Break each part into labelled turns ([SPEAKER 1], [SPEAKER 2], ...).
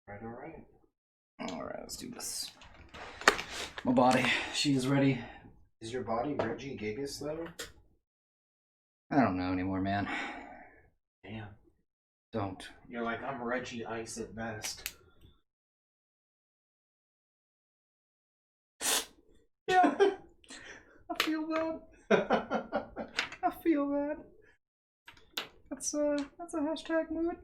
[SPEAKER 1] Alright.
[SPEAKER 2] Alright, let's do this. My body, she is ready.
[SPEAKER 1] Is your body Reggie Gigas though?
[SPEAKER 2] I don't know anymore, man.
[SPEAKER 1] Damn.
[SPEAKER 2] Don't.
[SPEAKER 1] You're like, I'm Reggie Ice at best.
[SPEAKER 2] Yeah. I feel that. I feel that. That's a hashtag mood.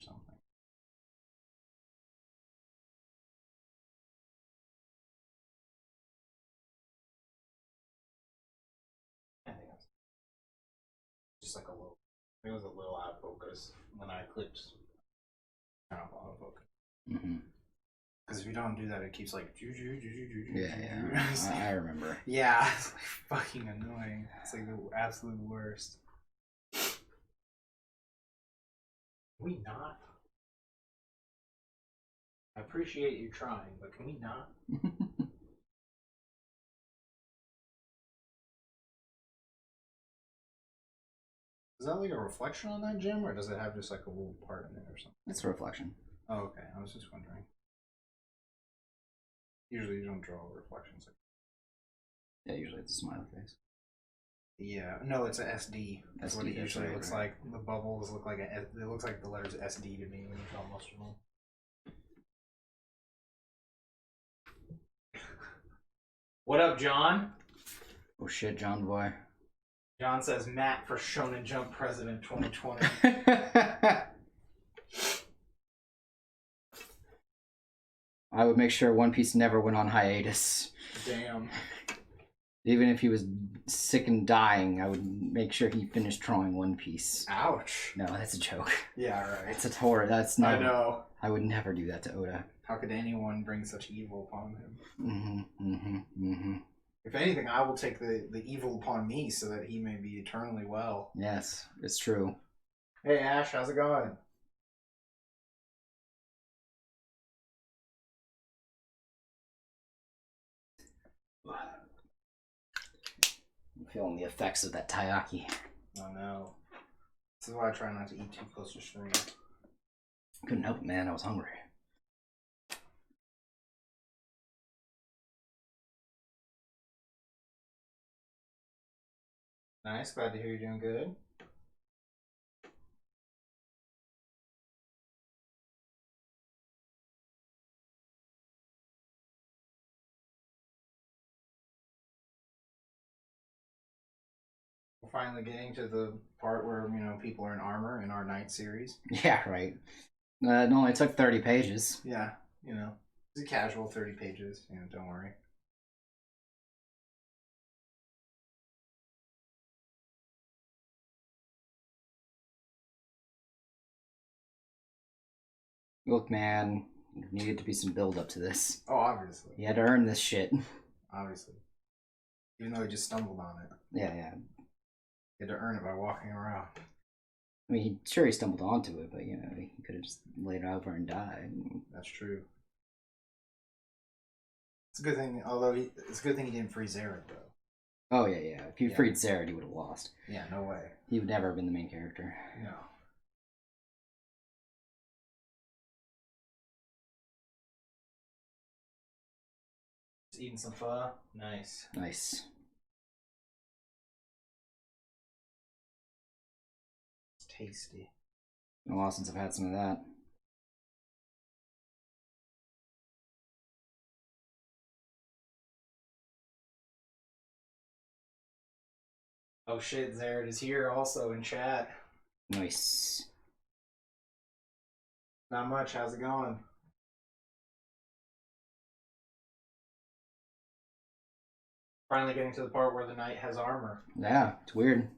[SPEAKER 1] Something. I think that's just like a little. It was a little out of focus when I clicked. Kind of out of focus. Because if you don't do that, it keeps like.
[SPEAKER 2] Yeah. I remember.
[SPEAKER 1] Yeah, it's like fucking annoying. It's like the absolute worst. Can we not? I appreciate you trying, but can we not? Is that like a reflection on that gem, or does it have just like a little part in it or something?
[SPEAKER 2] It's a reflection.
[SPEAKER 1] Oh, okay. I was just wondering. Usually you don't draw reflections.
[SPEAKER 2] Yeah, usually it's a smiley face.
[SPEAKER 1] Yeah, no, it's a SD. That's what it usually looks like. The bubbles look like it looks like the letters SD to me when you draw most of them. What up, John?
[SPEAKER 2] Oh shit, John boy.
[SPEAKER 1] John says Matt for Shonen Jump President 2020.
[SPEAKER 2] I would make sure One Piece never went on hiatus.
[SPEAKER 1] Damn.
[SPEAKER 2] Even if he was sick and dying, I would make sure he finished drawing One Piece.
[SPEAKER 1] Ouch.
[SPEAKER 2] No, that's a joke.
[SPEAKER 1] Yeah, right.
[SPEAKER 2] It's a horror. That's not.
[SPEAKER 1] I know.
[SPEAKER 2] I would never do that to Oda.
[SPEAKER 1] How could anyone bring such evil upon him? If anything, I will take the evil upon me so that he may be eternally well.
[SPEAKER 2] Yes, it's true.
[SPEAKER 1] Hey, Ash, how's it going?
[SPEAKER 2] I'm feeling the effects of that taiyaki.
[SPEAKER 1] Oh no. This is why I try not to eat too close to stream.
[SPEAKER 2] Couldn't help it, man. I was hungry.
[SPEAKER 1] Nice, glad to hear you're doing good. We're finally getting to the part where, you know, people are in armor in our night series.
[SPEAKER 2] Yeah, right. It only took 30 pages.
[SPEAKER 1] Yeah, you know, it's a casual 30 pages, you know, don't worry.
[SPEAKER 2] Look, man, there needed to be some build up to this.
[SPEAKER 1] Oh, obviously.
[SPEAKER 2] He had to earn this shit.
[SPEAKER 1] Obviously. Even though he just stumbled on it.
[SPEAKER 2] Yeah.
[SPEAKER 1] He had to earn it by walking around.
[SPEAKER 2] I mean, sure, he stumbled onto it, but, you know, he could have just laid it over and died.
[SPEAKER 1] That's true. It's a good thing, although it's a good thing he didn't freeze Zerod, though.
[SPEAKER 2] Oh, yeah. If he freed Zerod, he would have lost.
[SPEAKER 1] Yeah, no way.
[SPEAKER 2] He would never have been the main character.
[SPEAKER 1] No. Just eating some pho. Nice.
[SPEAKER 2] Nice.
[SPEAKER 1] It's tasty.
[SPEAKER 2] Been a while since I've had some of that.
[SPEAKER 1] Oh shit, Zared is here also in chat.
[SPEAKER 2] Nice.
[SPEAKER 1] Not much. How's it going? Finally getting to the part where the knight has armor.
[SPEAKER 2] Yeah, it's weird.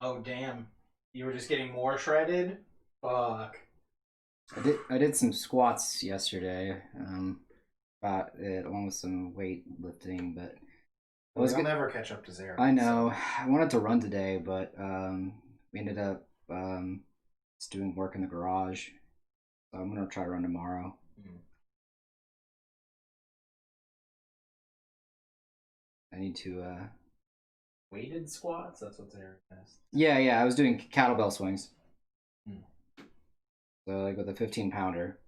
[SPEAKER 1] Oh damn. You were just getting more shredded? Fuck.
[SPEAKER 2] I did some squats yesterday, along with some weight lifting, but
[SPEAKER 1] You'll never catch up to Zared.
[SPEAKER 2] I know. So. I wanted to run today, but we ended up just doing work in the garage. So I'm gonna try to run tomorrow. I need to
[SPEAKER 1] weighted squats? That's what Zared has.
[SPEAKER 2] Yeah, I was doing kettlebell swings. So like with a 15-pounder.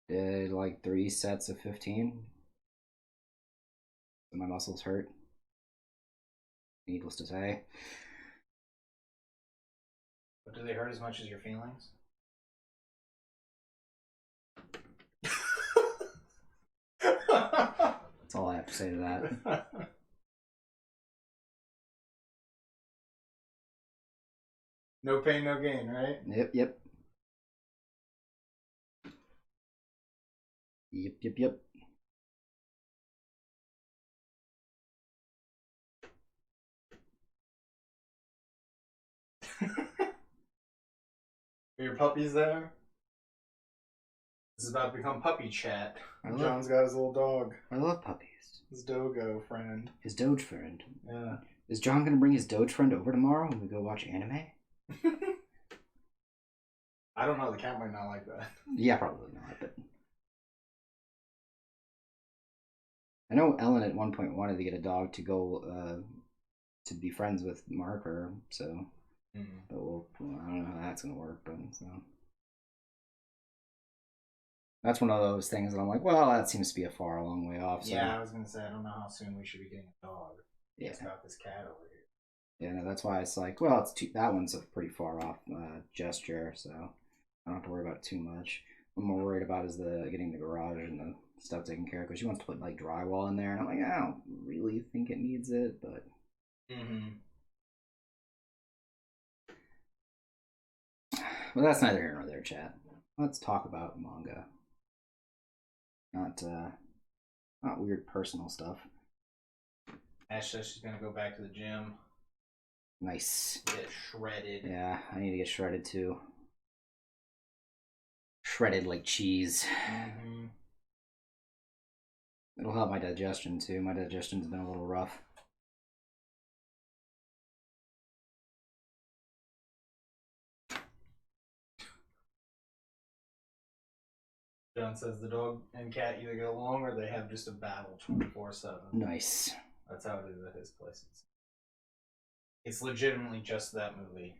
[SPEAKER 2] Did like 3 sets of 15. My muscles hurt. Needless to say.
[SPEAKER 1] But do they hurt as much as your feelings?
[SPEAKER 2] That's all I have to say to that.
[SPEAKER 1] No pain, no gain, right?
[SPEAKER 2] Yep.
[SPEAKER 1] Are your puppies there? This is about to become puppy chat. John's got his little dog.
[SPEAKER 2] I love puppies.
[SPEAKER 1] His dogo friend.
[SPEAKER 2] His doge friend.
[SPEAKER 1] Yeah.
[SPEAKER 2] Is John gonna bring his doge friend over tomorrow when we go watch anime?
[SPEAKER 1] I don't know. The cat might not like that.
[SPEAKER 2] Yeah, probably not. But I know Ellen at one point wanted to get a dog to go to be friends with Marker. So, but I don't know how that's gonna work. But so that's one of those things that I'm like, well, that seems to be a long way off. So.
[SPEAKER 1] Yeah, I was gonna say I don't know how soon we should be getting a dog.
[SPEAKER 2] Yeah,
[SPEAKER 1] it's got this cat over here.
[SPEAKER 2] Yeah, no, that's why it's like, well, that one's a pretty far off gesture, so I don't have to worry about it too much. What I'm more worried about is getting the garage and the stuff taken care of, because she wants to put like drywall in there, and I'm like, I don't really think it needs it, but. Well, that's neither here nor there, chat. Let's talk about manga, not weird personal stuff.
[SPEAKER 1] Ash says she's gonna go back to the gym.
[SPEAKER 2] Nice.
[SPEAKER 1] Get shredded.
[SPEAKER 2] Yeah, I need to get shredded too. Shredded like cheese. It'll help my digestion too. My digestion's been a little rough.
[SPEAKER 1] John says the dog and cat either get along or they have just a battle 24/7.
[SPEAKER 2] Nice.
[SPEAKER 1] That's how it is at his place. It's legitimately just that movie.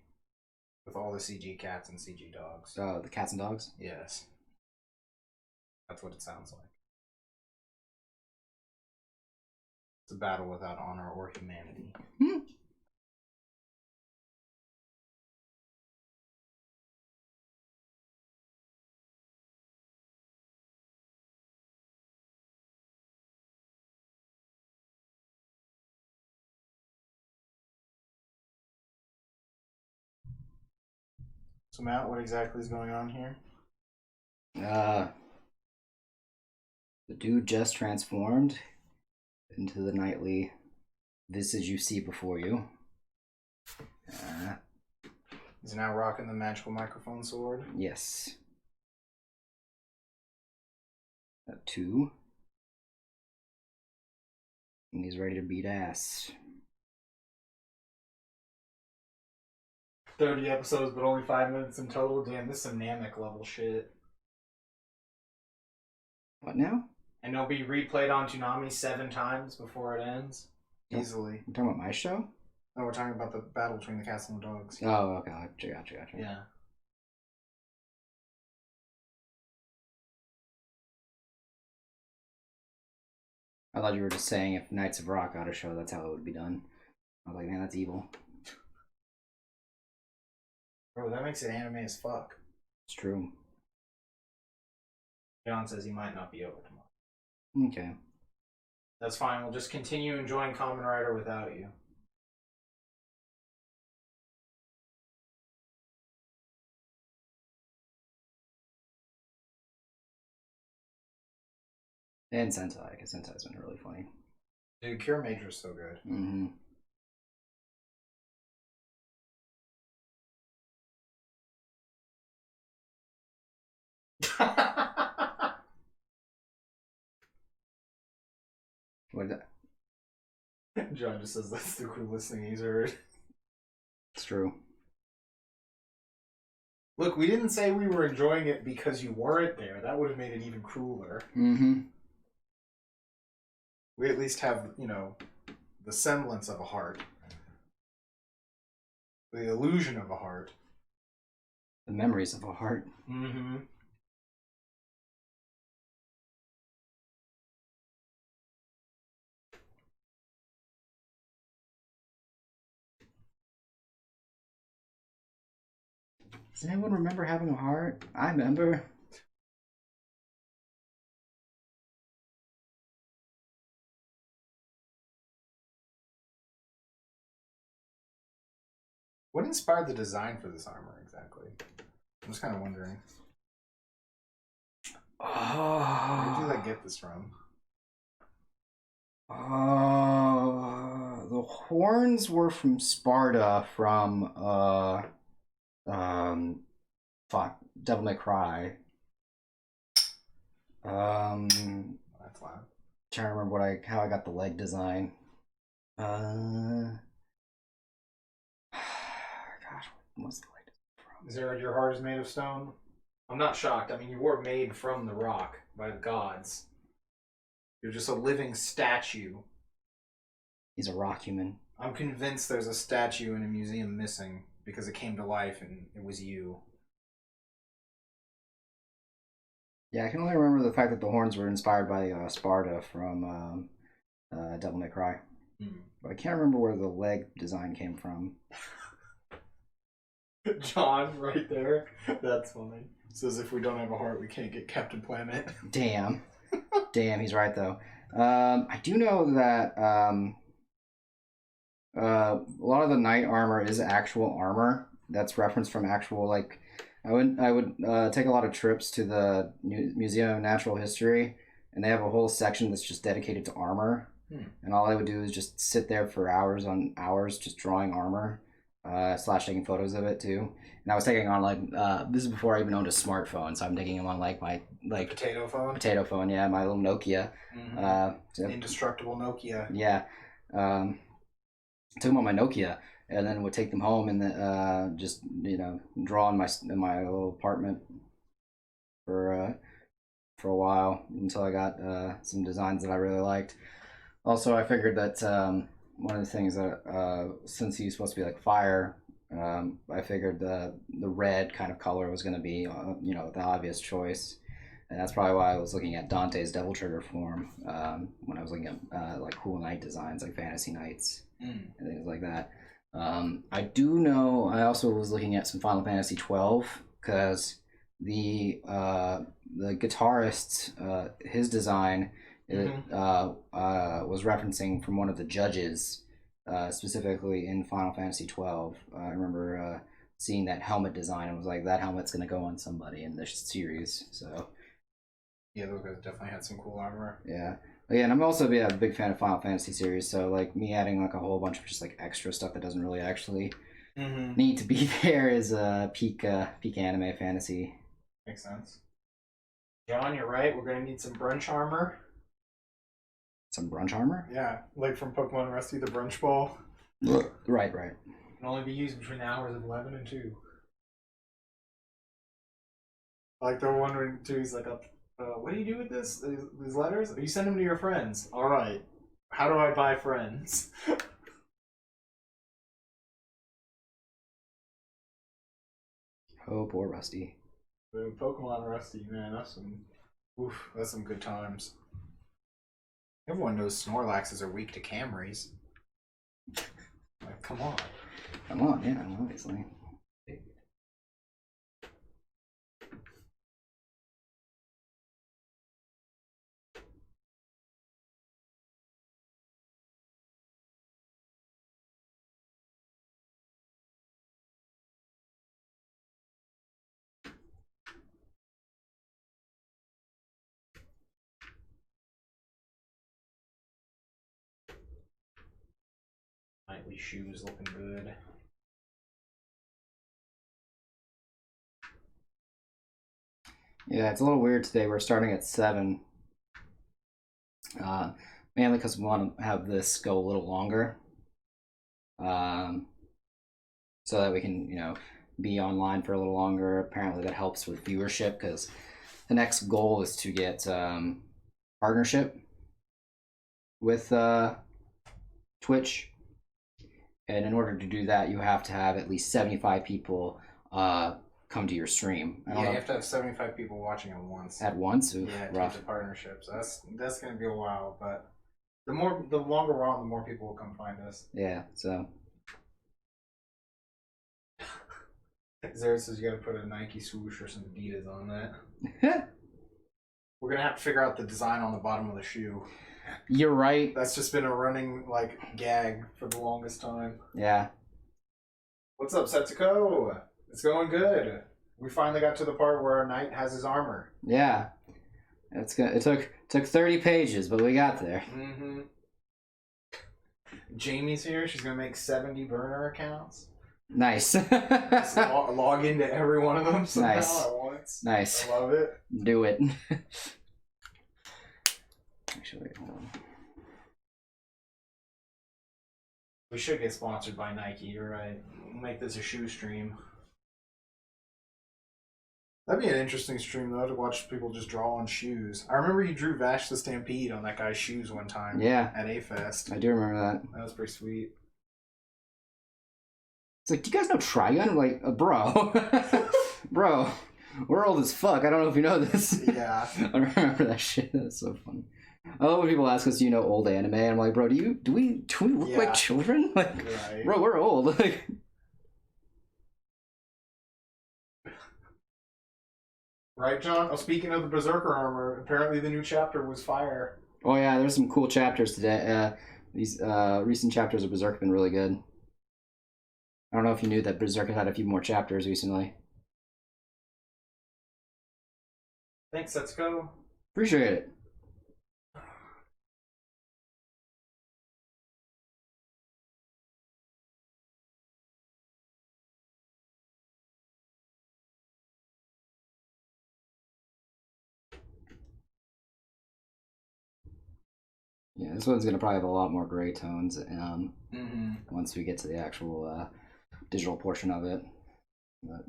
[SPEAKER 1] With all the CG cats and CG dogs.
[SPEAKER 2] Oh, the cats and dogs?
[SPEAKER 1] Yes. That's what it sounds like. It's a battle without honor or humanity. So Matt, what exactly is going on here?
[SPEAKER 2] The dude just transformed into the knightly visage you see before you.
[SPEAKER 1] He's now rocking the magical microphone sword.
[SPEAKER 2] Yes. 2. And he's ready to beat ass.
[SPEAKER 1] 30 episodes, but only 5 minutes in total. Damn, this is some Namek level shit.
[SPEAKER 2] What now?
[SPEAKER 1] And it'll be replayed on Toonami 7 times before it ends. Easily.
[SPEAKER 2] You're talking about my show?
[SPEAKER 1] No, we're talking about the battle between the cats and the dogs.
[SPEAKER 2] Oh, okay. Gotcha.
[SPEAKER 1] Yeah.
[SPEAKER 2] I thought you were just saying if Knights of Rock got a show, that's how it would be done. I was like, man, that's evil.
[SPEAKER 1] Bro, that makes it anime as fuck.
[SPEAKER 2] It's true.
[SPEAKER 1] John says he might not be over tomorrow.
[SPEAKER 2] Okay.
[SPEAKER 1] That's fine. We'll just continue enjoying Kamen Rider without you.
[SPEAKER 2] And Sentai, because Sentai's been really funny.
[SPEAKER 1] Dude, Cure Major is so good.
[SPEAKER 2] Mm-hmm. What is that?
[SPEAKER 1] John just says that's the coolest thing he's heard.
[SPEAKER 2] It's true.
[SPEAKER 1] Look, we didn't say we were enjoying it because you weren't there. That would have made it even cooler.
[SPEAKER 2] Mm-hmm.
[SPEAKER 1] We at least have, you know, the semblance of a heart. The illusion of a heart.
[SPEAKER 2] The memories of a heart.
[SPEAKER 1] Mm-hmm.
[SPEAKER 2] Does anyone remember having a heart? I remember.
[SPEAKER 1] What inspired the design for this armor exactly? I'm just kind of wondering.
[SPEAKER 2] Oh.
[SPEAKER 1] Where did you like get this from?
[SPEAKER 2] The horns were from Sparta from Devil May Cry.
[SPEAKER 1] That's loud.
[SPEAKER 2] Trying to remember how I got the leg design. Gosh, what's the leg design from?
[SPEAKER 1] Is there your heart is made of stone? I'm not shocked. I mean, you were made from the rock by the gods. You're just a living statue.
[SPEAKER 2] He's a rock human.
[SPEAKER 1] I'm convinced there's a statue in a museum missing because it came to life and it was you.
[SPEAKER 2] Yeah, I can only remember the fact that the horns were inspired by Sparta from Devil May Cry. But I can't remember where the leg design came from.
[SPEAKER 1] John, right there. That's funny. Says if we don't have a heart, we can't get Captain Planet.
[SPEAKER 2] Damn. Damn, he's right, though. I do know that a lot of the knight armor is actual armor. That's referenced from actual, like... I would take a lot of trips to the Museum of Natural History, and they have a whole section that's just dedicated to armor. And all I would do is just sit there for hours on hours just drawing armor, / taking photos of it too. And I was taking on like this is before I even owned a smartphone, so I'm taking them on like my
[SPEAKER 1] potato phone.
[SPEAKER 2] Potato phone, yeah, my little Nokia.
[SPEAKER 1] Indestructible Nokia.
[SPEAKER 2] Yeah, took them on my Nokia, and then would take them home and then just draw in my little apartment for a while until I got some designs that I really liked. Also, I figured that one of the things that since he's supposed to be like fire, I figured the red kind of color was going to be the obvious choice, and that's probably why I was looking at Dante's Devil Trigger form when I was looking at like cool knight designs like Fantasy Knights and things like that. I do know I also was looking at some Final Fantasy 12 because the guitarist his design was referencing from one of the judges specifically in Final Fantasy 12. I remember seeing that helmet design and was like, that helmet's going to go on somebody in this series. So
[SPEAKER 1] yeah, those guys definitely had some cool armor.
[SPEAKER 2] Yeah. And I'm also a big fan of Final Fantasy series, so like me adding like a whole bunch of just like extra stuff that doesn't really actually need to be there is peak anime fantasy.
[SPEAKER 1] Makes sense. John, you're right. We're gonna need some brunch armor.
[SPEAKER 2] Some brunch armor?
[SPEAKER 1] Yeah, like from Pokemon Rusty, the brunch ball.
[SPEAKER 2] Right.
[SPEAKER 1] Can only be used between the hours of 11 and 2. Like the one when 2 is like up. What do you do with these letters? You send them to your friends. All right. How do I buy friends?
[SPEAKER 2] Oh, poor Rusty.
[SPEAKER 1] Pokemon Rusty, man, that's some good times. Everyone knows Snorlaxes are weak to Camrys. Like, come on.
[SPEAKER 2] Come on, yeah, obviously.
[SPEAKER 1] nightly shoes looking good.
[SPEAKER 2] Yeah, it's a little weird today. We're starting at 7. Mainly because we want to have this go a little longer. So that we can, be online for a little longer. Apparently that helps with viewership because the next goal is to get partnership with Twitch. And in order to do that, you have to have at least 75 people come to your stream.
[SPEAKER 1] You have to have 75 people watching at once.
[SPEAKER 2] At once? Oof,
[SPEAKER 1] yeah,
[SPEAKER 2] rough.
[SPEAKER 1] To partnerships. That's going to be a while, but the longer we're on, the more people will come find us.
[SPEAKER 2] Yeah, so.
[SPEAKER 1] Zara says you got to put a Nike swoosh or some Adidas on that. We're going to have to figure out the design on the bottom of the shoe.
[SPEAKER 2] You're right.
[SPEAKER 1] That's just been a running, gag for the longest time.
[SPEAKER 2] Yeah.
[SPEAKER 1] What's up, Setsuko? It's going good. We finally got to the part where our knight has his armor.
[SPEAKER 2] Yeah. It took 30 pages, but we got there.
[SPEAKER 1] Mm-hmm. Jamie's here. She's going to make 70 burner accounts.
[SPEAKER 2] Nice.
[SPEAKER 1] Just log into every one of them somehow
[SPEAKER 2] nice.
[SPEAKER 1] at once.
[SPEAKER 2] Nice.
[SPEAKER 1] I love it.
[SPEAKER 2] Do it. Actually, hold on.
[SPEAKER 1] We should get sponsored by Nike. You're right. We'll make this a shoe stream. That'd be an interesting stream, though, to watch people just draw on shoes. I remember you drew Vash the Stampede on that guy's shoes one time.
[SPEAKER 2] Yeah.
[SPEAKER 1] At A-Fest.
[SPEAKER 2] I do remember that.
[SPEAKER 1] That was pretty sweet.
[SPEAKER 2] It's like, do you guys know Trigun? I'm like, bro. Bro, we're old as fuck. I don't know if you know this.
[SPEAKER 1] Yeah.
[SPEAKER 2] I remember that shit. That's so funny. I love when people ask us, do you know old anime? I'm like, bro, do we look like children? Like,
[SPEAKER 1] right.
[SPEAKER 2] Bro, we're old. Like,
[SPEAKER 1] right, John? Oh, speaking of the Berserker armor, apparently the new chapter was fire.
[SPEAKER 2] oh yeah, there's some cool chapters today. These recent chapters of Berserk have been really good. I don't know if you knew that Berserk had a few more chapters recently.
[SPEAKER 1] Thanks, Setsuko.
[SPEAKER 2] Appreciate it. Yeah, this one's gonna probably have a lot more gray tones once we get to the actual digital portion of it. But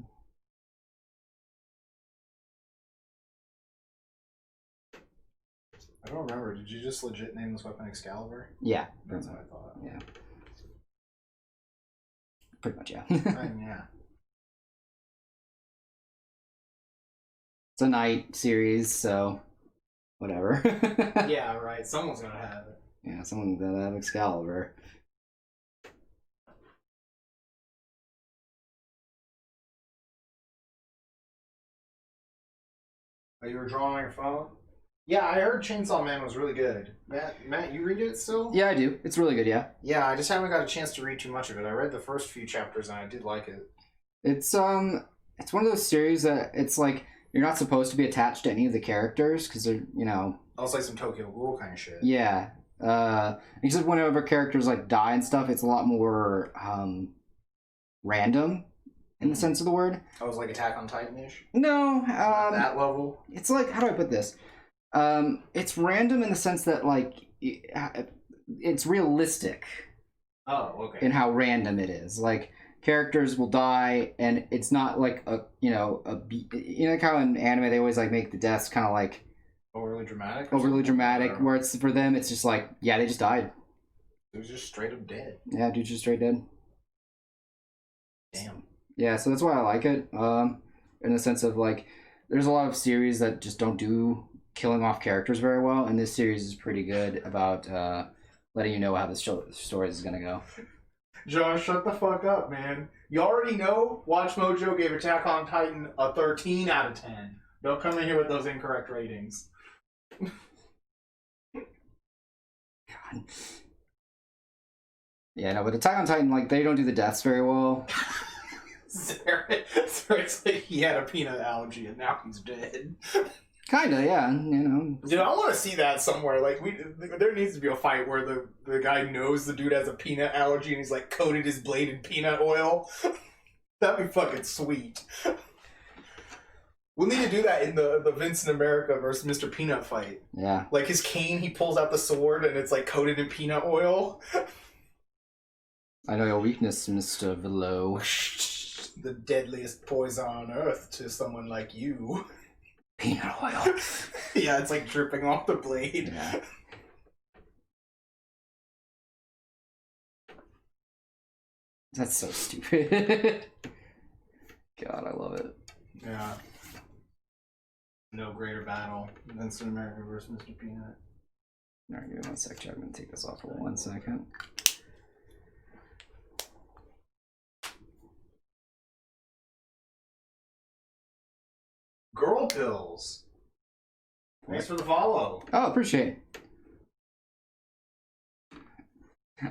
[SPEAKER 1] I don't remember. Did you just legit name this weapon Excalibur?
[SPEAKER 2] yeah,
[SPEAKER 1] That's what I thought.
[SPEAKER 2] Yeah, pretty much. Yeah.
[SPEAKER 1] Yeah.
[SPEAKER 2] It's a night series, so whatever.
[SPEAKER 1] Yeah, right. Someone's gonna have it.
[SPEAKER 2] Yeah, someone's gonna have Excalibur.
[SPEAKER 1] Oh, you were drawing on your phone? Yeah, I heard Chainsaw Man was really good. Matt, you read it still?
[SPEAKER 2] Yeah, I do. It's really good, yeah.
[SPEAKER 1] Yeah, I just haven't got a chance to read too much of it. I read the first few chapters and I did like it.
[SPEAKER 2] It's one of those series that it's like you're not supposed to be attached to any of the characters because they're,
[SPEAKER 1] It's like some Tokyo Ghoul kind of shit.
[SPEAKER 2] Yeah. Except whenever characters like die and stuff, it's a lot more random in the sense of the word.
[SPEAKER 1] Oh, it's like Attack on Titan-ish?
[SPEAKER 2] No.
[SPEAKER 1] That level?
[SPEAKER 2] It's like, how do I put this? It's random in the sense that like it's realistic.
[SPEAKER 1] Oh, okay.
[SPEAKER 2] In how random it is. Like characters will die, and it's not like like how in anime they always like make the deaths kind of like
[SPEAKER 1] overly dramatic.
[SPEAKER 2] Where it's for them, it's just like, yeah, they just died.
[SPEAKER 1] It was just straight up dead.
[SPEAKER 2] Yeah, dude's just straight dead.
[SPEAKER 1] Damn.
[SPEAKER 2] Yeah, so that's why I like it. In the sense of like, there's a lot of series that just don't do killing off characters very well, and this series is pretty good about letting you know how the story is gonna go.
[SPEAKER 1] Josh, shut the fuck up, man. You already know Watch Mojo gave Attack on Titan a 13 out of 10. Don't come in here with those incorrect ratings.
[SPEAKER 2] God. Yeah, no, but Attack on Titan, like, they don't do the deaths very well.
[SPEAKER 1] It's like he had a peanut allergy and now he's dead.
[SPEAKER 2] Kinda, yeah. You know.
[SPEAKER 1] Dude, I want to see that somewhere. Like, there needs to be a fight where the guy knows the dude has a peanut allergy and he's like coated his blade in peanut oil. That'd be fucking sweet. We'll need to do that in the Vincent America versus Mr. Peanut fight.
[SPEAKER 2] Yeah.
[SPEAKER 1] Like his cane, he pulls out the sword and it's like coated in peanut oil.
[SPEAKER 2] I know your weakness, Mr. Velo.
[SPEAKER 1] The deadliest poison on earth to someone like you.
[SPEAKER 2] Peanut oil.
[SPEAKER 1] Yeah, it's like dripping off the blade.
[SPEAKER 2] Yeah. That's so stupid. God, I love it.
[SPEAKER 1] Yeah. No greater battle than Vincent America versus Mr. Peanut.
[SPEAKER 2] Alright, give me 1 sec, Chad. I'm gonna take this off for 1 second.
[SPEAKER 1] Girl pills. Thanks for the follow.
[SPEAKER 2] Oh, appreciate it.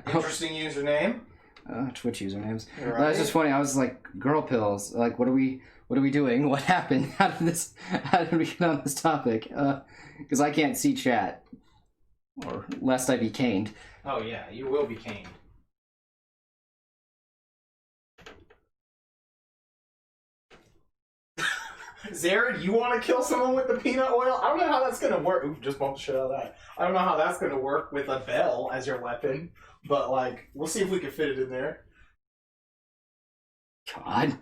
[SPEAKER 1] Interesting username.
[SPEAKER 2] Twitch usernames.
[SPEAKER 1] Right.
[SPEAKER 2] That's just funny. I was like, girl pills. Like, what are we doing? What happened? How did we get on this topic? Because I can't see chat. Or lest I be caned.
[SPEAKER 1] Oh yeah, you will be caned. Zared, you want to kill someone with the peanut oil? I don't know how that's gonna work. Ooh, just bumped the shit out of that. I don't know how that's gonna work with a bell as your weapon, but like, we'll see if we can fit it in there.
[SPEAKER 2] God.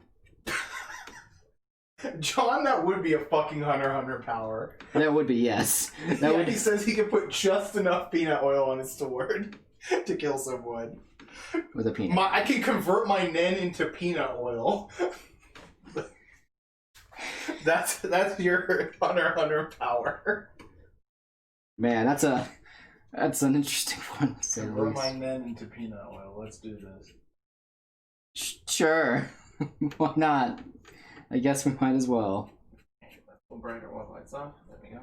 [SPEAKER 1] John, that would be a fucking Hunter Power.
[SPEAKER 2] That would be, yes. That would.
[SPEAKER 1] He says he can put just enough peanut oil on his sword to kill someone.
[SPEAKER 2] With a peanut.
[SPEAKER 1] I can convert my Nen into peanut oil. That's your Hunter Power.
[SPEAKER 2] Man, that's an interesting one.
[SPEAKER 1] Convert my Nen into peanut oil. Let's do this.
[SPEAKER 2] Sure. Why not? I guess we might as well.
[SPEAKER 1] We'll bring our one lights off. There we go.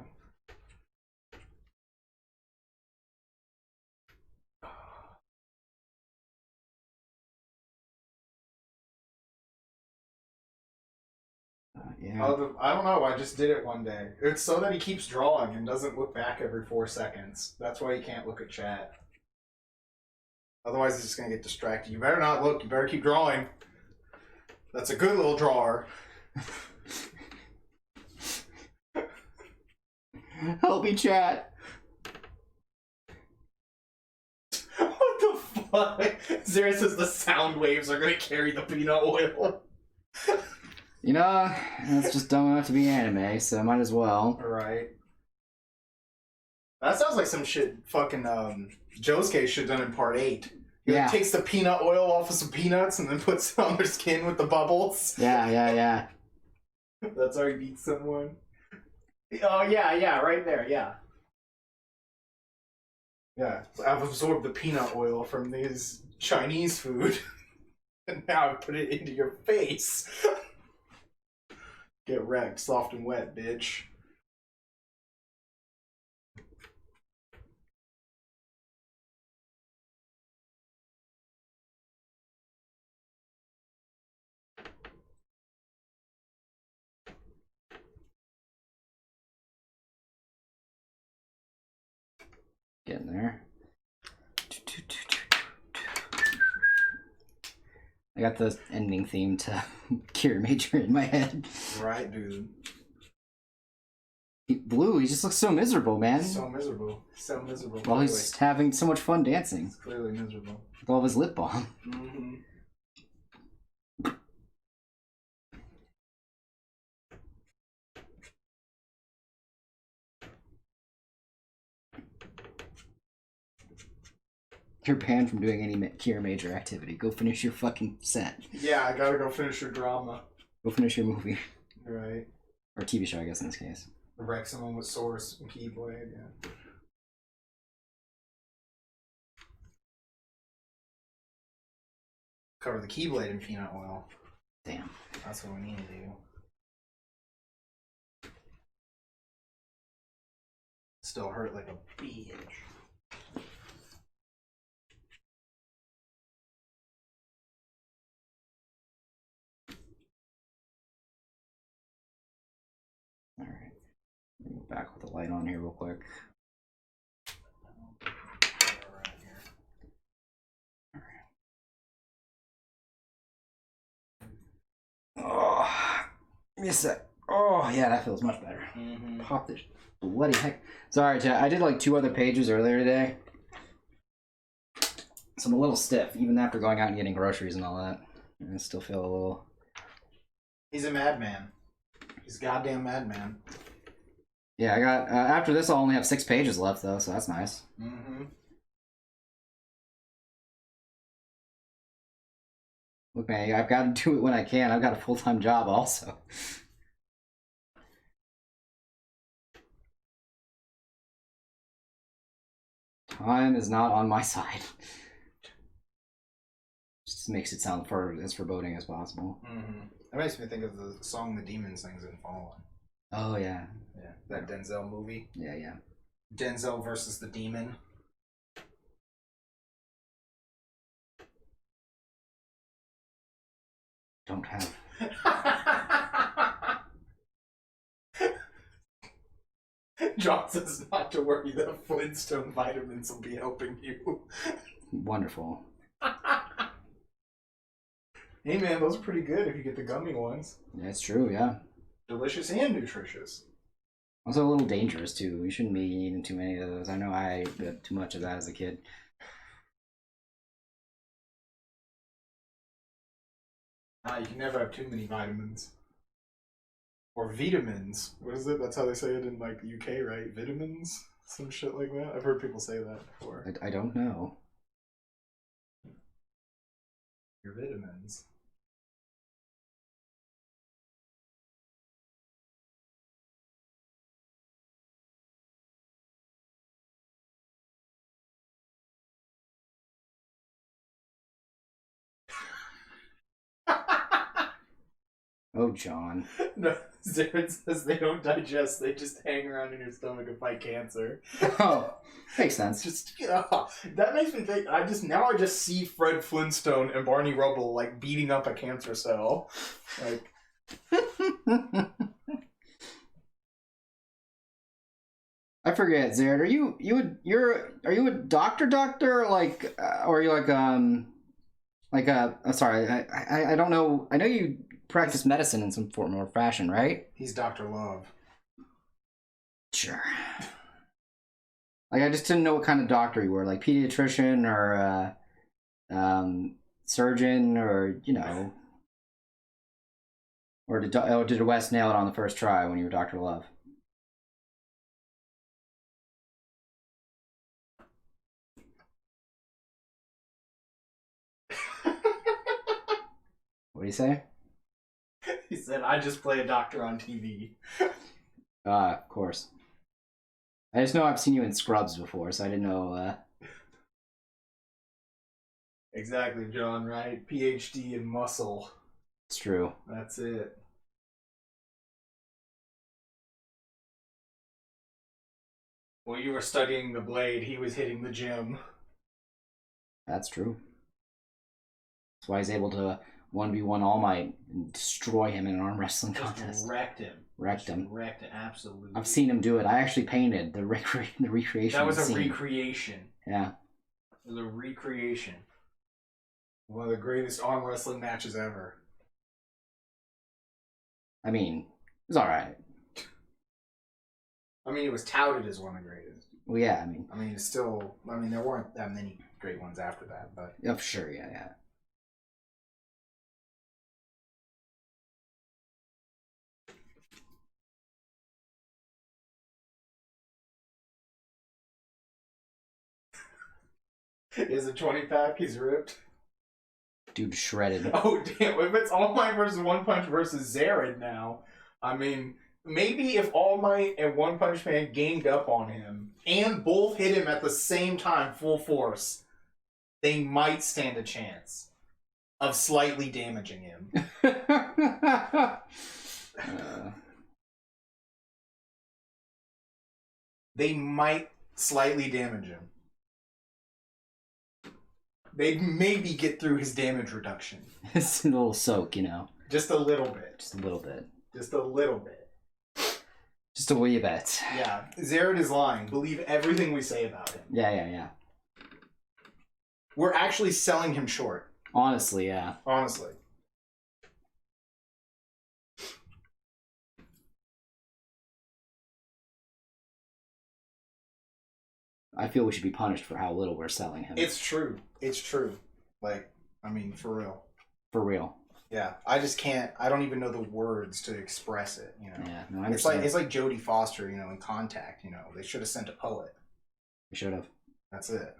[SPEAKER 2] Yeah.
[SPEAKER 1] I don't know. I just did it one day. It's so that he keeps drawing and doesn't look back every 4 seconds. That's why he can't look at chat. Otherwise, he's just gonna get distracted. You better not look. You better keep drawing. That's a good little drawer.
[SPEAKER 2] Help me, chat.
[SPEAKER 1] What the fuck? Zara says the sound waves are gonna carry the peanut oil.
[SPEAKER 2] You know, that's just dumb enough to be anime, so might as well.
[SPEAKER 1] Right. That sounds like some shit fucking Josuke should have done in part 8. He
[SPEAKER 2] Yeah.
[SPEAKER 1] takes the peanut oil off of some peanuts and then puts it on their skin with the bubbles.
[SPEAKER 2] Yeah.
[SPEAKER 1] That's how he beats someone. Oh, yeah, right there, yeah. Yeah, I've absorbed the peanut oil from these Chinese food, and now I put it into your face. Get wrecked, soft and wet, bitch.
[SPEAKER 2] Getting there. I got the ending theme to Cure Major in my head.
[SPEAKER 1] Right, dude.
[SPEAKER 2] Blue, he just looks so miserable, man.
[SPEAKER 1] So miserable. So miserable.
[SPEAKER 2] While he's having so much fun dancing.
[SPEAKER 1] He's clearly miserable.
[SPEAKER 2] With all of his lip balm.
[SPEAKER 1] Mm-hmm.
[SPEAKER 2] You're banned from doing any Cure Major activity. Go finish your fucking set.
[SPEAKER 1] Yeah, I gotta go finish your drama.
[SPEAKER 2] Go finish your movie.
[SPEAKER 1] Right.
[SPEAKER 2] Or TV show, I guess, in this case.
[SPEAKER 1] Wreck someone with Source and Keyblade, yeah. Cover the Keyblade in peanut oil.
[SPEAKER 2] Damn.
[SPEAKER 1] That's what we need to do. Still hurt like a bitch.
[SPEAKER 2] Alright. light on here real quick. Oh, give me a sec. Oh, yeah, that feels much better. Pop this bloody heck. Sorry, chat. I did like 2 other pages earlier today. So I'm a little stiff, even after going out and getting groceries and all that. I still feel a little...
[SPEAKER 1] He's a madman. He's a goddamn madman.
[SPEAKER 2] Yeah, I got... after this, I'll only have 6 pages left, though, so that's nice. Look, man, I've got to do it when I can. I've got a full-time job, also. Time is not on my side. Just makes it sound as foreboding as possible.
[SPEAKER 1] That makes me think of the song the demon sings in Fallen.
[SPEAKER 2] Oh, yeah.
[SPEAKER 1] Yeah, that Denzel movie.
[SPEAKER 2] Yeah.
[SPEAKER 1] Denzel versus the demon.
[SPEAKER 2] Don't have.
[SPEAKER 1] John says not to worry, the Flintstone vitamins will be helping you.
[SPEAKER 2] Wonderful.
[SPEAKER 1] Hey man, those are pretty good if you get the gummy ones.
[SPEAKER 2] That's true, yeah.
[SPEAKER 1] Delicious and nutritious.
[SPEAKER 2] Also a little dangerous, too. You shouldn't be eating too many of those. I know I ate too much of that as a kid.
[SPEAKER 1] You can never have too many vitamins. Or vitamins. What is it? That's how they say it in like the UK, right? Vitamins? Some shit like that. I've heard people say that before.
[SPEAKER 2] I don't know.
[SPEAKER 1] Your vitamins.
[SPEAKER 2] Oh, John.
[SPEAKER 1] No, Zarin says they don't digest, they just hang around in your stomach and fight cancer.
[SPEAKER 2] Oh, makes sense.
[SPEAKER 1] That makes me think, I just see Fred Flintstone and Barney Rubble like beating up a cancer cell. Like
[SPEAKER 2] I forget, Zarin, are you a doctor, or like, or are you sorry, I don't know. I know you practice medicine in some form or fashion, right?
[SPEAKER 1] He's Dr. Love.
[SPEAKER 2] Sure. Like, I just didn't know what kind of doctor you were, like pediatrician or surgeon, or or did Wes nail it on the first try when you were Dr. Love? What do you say?
[SPEAKER 1] He said, I just play a doctor on TV.
[SPEAKER 2] Of course. I just know I've seen you in Scrubs before, so I didn't know,
[SPEAKER 1] Exactly, John, right? PhD in muscle.
[SPEAKER 2] It's true.
[SPEAKER 1] That's it. While you were studying the blade, he was hitting the gym.
[SPEAKER 2] That's true. That's why he's able to 1v1 All Might and destroy him in an arm wrestling contest.
[SPEAKER 1] Just wrecked him.
[SPEAKER 2] Wrecked him,
[SPEAKER 1] absolutely.
[SPEAKER 2] I've seen him do it. I actually painted the recreation.
[SPEAKER 1] That was a
[SPEAKER 2] scene.
[SPEAKER 1] recreation.
[SPEAKER 2] Yeah.
[SPEAKER 1] It was a recreation. One of the greatest arm wrestling matches ever.
[SPEAKER 2] I mean, it was alright.
[SPEAKER 1] I mean, it was touted as one of the greatest.
[SPEAKER 2] Well, yeah,
[SPEAKER 1] I mean, it's still... I mean, there weren't that many great ones after that, but...
[SPEAKER 2] Yeah, sure, yeah.
[SPEAKER 1] Is a 20-pack? He's ripped.
[SPEAKER 2] Dude shredded.
[SPEAKER 1] Oh, damn. If it's All Might versus One Punch versus Zarin now, I mean, maybe if All Might and One Punch Man ganged up on him and both hit him at the same time, full force, they might stand a chance of slightly damaging him. They might slightly damage him. They'd maybe get through his damage reduction.
[SPEAKER 2] It's a little soak,
[SPEAKER 1] Just a little bit.
[SPEAKER 2] Just a little bit.
[SPEAKER 1] Just a little bit.
[SPEAKER 2] Just a wee bit.
[SPEAKER 1] Yeah, Zared is lying. Believe everything we say about him.
[SPEAKER 2] Yeah.
[SPEAKER 1] We're actually selling him short.
[SPEAKER 2] Honestly, yeah.
[SPEAKER 1] Honestly.
[SPEAKER 2] I feel we should be punished for how little we're selling him.
[SPEAKER 1] It's true. It's true. Like, I mean, for real.
[SPEAKER 2] For real.
[SPEAKER 1] Yeah, I just can't. I don't even know the words to express it. You know.
[SPEAKER 2] Yeah, no, I understand.
[SPEAKER 1] It's like Jodie Foster. You know, in Contact. You know, they should have sent a poet.
[SPEAKER 2] They should have.
[SPEAKER 1] That's it.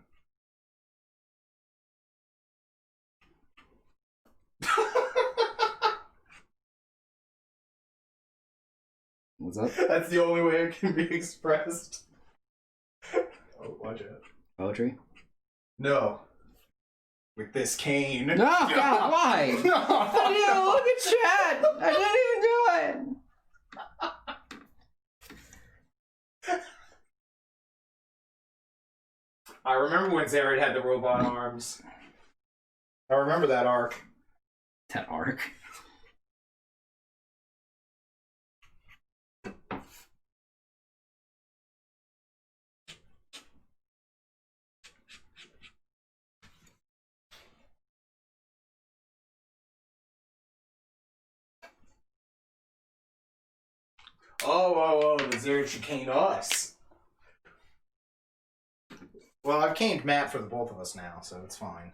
[SPEAKER 2] What's up?
[SPEAKER 1] That's the only way it can be expressed. Oh, watch it.
[SPEAKER 2] Poetry?
[SPEAKER 1] No. With this cane.
[SPEAKER 2] No, God, why?
[SPEAKER 1] No.
[SPEAKER 2] I didn't look at chat. I didn't even do it.
[SPEAKER 1] I remember when Zared had the robot arms. I remember that arc.
[SPEAKER 2] That arc.
[SPEAKER 1] Oh, the Zared should cane us. Well, I've caned Matt for the both of us now, so it's fine.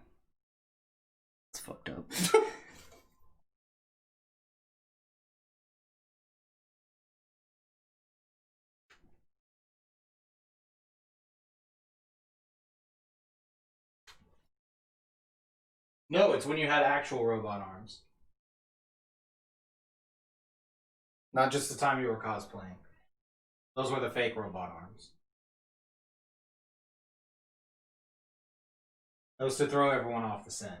[SPEAKER 2] It's fucked up.
[SPEAKER 1] No, it's when you had actual robot arms. Not just the time you were cosplaying. Those were the fake robot arms. That was to throw everyone off the scent.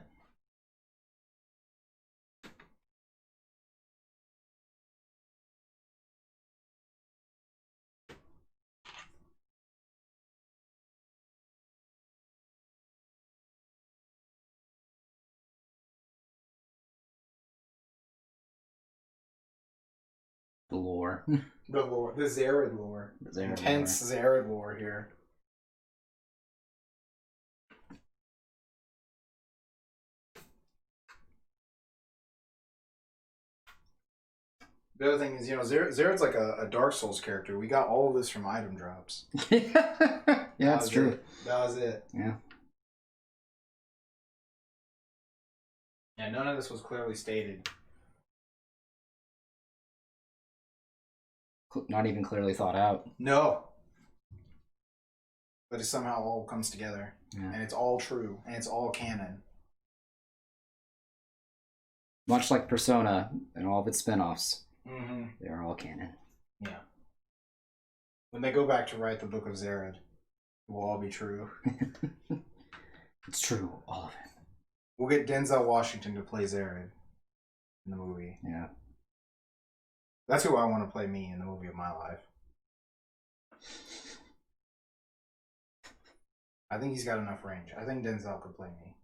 [SPEAKER 2] The lore.
[SPEAKER 1] The lore. The Zared lore.
[SPEAKER 2] The Zared
[SPEAKER 1] Intense
[SPEAKER 2] lore.
[SPEAKER 1] Zared lore here. The other thing is, you know, Zared's like a Dark Souls character. We got all of this from item drops.
[SPEAKER 2] Yeah, that's true.
[SPEAKER 1] That was it.
[SPEAKER 2] Yeah.
[SPEAKER 1] Yeah, none of this was clearly stated.
[SPEAKER 2] Not even clearly thought out.
[SPEAKER 1] No. But it somehow all comes together.
[SPEAKER 2] Yeah.
[SPEAKER 1] And it's all true. And it's all canon.
[SPEAKER 2] Much like Persona and all of its spin-offs.
[SPEAKER 1] Mm-hmm.
[SPEAKER 2] They're all canon.
[SPEAKER 1] Yeah. When they go back to write the Book of Zared, it will all be true.
[SPEAKER 2] It's true, all of it.
[SPEAKER 1] We'll get Denzel Washington to play Zared in the movie.
[SPEAKER 2] Yeah.
[SPEAKER 1] That's who I want to play me in the movie of my life. I think he's got enough range. I think Denzel could play me.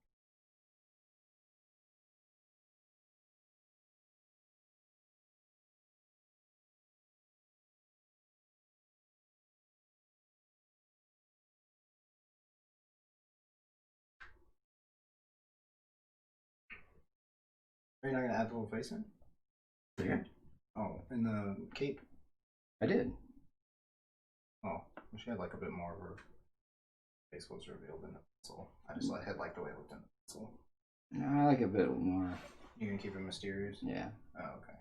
[SPEAKER 1] Are you not going to add the little face in?
[SPEAKER 2] Where?
[SPEAKER 1] Oh, in the cape.
[SPEAKER 2] I did.
[SPEAKER 1] Oh, she had like a bit more of her face was revealed in the pencil. I just had liked the way it looked in the pencil.
[SPEAKER 2] I like a bit more.
[SPEAKER 1] You can keep it mysterious?
[SPEAKER 2] Yeah.
[SPEAKER 1] Oh, okay.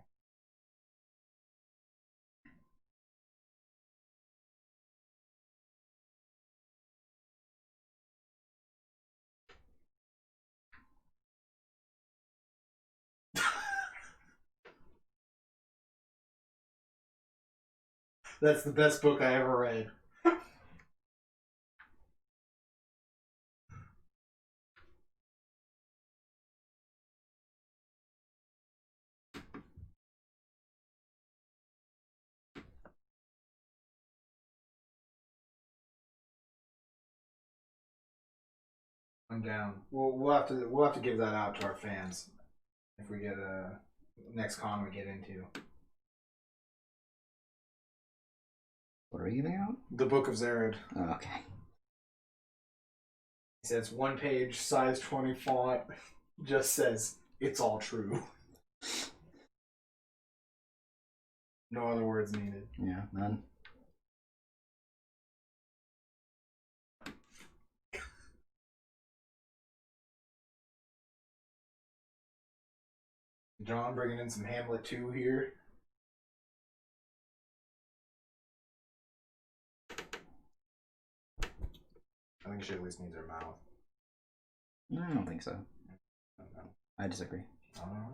[SPEAKER 1] That's the best book I ever read. I'm down. We'll have to give that out to our fans if we get a next con we get into.
[SPEAKER 2] What are we giving out?
[SPEAKER 1] The Book of Zared.
[SPEAKER 2] Oh, okay.
[SPEAKER 1] He says 1 page, size 20 font. Just says, it's all true. No other words needed.
[SPEAKER 2] Yeah, none.
[SPEAKER 1] John bringing in some Hamlet 2 here. I think she at least needs her mouth.
[SPEAKER 2] No, I don't think so. I disagree.
[SPEAKER 1] Alright.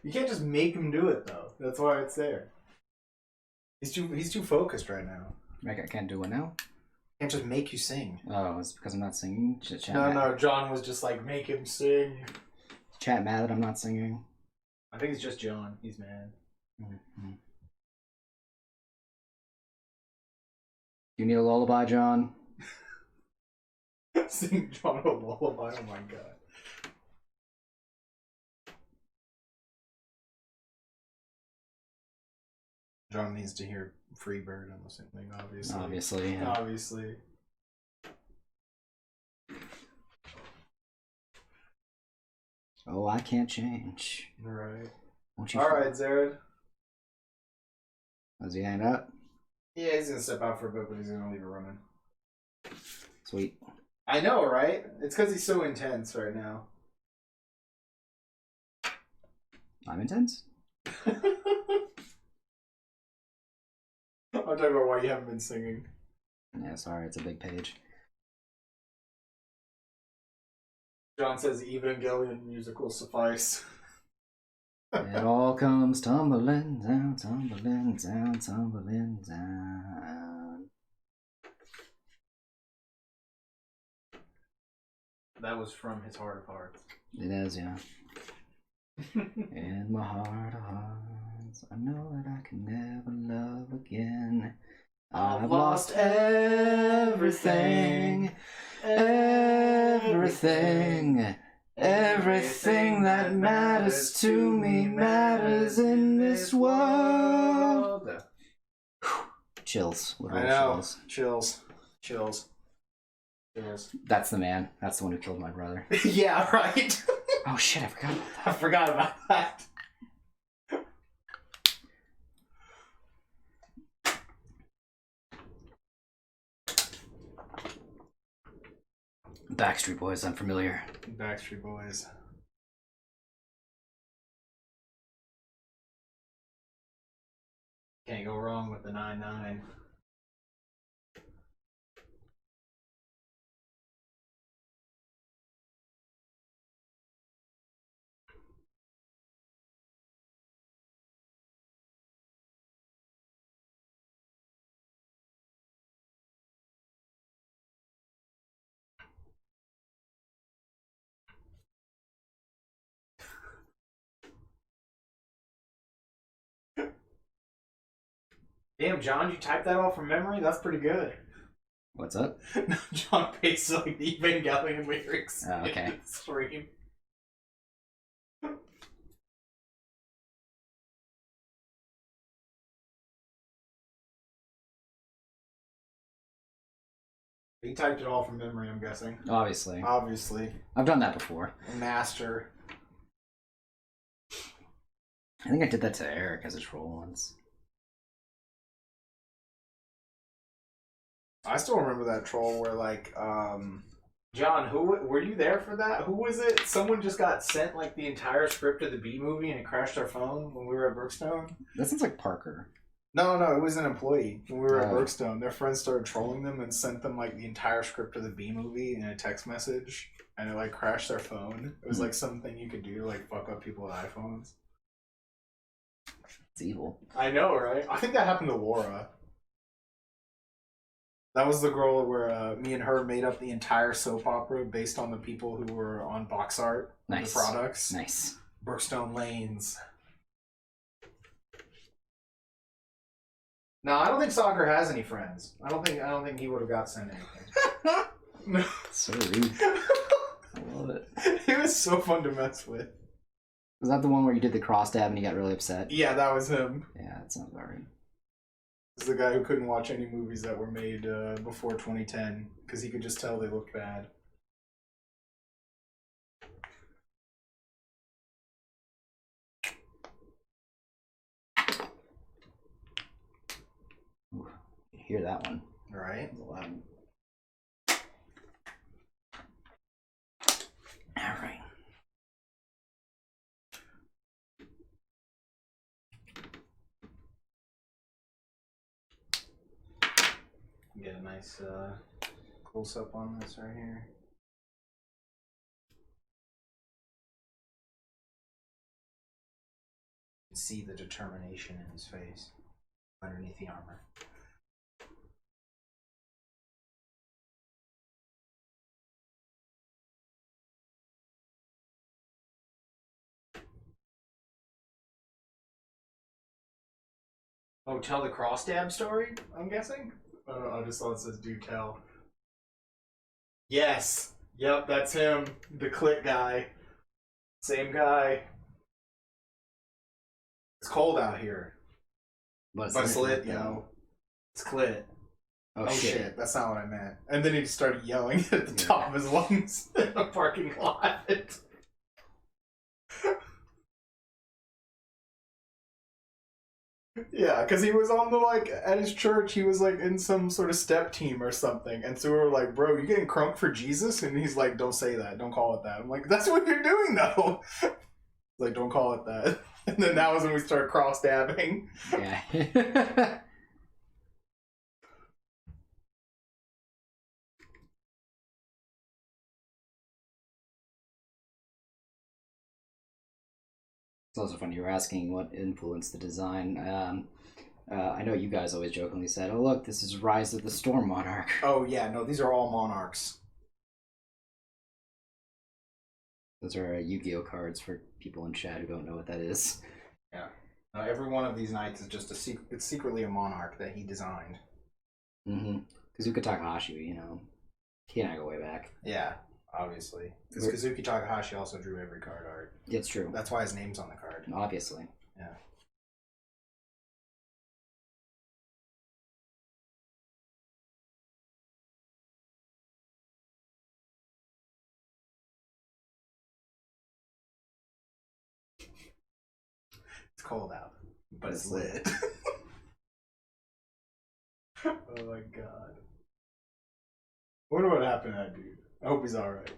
[SPEAKER 1] You can't just make him do it though. That's why it's there. He's too focused right now.
[SPEAKER 2] I can't do it now?
[SPEAKER 1] Can't just make you sing.
[SPEAKER 2] Oh, it's because I'm not singing?
[SPEAKER 1] No, John was just like, make him sing.
[SPEAKER 2] Chat mad that I'm not singing?
[SPEAKER 1] I think it's just John. He's mad.
[SPEAKER 2] Mm-hmm. You need a lullaby, John?
[SPEAKER 1] Sing John a lullaby, oh my god. John needs to hear Freebird on the same thing, obviously.
[SPEAKER 2] Obviously, yeah.
[SPEAKER 1] Obviously.
[SPEAKER 2] Oh, I can't change.
[SPEAKER 1] Right.
[SPEAKER 2] Won't you?
[SPEAKER 1] Alright, Zared.
[SPEAKER 2] Does he hang up?
[SPEAKER 1] Yeah, he's gonna step out for a bit, but he's gonna leave it running.
[SPEAKER 2] Sweet.
[SPEAKER 1] I know, right? It's because he's so intense right now.
[SPEAKER 2] I'm intense?
[SPEAKER 1] I'm talking about why you haven't been singing.
[SPEAKER 2] Yeah, sorry, it's a big page.
[SPEAKER 1] John says Evangelion music will suffice.
[SPEAKER 2] It all comes tumbling down, tumbling down, tumbling down.
[SPEAKER 1] That was from his Heart of Hearts.
[SPEAKER 2] It is, yeah. In my heart of hearts, I know that I can never love again. I've lost everything, everything, everything that matters to me matters in this world. Chills.
[SPEAKER 1] I know. Chills. Chills.
[SPEAKER 2] That's the man. That's the one who killed my brother.
[SPEAKER 1] Yeah, right.
[SPEAKER 2] Oh shit, I forgot about that.
[SPEAKER 1] I forgot about that.
[SPEAKER 2] Backstreet Boys, I'm familiar.
[SPEAKER 1] Backstreet Boys. Can't go wrong with the 9-9. Damn, John, you typed that all from memory? That's pretty good.
[SPEAKER 2] What's up?
[SPEAKER 1] John pastes like the Evangelion lyrics
[SPEAKER 2] Oh, okay.
[SPEAKER 1] in the stream. He typed it all from memory, I'm guessing.
[SPEAKER 2] Obviously.
[SPEAKER 1] Obviously.
[SPEAKER 2] I've done that before.
[SPEAKER 1] Master.
[SPEAKER 2] I think I did that to Eric as a troll once.
[SPEAKER 1] I still remember that troll where, like, John, were you there for that? Who was it? Someone just got sent, like, the entire script of the B movie and it crashed our phone when we were at Brookstone?
[SPEAKER 2] That sounds like Parker.
[SPEAKER 1] No, it was an employee. When we were at Brookstone, their friends started trolling them and sent them like the entire script of the B movie in a text message, and it like crashed their phone. It was like something you could do to like fuck up people with iPhones.
[SPEAKER 2] It's evil.
[SPEAKER 1] I know, right? I think that happened to Laura. That was the girl where me and her made up the entire soap opera based on the people who were on box art.
[SPEAKER 2] Nice.
[SPEAKER 1] The products.
[SPEAKER 2] Nice.
[SPEAKER 1] Brookstone Lanes. No, I don't think Soccer has any friends. I don't think he would have got sent anything.
[SPEAKER 2] So rude. I love it.
[SPEAKER 1] He was so fun to mess with.
[SPEAKER 2] Was that the one where you did the cross dab and he got really upset?
[SPEAKER 1] Yeah, that was him.
[SPEAKER 2] Yeah, that sounds about right.
[SPEAKER 1] This is the guy who couldn't watch any movies that were made before 2010 because he could just tell they looked bad.
[SPEAKER 2] Ooh, you hear that one?
[SPEAKER 1] Right?
[SPEAKER 2] It's loud. All right.
[SPEAKER 1] Get a nice close up on this right here. You can see the determination in his face underneath the armor. Oh, tell the cross dab story, I'm guessing? I just thought it says do tell. Yes! Yep, that's him. The clit guy. Same guy. It's cold out here.
[SPEAKER 2] But
[SPEAKER 1] it's lit, yo. It's clit.
[SPEAKER 2] Oh shit.
[SPEAKER 1] That's not what I meant. And then he started yelling at the top of his lungs in a parking lot. Yeah, because he was on the, like, at his church, he was, like, in some sort of step team or something. And so we were like, bro, you getting crunk for Jesus? And he's like, don't say that. Don't call it that. I'm like, that's what you're doing, though. Like, don't call it that. And then that was when we started cross-dabbing.
[SPEAKER 2] Yeah. It's also funny you were asking what influenced the design. I know you guys always jokingly said, oh look, this is Rise of the Storm Monarch.
[SPEAKER 1] Oh yeah, no, these are all monarchs.
[SPEAKER 2] Those are Yu-Gi-Oh cards for people in chat who don't know what that is.
[SPEAKER 1] Yeah. Every one of these knights is just it's secretly a monarch that he designed.
[SPEAKER 2] Mm-hmm. Kazuka Takahashi, you know, he and I go way back.
[SPEAKER 1] Yeah. Obviously. Because Kazuki Takahashi also drew every card art.
[SPEAKER 2] It's true.
[SPEAKER 1] That's why his name's on the card.
[SPEAKER 2] Obviously.
[SPEAKER 1] Yeah. It's cold out, but it's lit. Oh my god. I wonder what happened to that dude. I hope he's alright.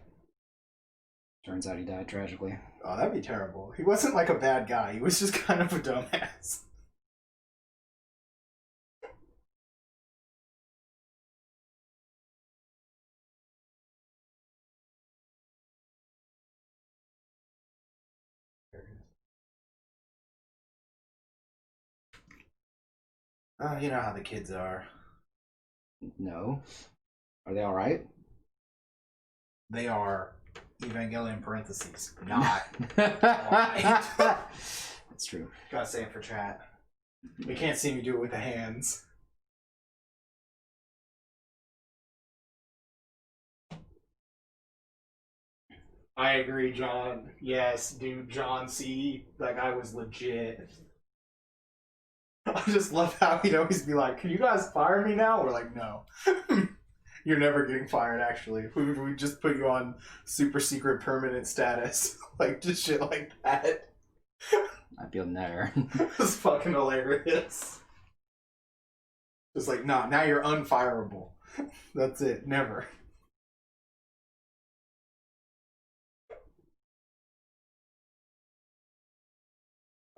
[SPEAKER 2] Turns out he died tragically.
[SPEAKER 1] Oh, that'd be terrible. He wasn't like a bad guy. He was just kind of a dumbass. You know how the kids are.
[SPEAKER 2] No. Are they alright?
[SPEAKER 1] They are Evangelion parentheses. Not.
[SPEAKER 2] That's true.
[SPEAKER 1] Gotta say it for chat. We can't see me do it with the hands. I agree, John. Yes, dude, John C. That guy was legit. I just love how he'd always be like, can you guys fire me now? We're like, no. You're never getting fired, actually. We just put you on super secret permanent status. Like, just shit like that.
[SPEAKER 2] I feel never.
[SPEAKER 1] It's fucking hilarious. Just like, nah, now you're unfireable. That's it. Never.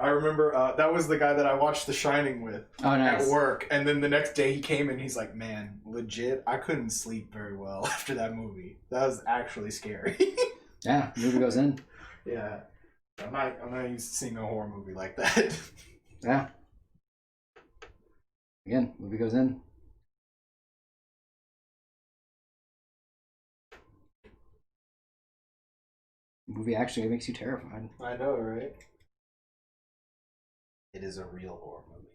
[SPEAKER 1] I remember that was the guy that I watched The Shining with at work. And then the next day he came and he's like, man, legit, I couldn't sleep very well after that movie. That was actually scary.
[SPEAKER 2] Yeah, movie goes in.
[SPEAKER 1] Yeah. I'm not used to seeing a horror movie like that.
[SPEAKER 2] Yeah. Again, movie goes in. Movie actually makes you terrified.
[SPEAKER 1] I know, right? It is a real horror movie.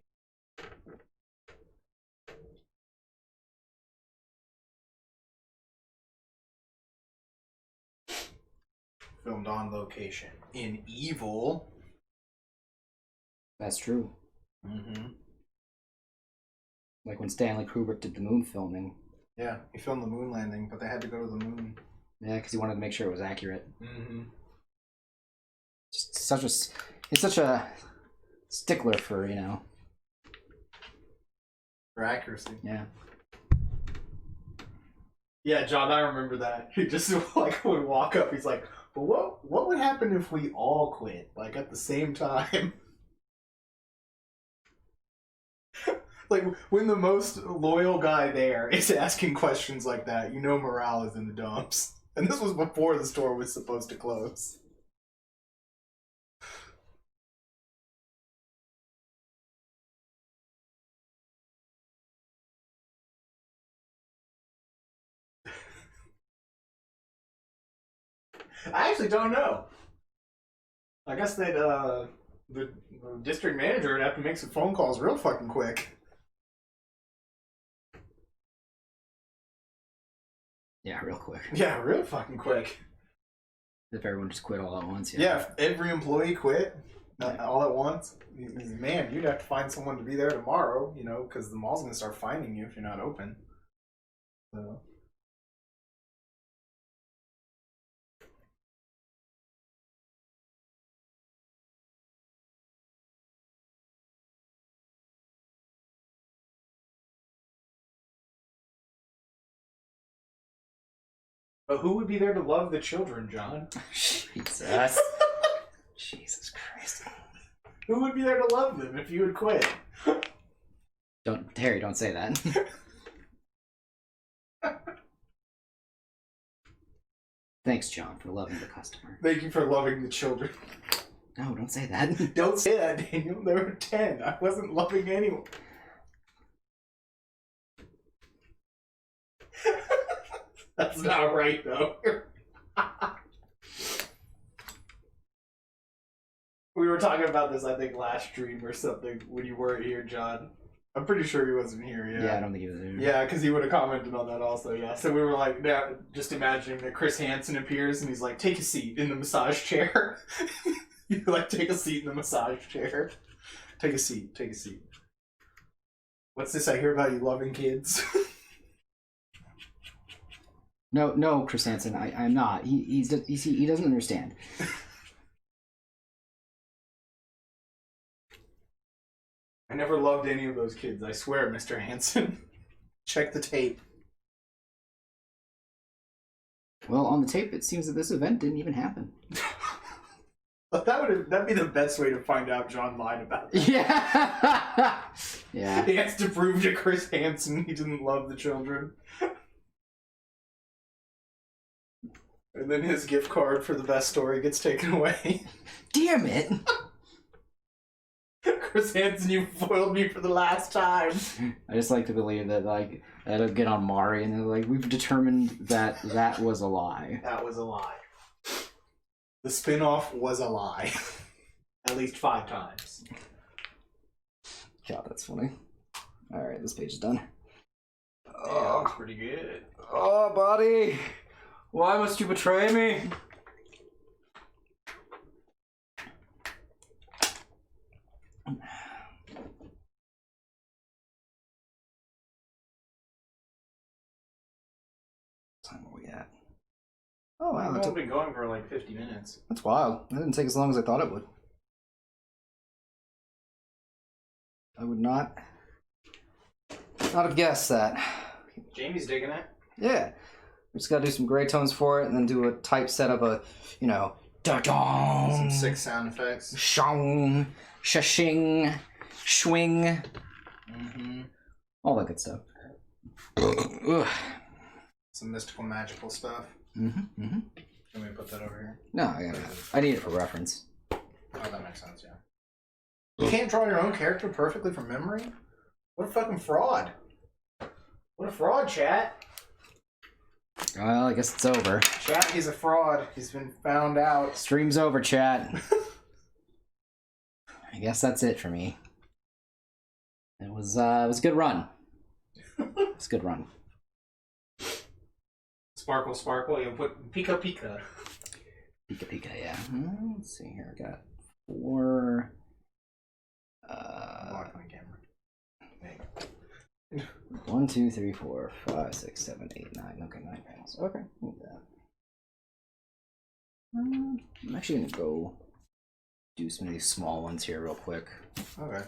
[SPEAKER 1] Filmed on location in Evil.
[SPEAKER 2] That's true.
[SPEAKER 1] Mm-hmm.
[SPEAKER 2] Like when Stanley Kubrick did the moon filming.
[SPEAKER 1] Yeah, he filmed the moon landing, but they had to go to the moon.
[SPEAKER 2] Yeah, because he wanted to make sure it was accurate.
[SPEAKER 1] Mm-hmm.
[SPEAKER 2] It's such a stickler for,
[SPEAKER 1] For accuracy.
[SPEAKER 2] Yeah.
[SPEAKER 1] Yeah, John, I remember that. He just like would walk up. He's like, "Well, what would happen if we all quit like at the same time?" Like when the most loyal guy there is asking questions like that, morale is in the dumps. And this was before the store was supposed to close. I actually don't know. I guess that the district manager would have to make some phone calls real fucking quick.
[SPEAKER 2] Yeah, real quick.
[SPEAKER 1] Yeah, real fucking quick.
[SPEAKER 2] If everyone just quit all at once.
[SPEAKER 1] Yeah, if every employee quit all at once, man, you'd have to find someone to be there tomorrow, because the mall's going to start finding you if you're not open. So. But who would be there to love the children, John?
[SPEAKER 2] Jesus. Jesus Christ.
[SPEAKER 1] Who would be there to love them if you would quit?
[SPEAKER 2] Harry, don't say that. Thanks, John, for loving the customer.
[SPEAKER 1] Thank you for loving the children.
[SPEAKER 2] No, don't say that.
[SPEAKER 1] Don't say that, Daniel. There were 10. I wasn't loving anyone. That's not right, though. We were talking about this, I think, last stream or something when you weren't here, John. I'm pretty sure he wasn't here, yeah.
[SPEAKER 2] Yeah, I don't think he was here.
[SPEAKER 1] Yeah, because he would have commented on that also, yeah. So we were like, now, just imagining that Chris Hansen appears and he's like, take a seat in the massage chair. You like, take a seat in the massage chair. Take a seat, take a seat. What's this I hear about you loving kids?
[SPEAKER 2] No, Chris Hansen, I'm not. He doesn't understand.
[SPEAKER 1] I never loved any of those kids, I swear, Mr. Hansen. Check the tape.
[SPEAKER 2] Well, on the tape, it seems that this event didn't even happen.
[SPEAKER 1] But that'd be the best way to find out John lied about that.
[SPEAKER 2] Yeah. Yeah.
[SPEAKER 1] He has to prove to Chris Hansen he didn't love the children. And then his gift card for the best story gets taken away.
[SPEAKER 2] Damn it!
[SPEAKER 1] Chris Hansen, you foiled me for the last time.
[SPEAKER 2] I just like to believe that, like, that'll get on Mari and they're like, we've determined that that was a lie.
[SPEAKER 1] That was a lie. The spin-off was a lie. At least 5 times.
[SPEAKER 2] God, that's funny. Alright, this page is done.
[SPEAKER 1] Yeah, that looks pretty good.
[SPEAKER 2] Oh, buddy! Why must you betray me? What time are we at? Oh wow,
[SPEAKER 1] We've been going for like 50 minutes.
[SPEAKER 2] That's wild. That didn't take as long as I thought it would. I would not have guessed that.
[SPEAKER 1] Jamie's digging it.
[SPEAKER 2] Yeah. We just gotta do some gray tones for it and then do a type set of a, da-dong.
[SPEAKER 1] Some sick sound effects.
[SPEAKER 2] Shong, shashing, swing, all that good stuff.
[SPEAKER 1] Some mystical, magical stuff. Can we put that over here?
[SPEAKER 2] No, I need it for reference.
[SPEAKER 1] Oh, that makes sense, yeah. You can't draw your own character perfectly from memory? What a fucking fraud. What a fraud, chat.
[SPEAKER 2] Well, I guess it's over.
[SPEAKER 1] Chat, he's a fraud. He's been found out.
[SPEAKER 2] Stream's over, chat. I guess that's it for me. It was a good run. It was a good run.
[SPEAKER 1] Sparkle, sparkle. You put Pika Pika.
[SPEAKER 2] Pika Pika, yeah. Let's see here. I got 4.
[SPEAKER 1] Block on the camera. There you go.
[SPEAKER 2] 1, 2, 3, 4, 5, 6, 7, 8, 9. Okay, 9 panels. Okay, look at that. I'm actually gonna go do some of these small ones here real quick.
[SPEAKER 1] Okay.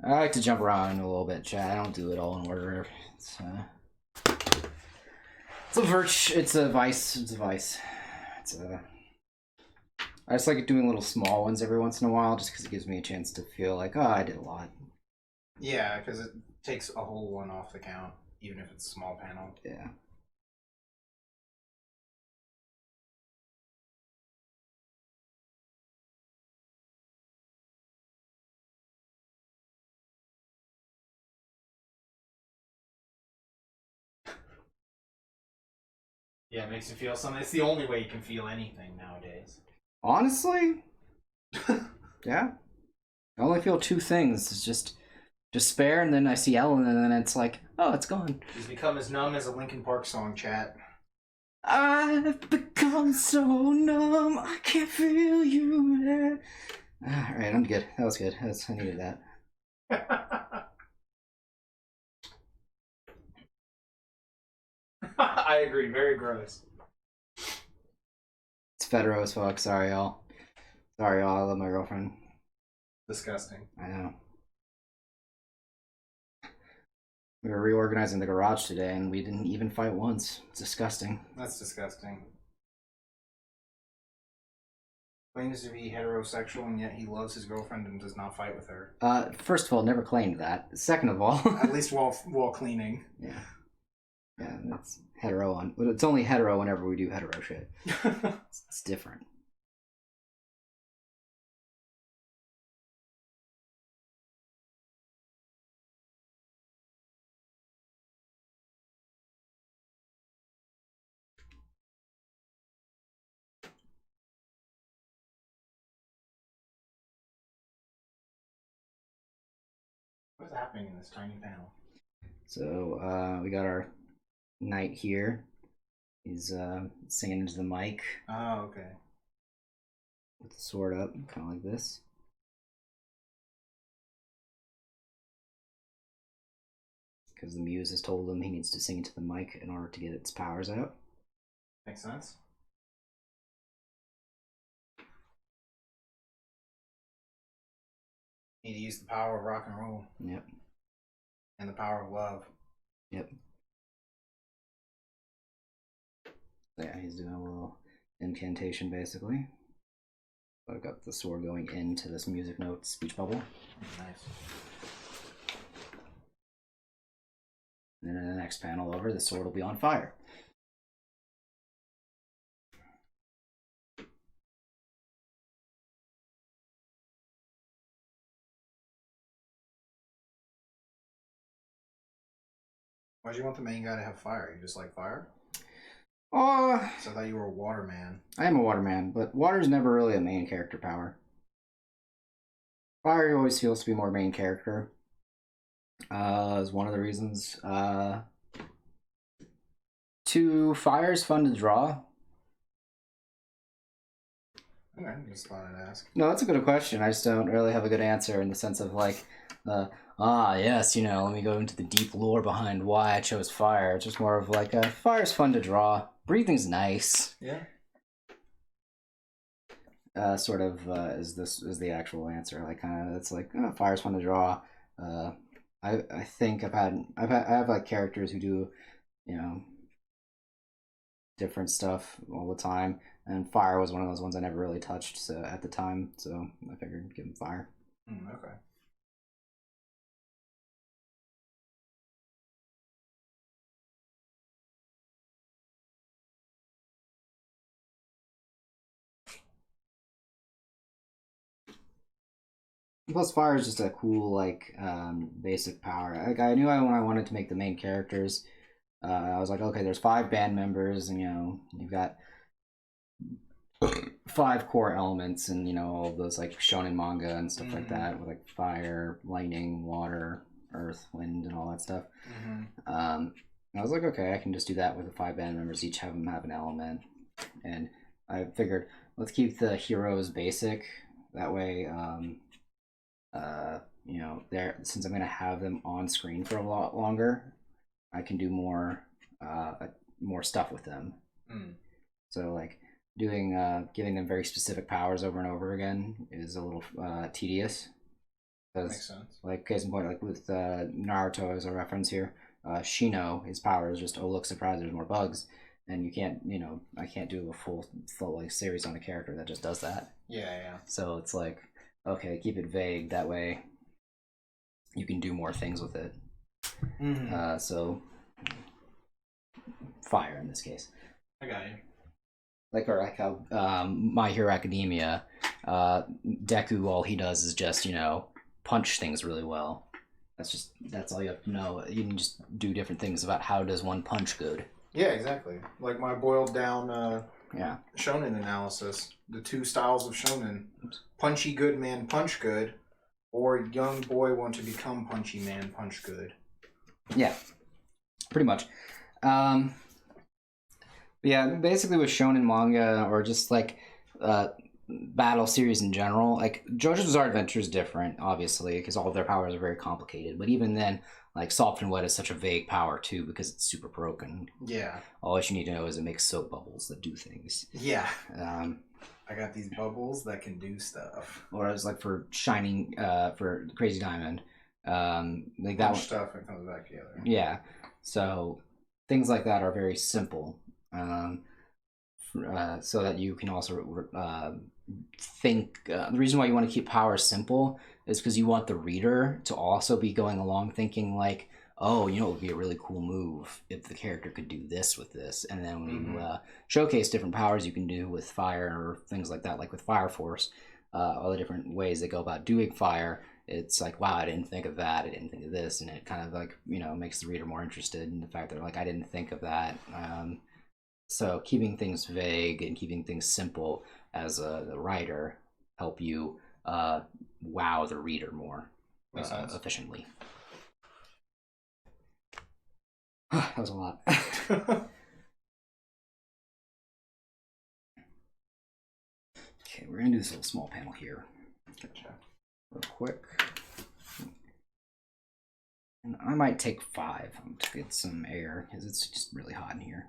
[SPEAKER 2] I like to jump around a little bit, chat. I don't do it all in order. It's a vice. It's a vice. I just like doing little small ones every once in a while, just because it gives me a chance to feel like, oh, I did a lot.
[SPEAKER 1] Yeah, because it takes a whole one off the count, even if it's a small panel.
[SPEAKER 2] Yeah.
[SPEAKER 1] Yeah, it makes you feel something. It's the only way you can feel anything nowadays.
[SPEAKER 2] Honestly? Yeah. I only feel 2 things. It's just despair, and then I see Ellen, and then it's like, oh, it's gone.
[SPEAKER 1] He's become as numb as a Linkin Park song, chat.
[SPEAKER 2] I've become so numb, I can't feel you there. Alright, I'm good. That was good. I needed that.
[SPEAKER 1] I agree. Very gross.
[SPEAKER 2] It's Federo as fuck. Sorry, y'all. I love my girlfriend.
[SPEAKER 1] Disgusting.
[SPEAKER 2] I know. We were reorganizing the garage today, and we didn't even fight once. It's disgusting.
[SPEAKER 1] That's disgusting. Claims to be heterosexual, and yet he loves his girlfriend and does not fight with her.
[SPEAKER 2] First of all, never claimed that. Second of all...
[SPEAKER 1] At least while cleaning.
[SPEAKER 2] Yeah. Yeah, that's hetero on... But it's only hetero whenever we do hetero shit. It's different.
[SPEAKER 1] What's happening in this tiny panel?
[SPEAKER 2] So, we got our knight here. He's singing into the mic.
[SPEAKER 1] Oh, okay.
[SPEAKER 2] With the sword up, kind of like this. Because the muse has told him he needs to sing into the mic in order to get its powers out.
[SPEAKER 1] Makes sense. Need to use the power of rock and roll.
[SPEAKER 2] Yep.
[SPEAKER 1] And the power of love.
[SPEAKER 2] Yep. Yeah, he's doing a little incantation, basically. I've got the sword going into this music note speech bubble.
[SPEAKER 1] Nice.
[SPEAKER 2] And then in the next panel over, the sword will be on fire.
[SPEAKER 1] Why do you want the main guy to have fire? You just like fire? So I thought you were a water man.
[SPEAKER 2] I am a water man, but water's never really a main character power. Fire always feels to be more main character. Is one of the reasons. 2, fire's fun to draw.
[SPEAKER 1] Okay, just thought I'd ask.
[SPEAKER 2] No, that's a good question. I just don't really have a good answer in the sense of like, yes, let me go into the deep lore behind why I chose fire. It's just more of like, fire's fun to draw. Breathing's nice.
[SPEAKER 1] Yeah.
[SPEAKER 2] Sort of is the actual answer. Like kind of, it's like fire's fun to draw. I think I have like characters who do, different stuff all the time. And fire was one of those ones I never really touched at the time, so I figured give him fire.
[SPEAKER 1] Okay.
[SPEAKER 2] Plus, fire is just a cool, like, basic power. Like, I knew when I wanted to make the main characters, I was like, okay, there's 5 band members, and, you've got 5 core elements, and, all of those, like, shonen manga and stuff like that, with, like, fire, lightning, water, earth, wind, and all that stuff. I was like, okay, I can just do that with the 5 band members, each have them have an element. And I figured, let's keep the heroes basic. That way, since I'm gonna have them on screen for a lot longer, I can do more stuff with them. So like doing giving them very specific powers over and over again is a little tedious.
[SPEAKER 1] Makes sense.
[SPEAKER 2] Like case in point, like with Naruto as a reference here, Shino, his power is just, oh look, surprise, there's more bugs, and you can't, I can't do a full like series on a character that just does that.
[SPEAKER 1] Yeah.
[SPEAKER 2] So it's like, okay, keep it vague. That way, you can do more things with it. So, fire in this case.
[SPEAKER 1] I got you.
[SPEAKER 2] Like how My Hero Academia, Deku, all he does is just punch things really well. That's all you have to know. You can just do different things about how does one punch good.
[SPEAKER 1] Yeah, exactly. Like my boiled down shonen analysis. The 2 styles of shonen: punchy good man punch good, or young boy want to become punchy man punch good.
[SPEAKER 2] Yeah, pretty much. Yeah, basically with shonen manga or just like battle series in general, like JoJo's Bizarre Adventure is different, obviously, because all of their powers are very complicated. But even then, like Soft and Wet is such a vague power too because it's super broken.
[SPEAKER 1] Yeah.
[SPEAKER 2] All you need to know is it makes soap bubbles that do things.
[SPEAKER 1] Yeah. I got these bubbles that can do stuff.
[SPEAKER 2] Or it's like for Shining, for Crazy Diamond, like that one,
[SPEAKER 1] stuff and comes back together.
[SPEAKER 2] Yeah. So things like that are very simple. So that you can also think. The reason why you want to keep power simple is because you want the reader to also be going along thinking like, oh, it would be a really cool move if the character could do this with this. And then when you showcase different powers you can do with fire or things like that, like with Fire Force, all the different ways they go about doing fire, it's like, wow, I didn't think of that, I didn't think of this, and it kind of like, makes the reader more interested in the fact that like, I didn't think of that. So keeping things vague and keeping things simple as a writer help you wow the reader more efficiently. That was a lot. Okay, we're gonna do this little small panel here.
[SPEAKER 1] Gotcha.
[SPEAKER 2] Real quick. And I might take 5 to get some air because it's just really hot in here.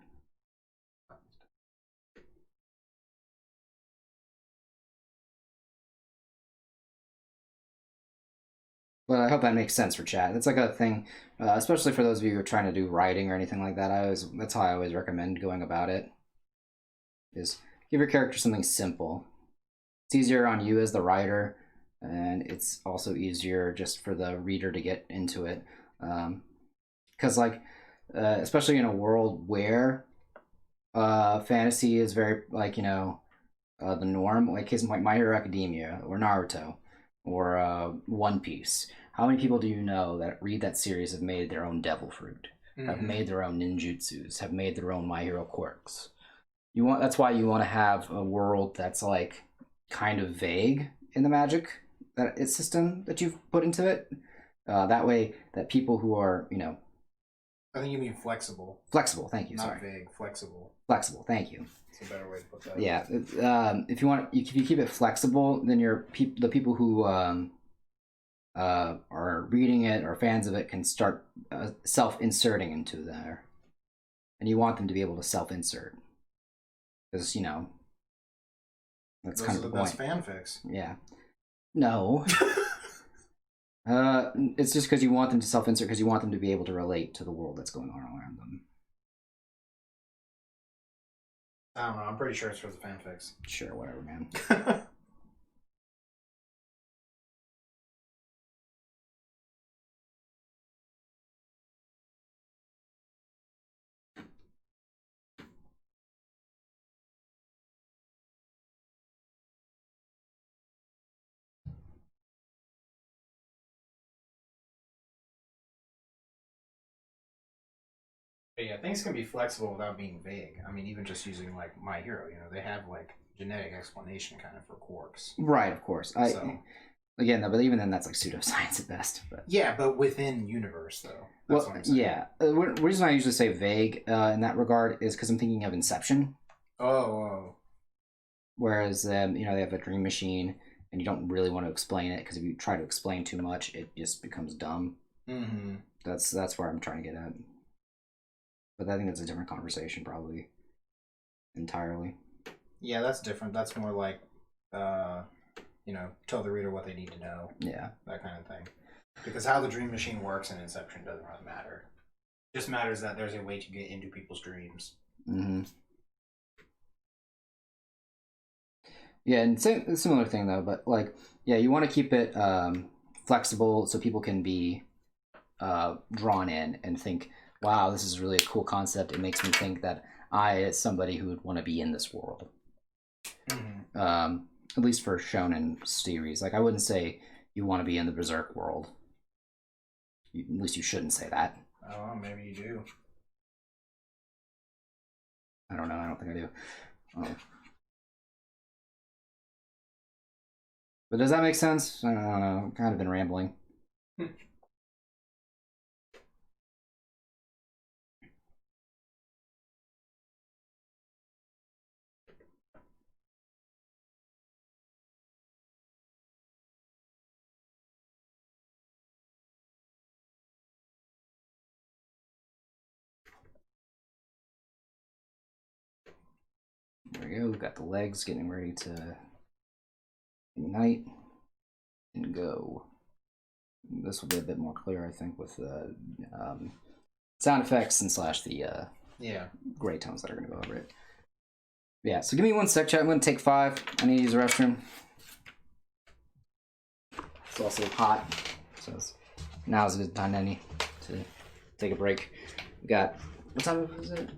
[SPEAKER 2] But I hope that makes sense for chat. It's like a thing, especially for those of you who are trying to do writing or anything like that. That's how I always recommend going about it. Is give your character something simple. It's easier on you as the writer, and it's also easier just for the reader to get into it. Because especially in a world where fantasy is very the norm, like My Hero Academia or Naruto or One Piece. How many people do you know that read that series have made their own devil fruit, have made their own ninjutsus, have made their own My Hero quirks? That's why you want to have a world that's like kind of vague in the magic system that you've put into it. That way, that people who are
[SPEAKER 1] I think you mean flexible.
[SPEAKER 2] Flexible, thank you.
[SPEAKER 1] Not vague, flexible.
[SPEAKER 2] Flexible, thank you.
[SPEAKER 1] It's a better way to put that.
[SPEAKER 2] Yeah, if you keep it flexible, then the people who are reading it or fans of it can start self-inserting into there, and you want them to be able to self-insert because that's kind of the point.
[SPEAKER 1] Those are the best fanfics.
[SPEAKER 2] Yeah. No. It's just because you want them to self-insert because you want them to be able to relate to the world that's going on around them.
[SPEAKER 1] I don't know. I'm pretty sure it's for the fanfics.
[SPEAKER 2] Sure, whatever, man.
[SPEAKER 1] But yeah, things can be flexible without being vague. I mean, even just using like My Hero, you know, they have like genetic explanation kind of for quirks.
[SPEAKER 2] Right, of course. Again, but even then, that's like pseudoscience at best. But
[SPEAKER 1] yeah, but within universe, though.
[SPEAKER 2] That's what I'm saying. Yeah. The reason I usually say vague in that regard is because I'm thinking of Inception.
[SPEAKER 1] Oh.
[SPEAKER 2] Whereas, they have a dream machine, and you don't really want to explain it because if you try to explain too much, it just becomes dumb.
[SPEAKER 1] Mm-hmm.
[SPEAKER 2] That's where I'm trying to get at. But I think that's a different conversation, probably. Entirely.
[SPEAKER 1] Yeah, that's different. That's more like, tell the reader what they need to know.
[SPEAKER 2] Yeah.
[SPEAKER 1] That kind of thing. Because how the dream machine works in Inception doesn't really matter. It just matters that there's a way to get into people's dreams.
[SPEAKER 2] Mm-hmm. Yeah, and similar thing, though, but, you want to keep it flexible so people can be drawn in and think, wow, this is really a cool concept. It makes me think that I, as somebody who would want to be in this world.
[SPEAKER 1] Mm-hmm.
[SPEAKER 2] At least for shonen series. I wouldn't say you want to be in the Berserk world. At least you shouldn't say that.
[SPEAKER 1] Oh, maybe you do.
[SPEAKER 2] I don't know. I don't think I do. But does that make sense? I don't know. I've kind of been rambling. There we go. We've got the legs getting ready to ignite and go. This will be a bit more clear, I think, with the sound effects and / the gray tones that are going to go over it. Yeah, so give me 1 sec, chat. I'm going to take 5. I need to use the restroom. It's also hot, so now is a good time to take a break. We got, what time is it?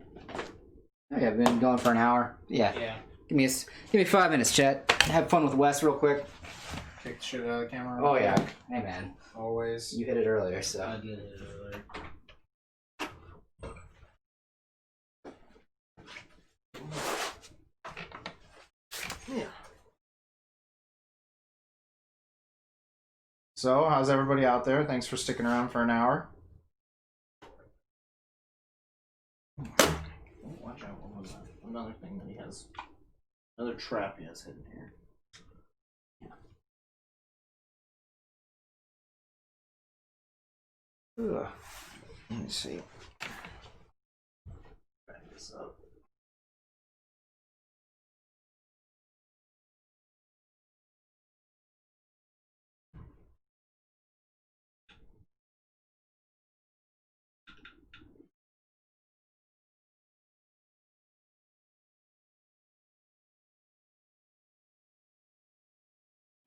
[SPEAKER 2] Oh, yeah, I've been going for an hour. Yeah. Give me 5 minutes, chat. Have fun with Wes real quick.
[SPEAKER 1] Take the shit out of the camera.
[SPEAKER 2] Oh, yeah. Hey, man.
[SPEAKER 1] Always.
[SPEAKER 2] You hit it earlier, so.
[SPEAKER 1] I did it earlier. Yeah. So, how's everybody out there? Thanks for sticking around for an hour. Oh, watch out. What was that? Another thing that he has. Another trap he has hidden here. Ugh. Let me see. Back this up.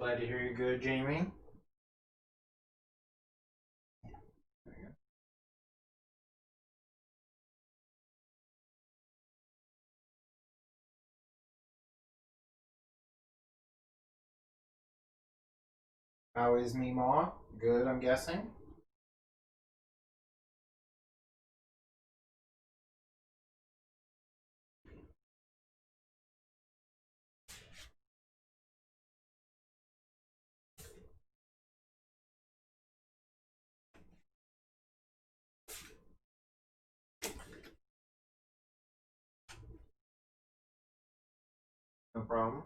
[SPEAKER 1] Glad to hear you're good, Jamie. There you go. How is me, Ma? Good, I'm guessing. No problem.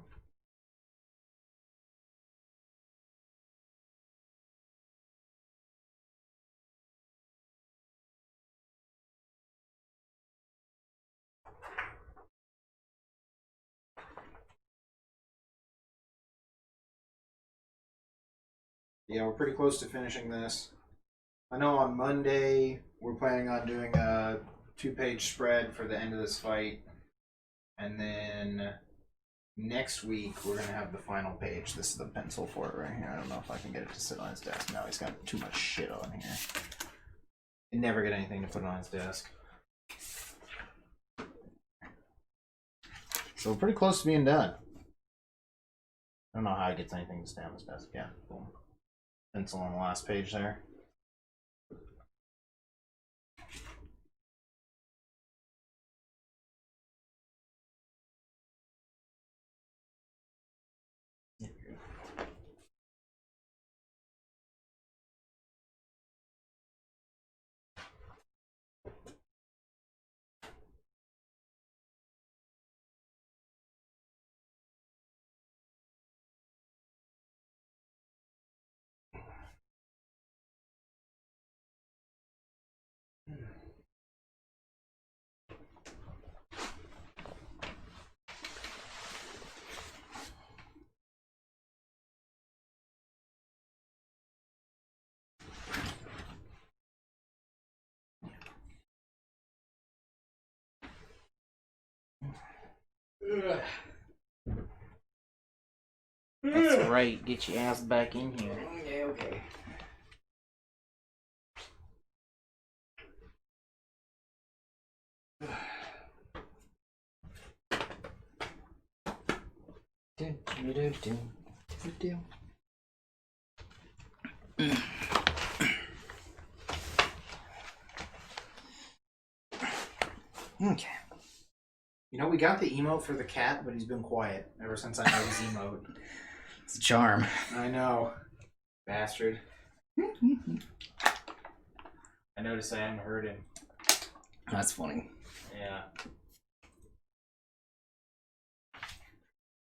[SPEAKER 1] Yeah, we're pretty close to finishing this. I know on Monday we're planning on doing a 2-page spread for the end of this fight. And then next week we're gonna have the final page. This is the pencil for it right here. I don't know if I can get it to sit on his desk. No, he's got too much shit on here. He never get anything to put on his desk. So we're pretty close to being done. I don't know how he gets anything to stay on his desk. Yeah, boom. Pencil on the last page there. That's right. Get your ass back in here.
[SPEAKER 2] Okay, okay. Okay.
[SPEAKER 1] You know, we got the emote for the cat, but he's been quiet ever since I know his emote.
[SPEAKER 2] It's a charm.
[SPEAKER 1] I know. Bastard. I noticed I haven't heard him.
[SPEAKER 2] That's funny.
[SPEAKER 1] Yeah.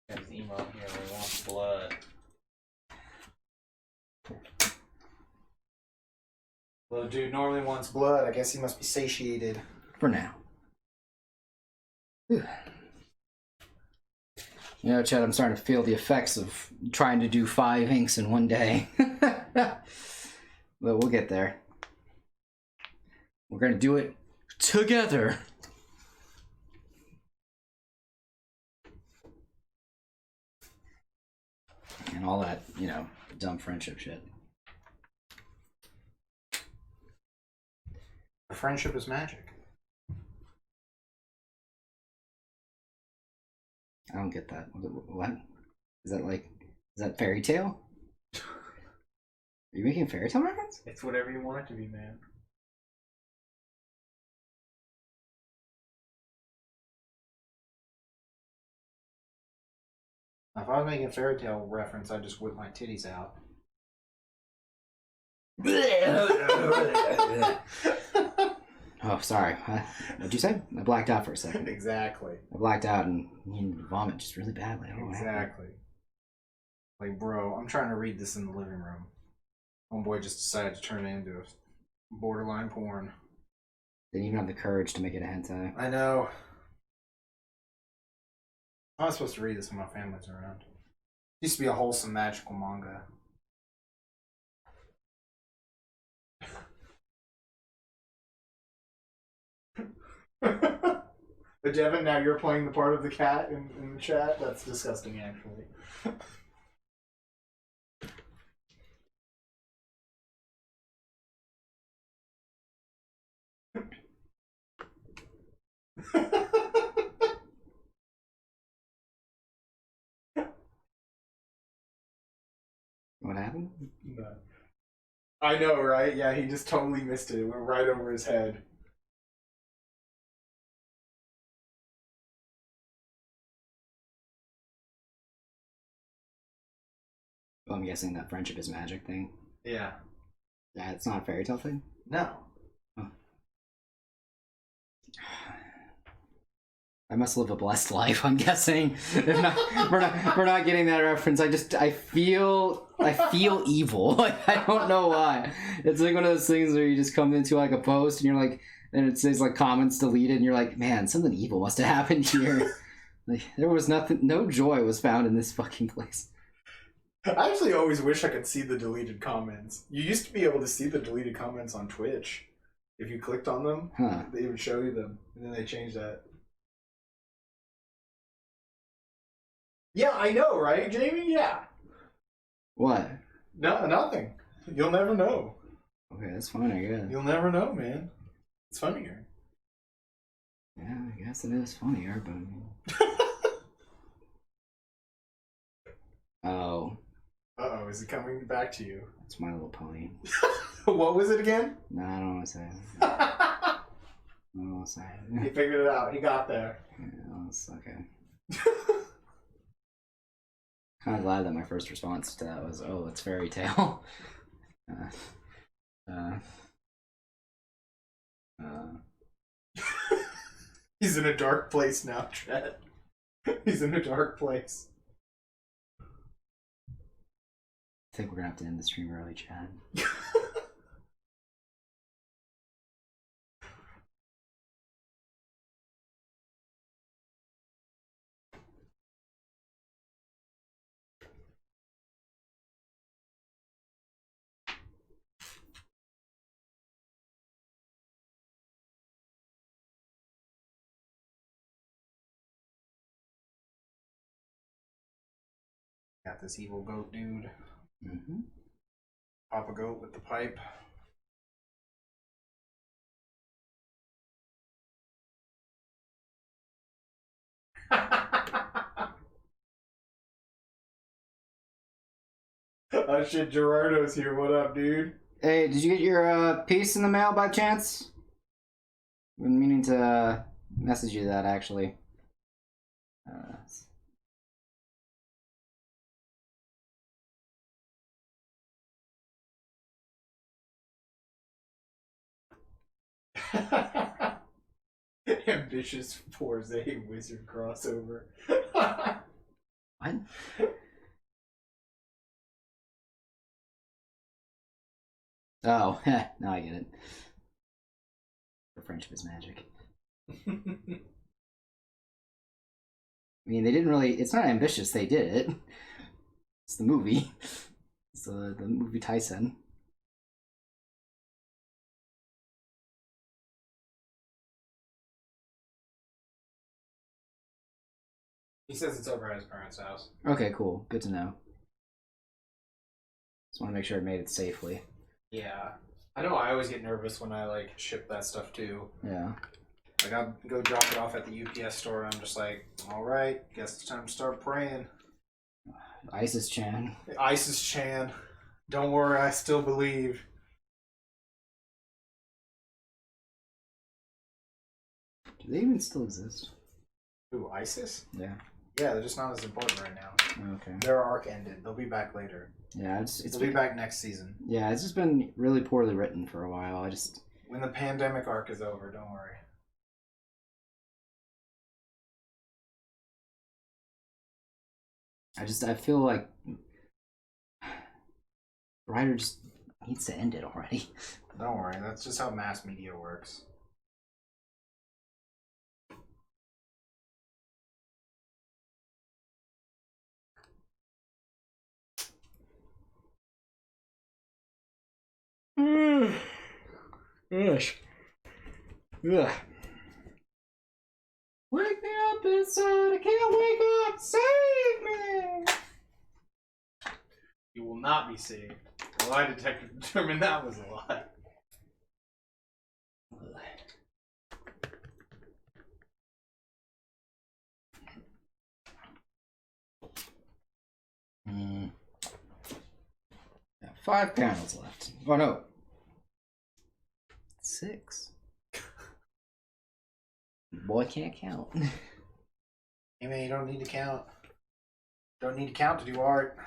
[SPEAKER 1] Got his emote here where he wants blood. Little dude normally wants blood. I guess he must be satiated.
[SPEAKER 2] For now. You know, Chad, I'm starting to feel the effects of trying to do 5 inks in one day. But we'll get there. We're going to do it together. And all that, you know, dumb friendship shit.
[SPEAKER 1] Friendship is magic.
[SPEAKER 2] I don't get that. What? Is that like, is that fairy tale? Are you making a fairy tale reference?
[SPEAKER 1] It's whatever you want it to be, man. If I was making a fairy tale reference, I'd just whip my titties out.
[SPEAKER 2] Oh, sorry. What'd you say? I blacked out for a second.
[SPEAKER 1] Exactly.
[SPEAKER 2] I blacked out and you vomit just really badly.
[SPEAKER 1] Exactly. Like, bro, I'm trying to read this in the living room. Homeboy just decided to turn it into a borderline porn.
[SPEAKER 2] Didn't even have the courage to make it a hentai.
[SPEAKER 1] I know. I was supposed to read this when my family's around. It used to be a wholesome, magical manga. But Devin, now you're playing the part of the cat in the chat? That's disgusting, actually.
[SPEAKER 2] What happened?
[SPEAKER 1] No. I know, right? Yeah, he just totally missed it. It went right over his head.
[SPEAKER 2] Well, I'm guessing that friendship is magic thing.
[SPEAKER 1] Yeah.
[SPEAKER 2] Yeah, it's not a fairy tale thing?
[SPEAKER 1] No.
[SPEAKER 2] Oh. I must live a blessed life, I'm guessing. If not, we're not getting that reference. I feel evil. Like, I don't know why. It's like one of those things where you just come into like a post and you're like, and it says like comments deleted and you're like, man, something evil must have happened here. Like, there was nothing, no joy was found in this fucking place.
[SPEAKER 1] I actually always wish I could see the deleted comments. You used to be able to see the deleted comments on Twitch. If you clicked on them, they would show you them. And then they changed that. Yeah, I know, right, Jamie? Yeah.
[SPEAKER 2] What?
[SPEAKER 1] No, nothing. You'll never know.
[SPEAKER 2] Okay, that's fine, I guess.
[SPEAKER 1] You'll never know, man. It's funnier.
[SPEAKER 2] Yeah, I guess it is funnier, but I mean... Oh.
[SPEAKER 1] Uh-oh, is it coming back to you?
[SPEAKER 2] It's My Little Pony.
[SPEAKER 1] What was it again?
[SPEAKER 2] No, I don't want to say it. I don't want to say it.
[SPEAKER 1] He figured it out. He got there.
[SPEAKER 2] Yeah, that's okay. Kind of glad that my first response to that was, "Oh, it's fairy tale."
[SPEAKER 1] He's in a dark place now, Chet. He's in a dark place.
[SPEAKER 2] I think we're gonna have to end the stream early, Chad.
[SPEAKER 1] Got this evil goat dude.
[SPEAKER 2] Mm-hmm.
[SPEAKER 1] Papa goat with the pipe. Oh shit, Gerardo's here. What up, dude?
[SPEAKER 2] Hey, did you get your piece in the mail by chance? I've been meaning to message you that actually.
[SPEAKER 1] Ambitious Forze wizard crossover.
[SPEAKER 2] What? Oh, now I get it. For friendship is magic. I mean, they didn't really. It's not ambitious. They did it. It's the movie. It's the movie Tyson.
[SPEAKER 1] He says it's over at his parents' house.
[SPEAKER 2] Okay, cool. Good to know. Just want to make sure I made it safely.
[SPEAKER 1] Yeah. I know I always get nervous when I like ship that stuff too.
[SPEAKER 2] Yeah.
[SPEAKER 1] Like I'll go drop it off at the UPS store and I'm just like, alright, guess it's time to start praying.
[SPEAKER 2] Isis Chan.
[SPEAKER 1] Isis Chan. Don't worry, I still believe.
[SPEAKER 2] Do they even still exist?
[SPEAKER 1] Ooh, ISIS?
[SPEAKER 2] Yeah.
[SPEAKER 1] Yeah, they're just not as important right now.
[SPEAKER 2] Okay.
[SPEAKER 1] Their arc ended. They'll be back later.
[SPEAKER 2] Yeah, it's
[SPEAKER 1] They'll be back next season.
[SPEAKER 2] Yeah, it's just been really poorly written for a while.
[SPEAKER 1] When the pandemic arc is over, don't worry.
[SPEAKER 2] I feel like writer just needs to end it already.
[SPEAKER 1] Don't worry, that's just how mass media works.
[SPEAKER 2] Gosh. Ugh. Wake me up inside, I can't wake up, save me!
[SPEAKER 1] You will not be saved. The lie detector determined that was a lie.
[SPEAKER 2] Yeah, 5 panels left. Oh no. 6. Boy can't count.
[SPEAKER 1] Hey man, you don't need to count. Don't need to count to do art.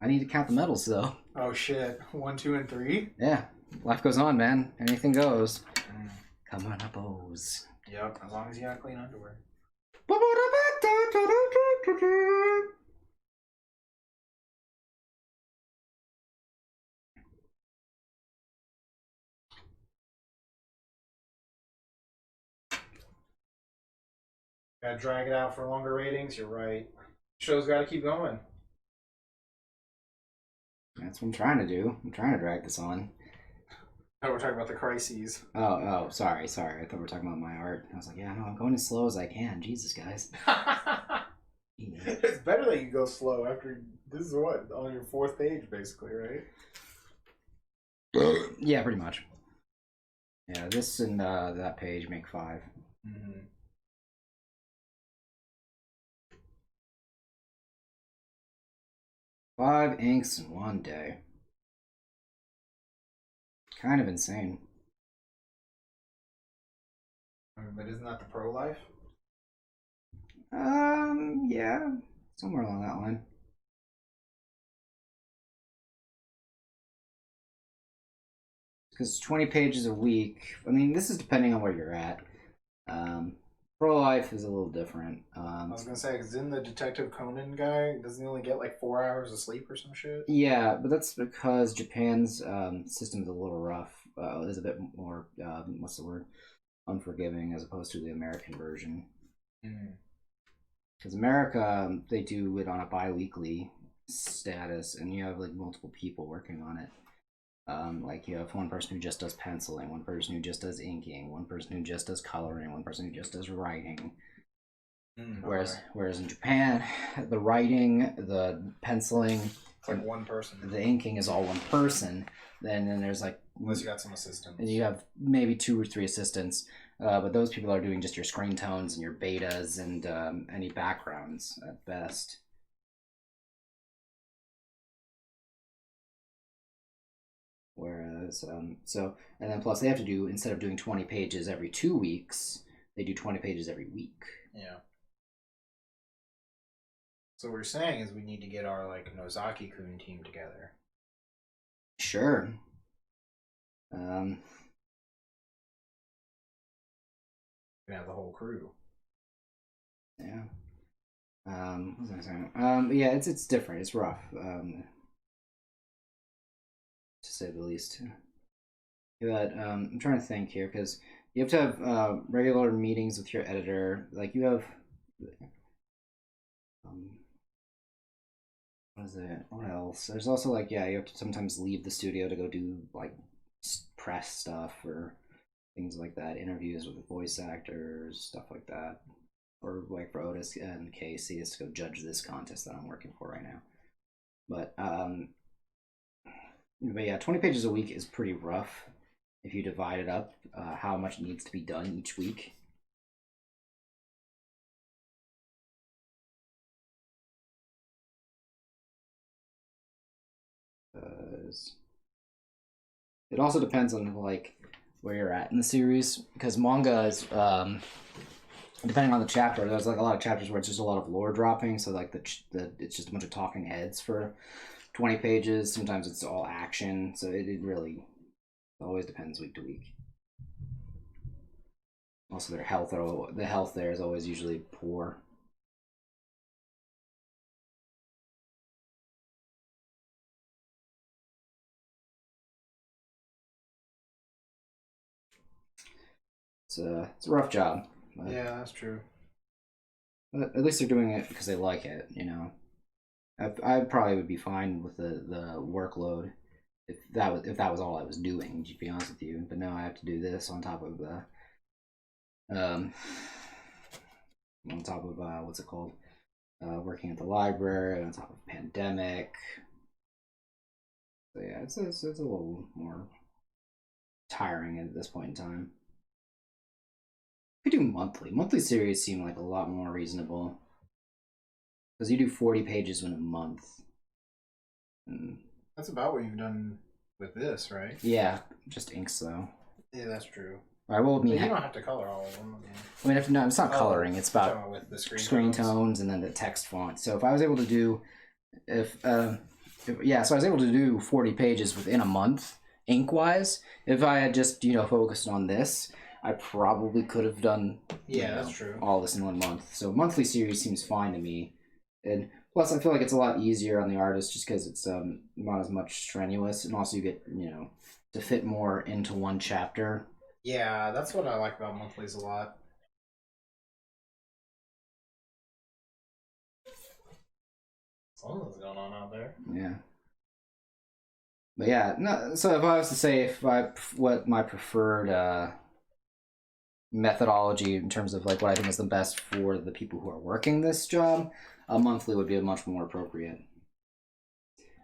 [SPEAKER 2] I need to count the medals though.
[SPEAKER 1] Oh shit. 1, 2, and 3?
[SPEAKER 2] Yeah. Life goes on, man. Anything goes. Come on, uppos.
[SPEAKER 1] Yep, as long as you got clean underwear. Gotta drag it out for longer ratings, you're right. Show's gotta keep going.
[SPEAKER 2] That's what I'm trying to do. I'm trying to drag this on.
[SPEAKER 1] Oh, we're talking about the crises.
[SPEAKER 2] Oh, sorry. I thought we were talking about my art. I was like, yeah, no, I'm going as slow as I can. Jesus, guys.
[SPEAKER 1] It's better that you go slow after. This is what on your 4th page, basically, right?
[SPEAKER 2] Yeah, pretty much. Yeah, this and that page make 5.
[SPEAKER 1] Mm-hmm.
[SPEAKER 2] Five inks in one day. Kind of insane.
[SPEAKER 1] But isn't that the pro life?
[SPEAKER 2] Yeah, somewhere along that line. Because 20 pages a week. I mean, this is depending on where you're at. Pro life is a little different.
[SPEAKER 1] I was gonna say, because in the Detective Conan guy, doesn't he only get like 4 hours of sleep or some shit?
[SPEAKER 2] Yeah, but that's because Japan's system is a little rough. Is a bit more what's the word? Unforgiving as opposed to the American version. Because America, they do it on a bi-weekly status, and you have like multiple people working on it. Like you have one person who just does penciling, one person who just does inking, one person who just does coloring, one person who just does writing. Whereas in Japan, the writing, the penciling,
[SPEAKER 1] it's like one person.
[SPEAKER 2] The inking is all one person. Then there's like,
[SPEAKER 1] unless you got some assistants,
[SPEAKER 2] and you have maybe 2 or 3 assistants. But those people are doing just your screen tones and your betas and any backgrounds at best. Whereas, and then plus they have to do, instead of doing 20 pages every 2 weeks, they do 20 pages every week.
[SPEAKER 1] Yeah. So what we're saying is we need to get our like Nozaki-kun team together.
[SPEAKER 2] Sure.
[SPEAKER 1] We have the whole crew.
[SPEAKER 2] Yeah. What was I saying? Yeah, it's different. It's rough. To say the least. But I'm trying to think here because you have to have regular meetings with your editor. Like you have. What is it? What else? There's also like you have to sometimes leave the studio to go do like press stuff or things like that, interviews with voice actors, stuff like that. Or like for Otis and Casey is to go judge this contest that I'm working for right now. But yeah, 20 pages a week is pretty rough if you divide it up, how much needs to be done each week. It also depends on like where you're at in the series, because manga is depending on the chapter. There's like a lot of chapters where it's just a lot of lore dropping, so like it's just a bunch of talking heads for 20 pages. Sometimes it's all action, so it really always depends week to week. Also, the health there is always usually poor. It's a rough job.
[SPEAKER 1] Yeah, that's true.
[SPEAKER 2] But at least they're doing it because they like it, you know. I probably would be fine with the workload if that was all I was doing, to be honest with you. But now I have to do this on top of the what's it called? Working at the library, on top of pandemic. So yeah, it's a little more tiring at this point in time. We do monthly series seem like a lot more reasonable because you do 40 pages in a month.
[SPEAKER 1] That's about what you've done with this, right?
[SPEAKER 2] Yeah, just inks though.
[SPEAKER 1] Yeah, that's true.
[SPEAKER 2] I will mean,
[SPEAKER 1] you don't have to color all of them.
[SPEAKER 2] I mean, no, it's not coloring. It's about
[SPEAKER 1] with the
[SPEAKER 2] screen tones and then the text font. So if I was able to do, so I was able to do 40 pages within a month, ink wise. If I had just focused on this, I probably could have done
[SPEAKER 1] that's true,
[SPEAKER 2] all this in 1 month. So monthly series seems fine to me, and plus I feel like it's a lot easier on the artist just because it's not as much strenuous, and also you get to fit more into one chapter.
[SPEAKER 1] Yeah, that's what I like about monthlies a lot. Something's going on out there.
[SPEAKER 2] Yeah. But yeah, no. So if I was to say what my preferred methodology in terms of like what I think is the best for the people who are working this job, a monthly would be much more appropriate.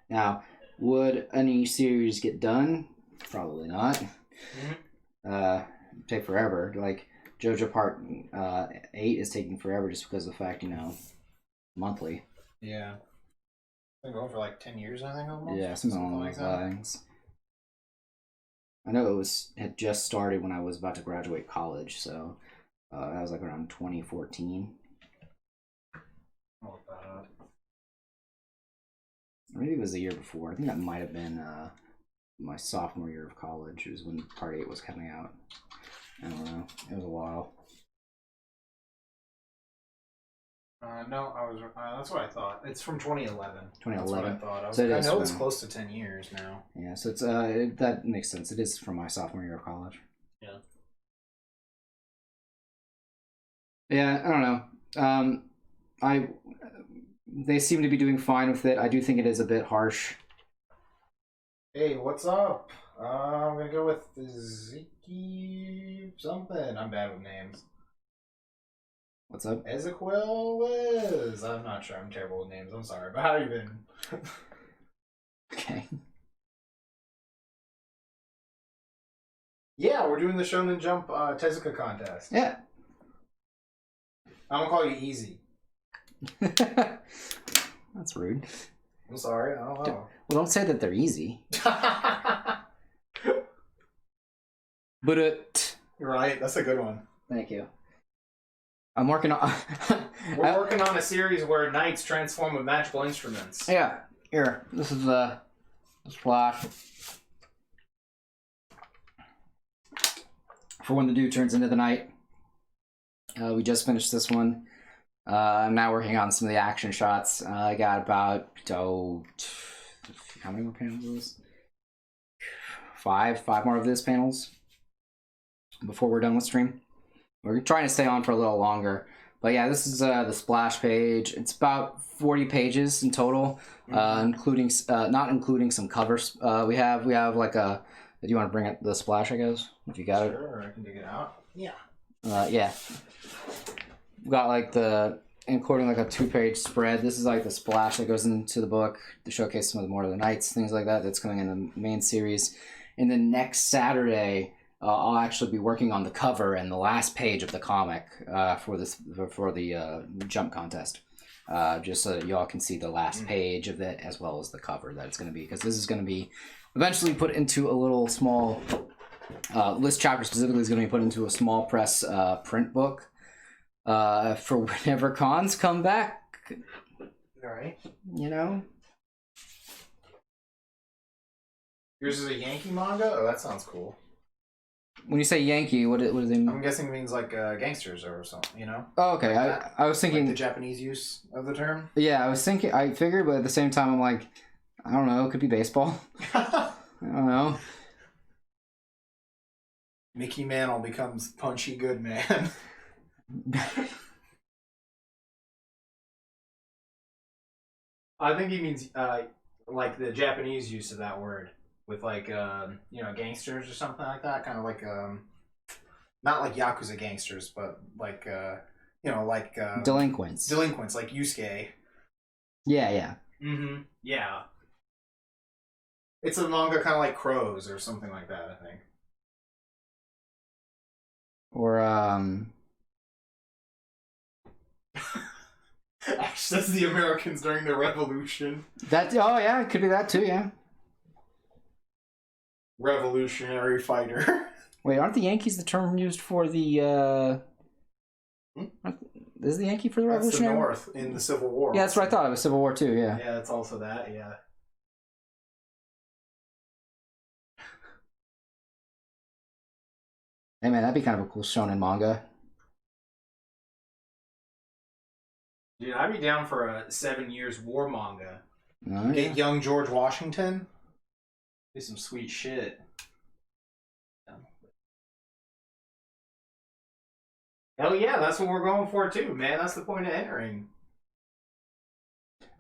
[SPEAKER 2] Now, would any series get done? Probably not. Take forever. Like JoJo Part 8 is taking forever just because of the fact, monthly.
[SPEAKER 1] Yeah. Been going for like 10 years, I think, almost.
[SPEAKER 2] Yeah, something along those lines. I know had just started when I was about to graduate college, so that was like around 2014.
[SPEAKER 1] Oh, God.
[SPEAKER 2] Or maybe it was the year before. I think that might have been my sophomore year of college. It was when Part 8 was coming out. I don't know. It was a while.
[SPEAKER 1] No, that's what I thought. It's from 2011.
[SPEAKER 2] 2011.
[SPEAKER 1] That's what I thought.
[SPEAKER 2] So
[SPEAKER 1] I know it's close to 10 years now.
[SPEAKER 2] Yeah, so it's that makes sense. It is from my sophomore year of college.
[SPEAKER 1] Yeah.
[SPEAKER 2] Yeah, I don't know. They seem to be doing fine with it. I do think it is a bit harsh.
[SPEAKER 1] Hey, what's up? I'm gonna go with Ziki something. I'm bad with names.
[SPEAKER 2] What's up?
[SPEAKER 1] Ezequiel Liz. I'm not sure. I'm terrible with names. I'm sorry. But how have you been?
[SPEAKER 2] Okay.
[SPEAKER 1] Yeah, we're doing the Shonen Jump TEZUKA contest.
[SPEAKER 2] Yeah.
[SPEAKER 1] I'm gonna call you Easy.
[SPEAKER 2] That's rude.
[SPEAKER 1] I'm sorry. I don't know.
[SPEAKER 2] Well, don't say that they're easy. But
[SPEAKER 1] Right. That's a good one.
[SPEAKER 2] Thank you. I'm working on.
[SPEAKER 1] We're working on a series where knights transform with magical instruments.
[SPEAKER 2] Yeah. Here. This is the splash. For when the dude turns into the knight. We just finished this one. I'm now working on some of the action shots. I got about how many more panels is this? Five more of these panels before we're done with stream. We're trying to stay on for a little longer, but yeah, this is the splash page. It's about 40 pages in total, including not including some covers. We have like a. Do you want to bring up the splash? I guess if you got it.
[SPEAKER 1] Sure, I can dig it out. Yeah.
[SPEAKER 2] Yeah. We've got like including like a 2-page spread. This is like the splash that goes into the book to showcase some of the more of the knights, things like that. That's coming in the main series. And then next Saturday, I'll actually be working on the cover and the last page of the comic for the Jump contest. Just so that y'all can see the last page of it as well as the cover that it's going to be, because this is going to be eventually put into a little small. This chapter specifically is going to be put into a small press print book. For whenever cons come back.
[SPEAKER 1] Alright. Yours is a Yankee manga? Oh, that sounds cool.
[SPEAKER 2] When you say Yankee, what do they mean?
[SPEAKER 1] I'm guessing it means like gangsters or something,
[SPEAKER 2] Oh, okay. I was thinking...
[SPEAKER 1] Like the Japanese use of the term?
[SPEAKER 2] Yeah, I figured, but at the same time, I'm like, I don't know, it could be baseball. I don't know.
[SPEAKER 1] Mickey Mantle becomes Punchy Good Man. I think he means like the Japanese use of that word with like gangsters or something like that, kind of like not like Yakuza gangsters, but like like
[SPEAKER 2] delinquents
[SPEAKER 1] like Yusuke.
[SPEAKER 2] Yeah.
[SPEAKER 1] Yeah. It's a manga kind of like Crows or something like that, I think.
[SPEAKER 2] Or
[SPEAKER 1] Ash says the Americans during the Revolution.
[SPEAKER 2] Yeah, it could be that too, yeah.
[SPEAKER 1] Revolutionary fighter.
[SPEAKER 2] Wait, aren't the Yankees the term used for the Is the Yankee for the Revolutionary?
[SPEAKER 1] That's the North in the Civil War.
[SPEAKER 2] Yeah, that's what I thought. It was Civil War too, yeah.
[SPEAKER 1] Yeah, it's also that, yeah.
[SPEAKER 2] Hey man, that'd be kind of a cool shonen manga.
[SPEAKER 1] Dude, I'd be down for a 7 years war manga.
[SPEAKER 2] Oh,
[SPEAKER 1] Get young George Washington. Do some sweet shit. Hell yeah, that's what we're going for too, man. That's the point of entering.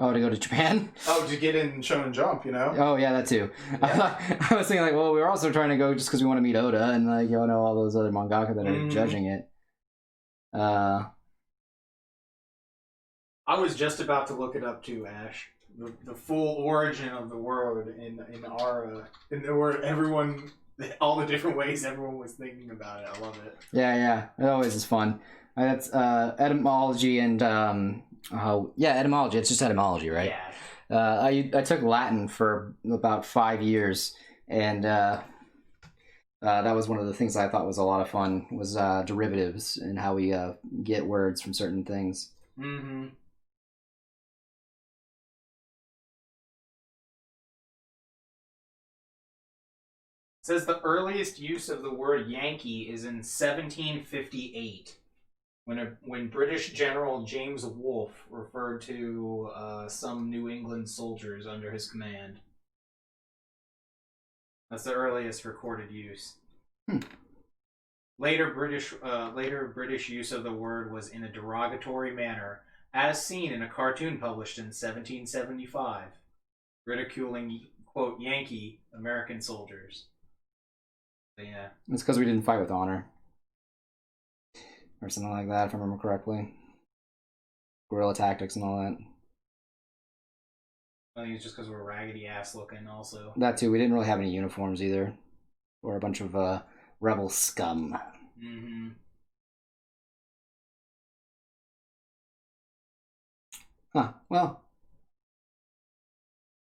[SPEAKER 2] Oh, to go to Japan?
[SPEAKER 1] Oh, to get in Shonen Jump, you know?
[SPEAKER 2] Oh, yeah, that too.
[SPEAKER 1] Yeah.
[SPEAKER 2] I was thinking, like, well, we were also trying to go just because we want to meet Oda and, like, you know, all those other mangaka that are judging it.
[SPEAKER 1] I was just about to look it up too, Ash. The full origin of the word in our in the word everyone, all the different ways everyone was thinking about it. I love it.
[SPEAKER 2] Yeah, it always is fun. That's etymology and etymology. It's just etymology, right?
[SPEAKER 1] Yeah.
[SPEAKER 2] I took Latin for about 5 years, and that was one of the things I thought was a lot of fun was derivatives and how we get words from certain things.
[SPEAKER 1] Mm-hmm. It says the earliest use of the word Yankee is in 1758, when British General James Wolfe referred to some New England soldiers under his command. That's the earliest recorded use. Later British use of the word was in a derogatory manner, as seen in a cartoon published in 1775, ridiculing, quote, Yankee American soldiers. Yeah.
[SPEAKER 2] It's because we didn't fight with honor. Or something like that, if I remember correctly. Guerrilla tactics and all that.
[SPEAKER 1] I think it's just because we're raggedy ass looking also.
[SPEAKER 2] That too. We didn't really have any uniforms either. We're a bunch of rebel scum.
[SPEAKER 1] Mm-hmm.
[SPEAKER 2] Huh. Well.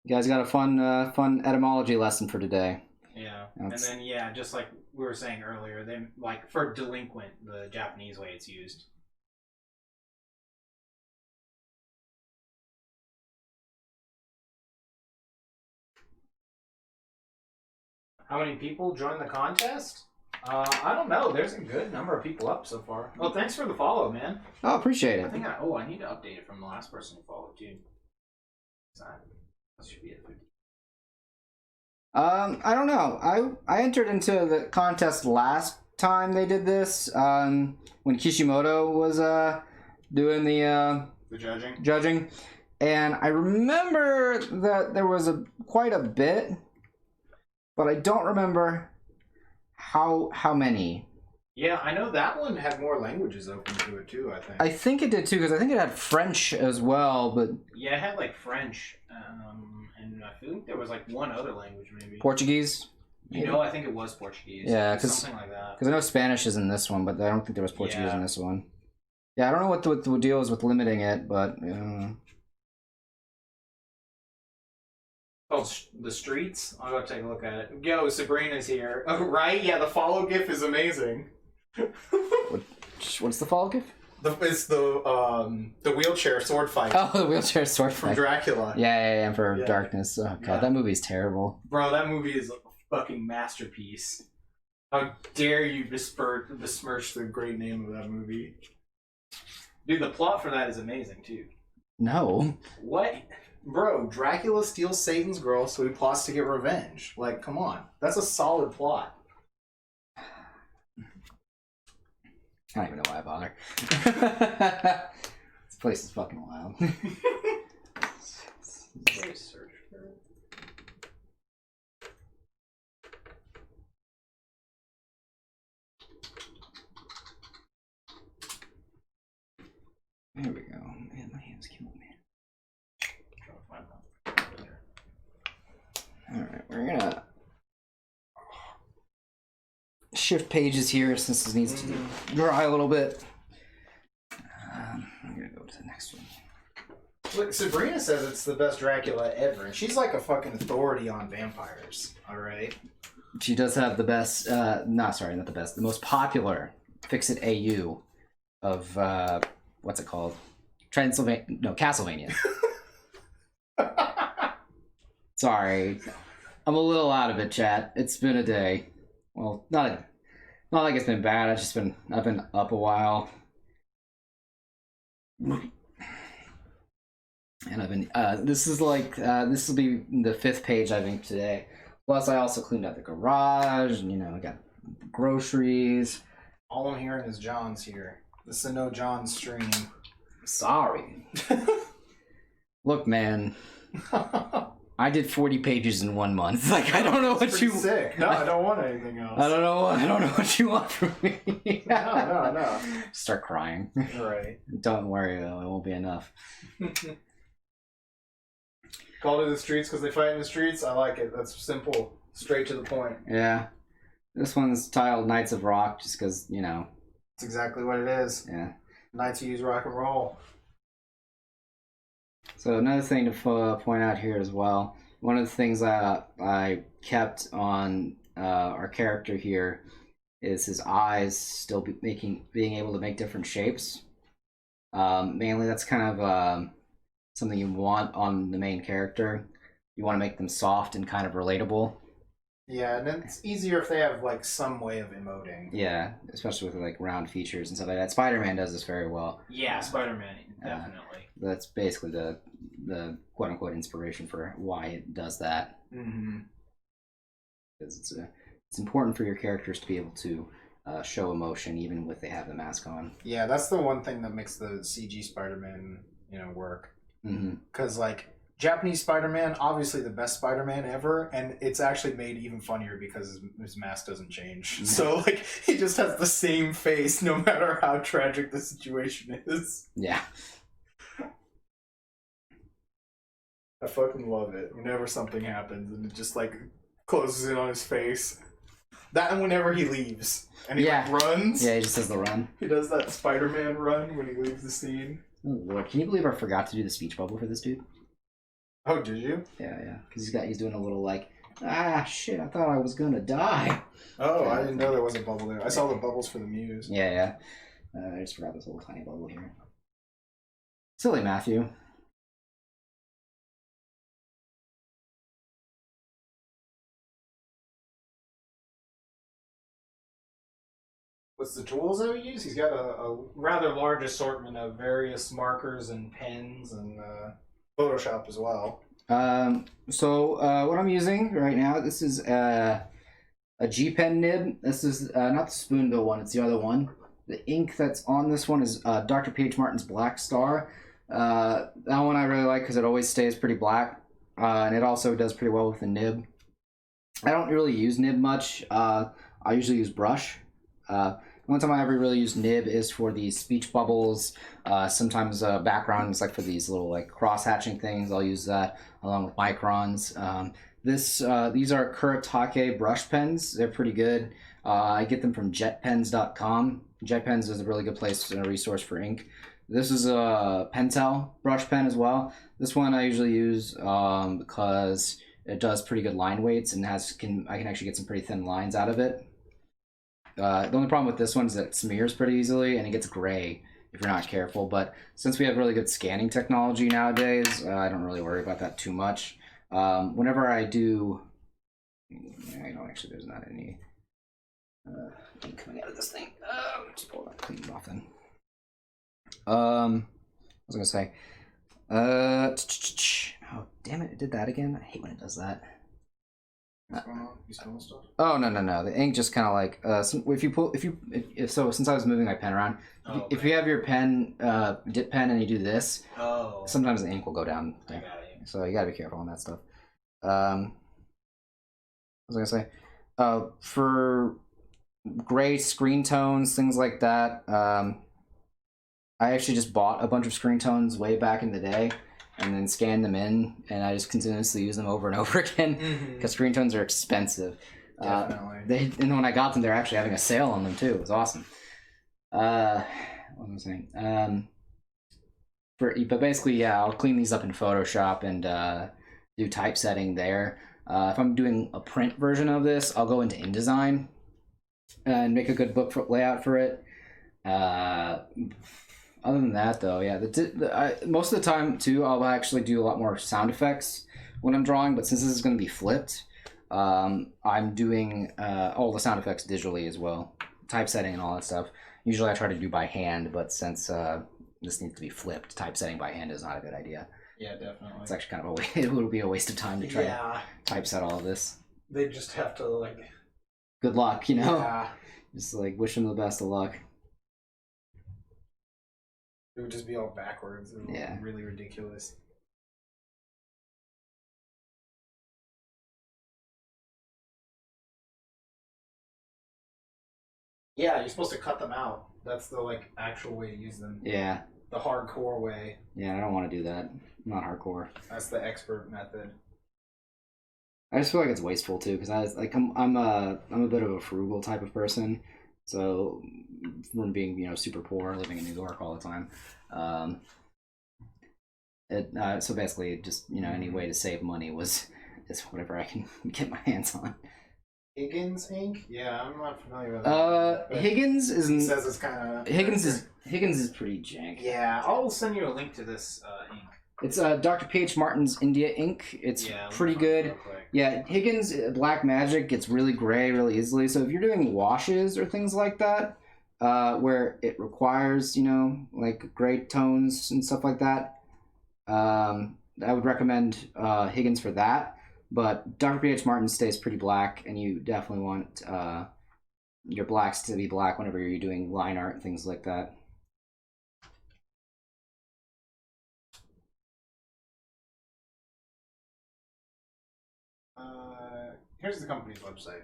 [SPEAKER 2] You guys got a fun etymology lesson for today.
[SPEAKER 1] Yeah. And then, yeah, just like we were saying earlier, then, like, for delinquent, the Japanese way it's used. How many people joined the contest? I don't know. There's a good number of people up so far. Oh, thanks for the follow, man.
[SPEAKER 2] Oh, appreciate it.
[SPEAKER 1] I need to update it from the last person who followed, too. That should be at 50.
[SPEAKER 2] I don't know. I entered into the contest last time they did this, when Kishimoto was doing the judging, and I remember that there was quite a bit, but I don't remember how many.
[SPEAKER 1] Yeah, I know that one had more languages open to it too, I think.
[SPEAKER 2] I think it did too, because I think it had French as well, but...
[SPEAKER 1] Yeah, it had like French, and I think there was like one other language maybe.
[SPEAKER 2] Portuguese?
[SPEAKER 1] You know, I think it was Portuguese.
[SPEAKER 2] Yeah,
[SPEAKER 1] something like that.
[SPEAKER 2] Because I know Spanish is in this one, but I don't think there was Portuguese in this one. Yeah, I don't know what the deal is with limiting it, but...
[SPEAKER 1] Oh, the streets? I'll go take a look at it. Yo, Sabrina's here. Oh, right? Yeah, the follow gif is amazing.
[SPEAKER 2] What's the follow gif?
[SPEAKER 1] It's the wheelchair sword fight.
[SPEAKER 2] Oh, the wheelchair sword fight.
[SPEAKER 1] From Dracula.
[SPEAKER 2] Yeah, Emperor of Darkness. Oh, God, that movie is terrible.
[SPEAKER 1] Bro, that movie is a fucking masterpiece. How dare you besmirch the great name of that movie. Dude, the plot for that is amazing, too.
[SPEAKER 2] No.
[SPEAKER 1] What? Bro, Dracula steals Satan's girl, so he plots to get revenge. Like, come on. That's a solid plot.
[SPEAKER 2] I don't even know why I bother. This place is fucking wild.
[SPEAKER 1] Search for it.
[SPEAKER 2] There we go. Man, my hand's killing me. Alright, we're gonna shift pages here since this needs to dry a little bit. I'm gonna go to the next one.
[SPEAKER 1] Look, Sabrina says it's the best Dracula ever, and she's like a fucking authority on vampires, alright?
[SPEAKER 2] She does have the best, not the best, the most popular Fix-It AU of, what's it called? Castlevania. Sorry. I'm a little out of it, chat. It's been a day. Well, not like it's been bad. I've been up a while. And I've been, this will be the 5th page I think today. Plus I also cleaned out the garage and, I got groceries.
[SPEAKER 1] All I'm hearing is John's here. This is a no John stream.
[SPEAKER 2] Sorry. Look, man, I did 40 pages in 1 month. Like, I don't know what you...
[SPEAKER 1] Sick. No, I don't want anything else.
[SPEAKER 2] I don't know what you want from me.
[SPEAKER 1] No.
[SPEAKER 2] Start crying.
[SPEAKER 1] Right.
[SPEAKER 2] Don't worry, though. It won't be enough.
[SPEAKER 1] Call to the streets because they fight in the streets. I like it. That's simple. Straight to the point.
[SPEAKER 2] Yeah. This one's titled Knights of Rock just because, you know.
[SPEAKER 1] That's exactly what it is.
[SPEAKER 2] Yeah.
[SPEAKER 1] Knights use rock and roll.
[SPEAKER 2] So another thing to point out here as well, one of the things I kept on our character here is his eyes still being able to make different shapes. Mainly that's kind of something you want on the main character. You want to make them soft and kind of relatable.
[SPEAKER 1] Yeah, and then it's easier if they have like some way of emoting.
[SPEAKER 2] Yeah, especially with like round features and stuff like that. Spider-Man does this very well.
[SPEAKER 1] Yeah, Spider-Man, definitely.
[SPEAKER 2] That's basically the quote-unquote inspiration for why it does that.
[SPEAKER 1] Mm-hmm.
[SPEAKER 2] Because it's important for your characters to be able to show emotion even if they have the mask on.
[SPEAKER 1] Yeah, that's the one thing that makes the CG Spider-Man, work. Because like Japanese Spider-Man, obviously the best Spider-Man ever, and it's actually made even funnier because his mask doesn't change. So like he just has the same face no matter how tragic the situation is.
[SPEAKER 2] Yeah.
[SPEAKER 1] I fucking love it. Whenever something happens and it just like closes in on his face. That and whenever he leaves. And he like runs.
[SPEAKER 2] Yeah, he just does the run.
[SPEAKER 1] He does that Spider-Man run when he leaves the scene.
[SPEAKER 2] Oh Lord, can you believe I forgot to do the speech bubble for this dude?
[SPEAKER 1] Oh, did you?
[SPEAKER 2] Yeah. Because he's doing a little like, shit, I thought I was gonna die.
[SPEAKER 1] Oh, I didn't know there was a bubble there. I saw the bubbles for the Muse.
[SPEAKER 2] Yeah. I just forgot this little tiny bubble here. Silly Matthew.
[SPEAKER 1] What's the tools that we use? He's got a rather large assortment of various markers and pens and Photoshop as well.
[SPEAKER 2] So what I'm using right now, this is a G pen nib. This is not the spoonbill one, it's the other one. The ink that's on this one is Dr. P.H. Martin's Black Star. That one I really like because it always stays pretty black, and it also does pretty well with the nib. I don't really use nib much. I usually use brush. The only time I ever really use nib is for these speech bubbles, sometimes backgrounds, like for these little like cross-hatching things. I'll use that along with microns. These are Kuretake brush pens. They're pretty good. I get them from jetpens.com. JetPens is a really good place and a resource for ink. This is a Pentel brush pen as well. This one I usually use because it does pretty good line weights and I can actually get some pretty thin lines out of it. The only problem with this one is that it smears pretty easily and it gets gray if you're not careful. But since we have really good scanning technology nowadays, I don't really worry about that too much. Whenever I do, there's not any ink coming out of this thing. Just pull that clean off then. I was gonna say, oh damn it! It did that again. I hate when it does that.
[SPEAKER 1] What's going on? You spilling stuff?
[SPEAKER 2] Oh no! The ink just kind of like since I was moving my pen around, if you have your pen dip pen and you do this, sometimes the ink will go down there. So you gotta be careful on that stuff. I was gonna say, for gray screen tones, things like that. I actually just bought a bunch of screen tones way back in the day and then scanned them in, and I just continuously use them over and over again because screen tones are expensive.
[SPEAKER 1] Definitely.
[SPEAKER 2] And when I got them, they're actually having a sale on them too. It was awesome. What was I saying? But basically, yeah, I'll clean these up in Photoshop and do typesetting there. If I'm doing a print version of this, I'll go into InDesign and make a good book layout for it. Other than that, though, yeah, most of the time, too, I'll actually do a lot more sound effects when I'm drawing, but since this is going to be flipped, I'm doing all the sound effects digitally as well, typesetting and all that stuff. Usually I try to do by hand, but since this needs to be flipped, typesetting by hand is not a good idea.
[SPEAKER 1] Yeah, definitely.
[SPEAKER 2] It's actually kind of it would be a waste of time to try to typeset all of this.
[SPEAKER 1] They just have to, like...
[SPEAKER 2] Good luck, you know?
[SPEAKER 1] Yeah.
[SPEAKER 2] Just, wish them the best of luck.
[SPEAKER 1] It would just be all backwards. It would
[SPEAKER 2] be
[SPEAKER 1] really ridiculous. Yeah, you're supposed to cut them out. That's the like actual way to use them.
[SPEAKER 2] Yeah.
[SPEAKER 1] The hardcore way.
[SPEAKER 2] Yeah, I don't want to do that. I'm not hardcore.
[SPEAKER 1] That's the expert method.
[SPEAKER 2] I just feel like it's wasteful too, because I'm a bit of a frugal type of person. So from being super poor, living in New York all the time, so basically just any way to save money is whatever I can get my hands on.
[SPEAKER 1] Higgins ink? Yeah, I'm not familiar with that.
[SPEAKER 2] Higgins is.
[SPEAKER 1] It says it's kind of.
[SPEAKER 2] Higgins is pretty jank.
[SPEAKER 1] Yeah, I'll send you a link to this ink.
[SPEAKER 2] It's Dr. P.H. Martin's India ink. It's pretty good. Yeah, Higgins Black Magic gets really gray really easily. So if you're doing washes or things like that, where it requires like gray tones and stuff like that, I would recommend Higgins for that. But Dr. P.H. Martin stays pretty black, and you definitely want your blacks to be black whenever you're doing line art and things like that.
[SPEAKER 1] Here's the company's website.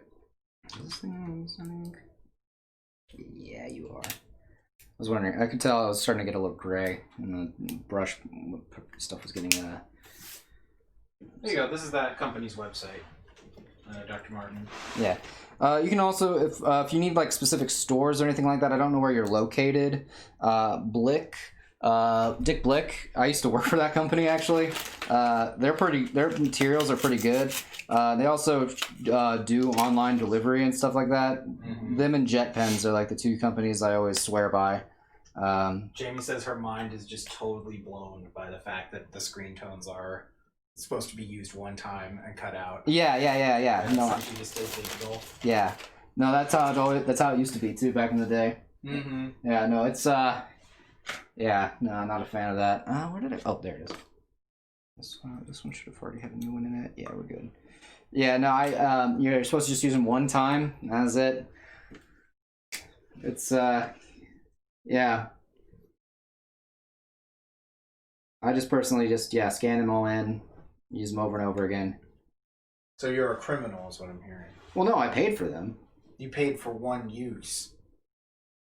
[SPEAKER 2] Is this thing on something? Yeah, you are. I was wondering. I could tell I was starting to get a little gray, and the brush stuff was getting.
[SPEAKER 1] There you go. This is that company's website, Dr. Martin.
[SPEAKER 2] Yeah. You can also, if you need like specific stores or anything like that, I don't know where you're located. Dick Blick. I used to work for that company actually. Their materials are pretty good. They also do online delivery and stuff like that. Mm-hmm. Them and Jet Pens are like the two companies I always swear by.
[SPEAKER 1] Jamie says her mind is just totally blown by the fact that the screen tones are supposed to be used one time and cut out.
[SPEAKER 2] Yeah. No,
[SPEAKER 1] she just does digital.
[SPEAKER 2] Yeah, no, that's how it used to be too back in the day.
[SPEAKER 1] Mm-hmm.
[SPEAKER 2] Yeah, no, it's yeah, no, I'm not a fan of that. Where did it? Oh, there it is. This one should have already had a new one in it. Yeah, we're good. Yeah, no, you're supposed to just use them one time. That's it. It's yeah. I just personally scan them all in, use them over and over again.
[SPEAKER 1] So you're a criminal, is what I'm hearing.
[SPEAKER 2] Well, no, I paid for them.
[SPEAKER 1] You paid for one use,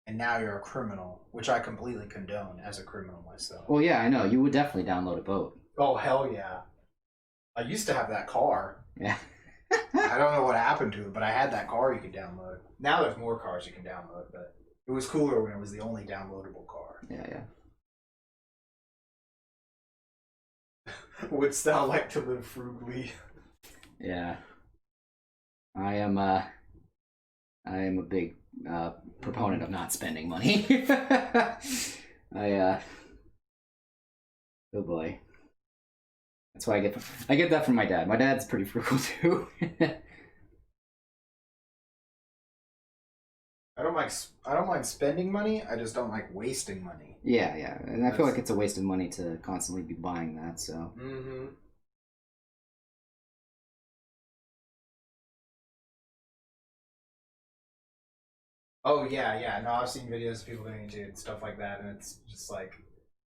[SPEAKER 1] and now you're a criminal, which I completely condone as a criminal myself.
[SPEAKER 2] Well, yeah, I know. You would definitely download a boat.
[SPEAKER 1] Oh, hell yeah. I used to have that car.
[SPEAKER 2] Yeah.
[SPEAKER 1] I don't know what happened to it, but I had that car you could download. Now there's more cars you can download, but it was cooler when it was the only downloadable car.
[SPEAKER 2] Yeah.
[SPEAKER 1] Wouldst thou like to live frugally?
[SPEAKER 2] Yeah. I am a big proponent of not spending money. Oh boy. That's why I get that from my dad. My dad's pretty frugal too.
[SPEAKER 1] I don't mind spending money. I just don't like wasting money.
[SPEAKER 2] Yeah, and I feel like it's a waste of money to constantly be buying that. So.
[SPEAKER 1] Mm-hmm. Oh yeah. No, I've seen videos of people doing it and stuff like that, and it's just like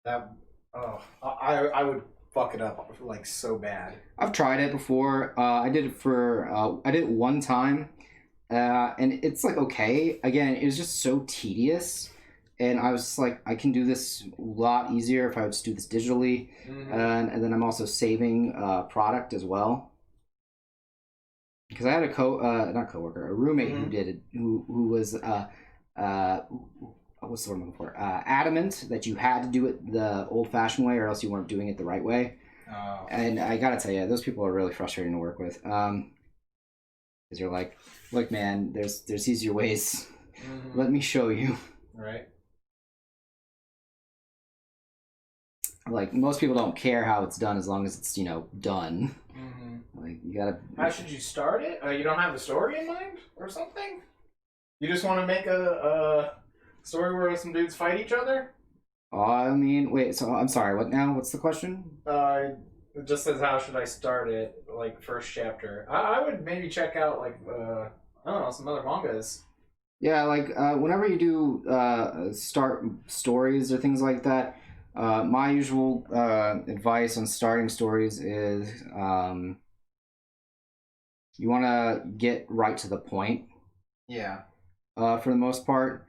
[SPEAKER 1] that. Oh, I would fuck it up like so bad.
[SPEAKER 2] I've tried it before. I did it one time, and it's like okay. Again, it was just so tedious, and I was just like, I can do this a lot easier if I would just do this digitally, and then I'm also saving product as well. Because I had a roommate who did it, who was what's the word I'm looking for? Adamant that you had to do it the old-fashioned way, or else you weren't doing it the right way.
[SPEAKER 1] Oh.
[SPEAKER 2] And I gotta tell you, those people are really frustrating to work with. Because you're like, look, man, there's easier ways. Mm-hmm. Let me show you.
[SPEAKER 1] Right.
[SPEAKER 2] Like most people don't care how it's done as long as it's done.
[SPEAKER 1] Mm-hmm.
[SPEAKER 2] Like you gotta.
[SPEAKER 1] How should you start it? You don't have a story in mind or something? You just want to make a story where some dudes fight each other?
[SPEAKER 2] I mean, wait. So I'm sorry. What now? What's the question?
[SPEAKER 1] It just says how should I start it? Like first chapter. I would maybe check out like I don't know, some other mangas.
[SPEAKER 2] Yeah, like whenever you do start stories or things like that. My usual advice on starting stories is you want to get right to the point.
[SPEAKER 1] Yeah.
[SPEAKER 2] for the most part.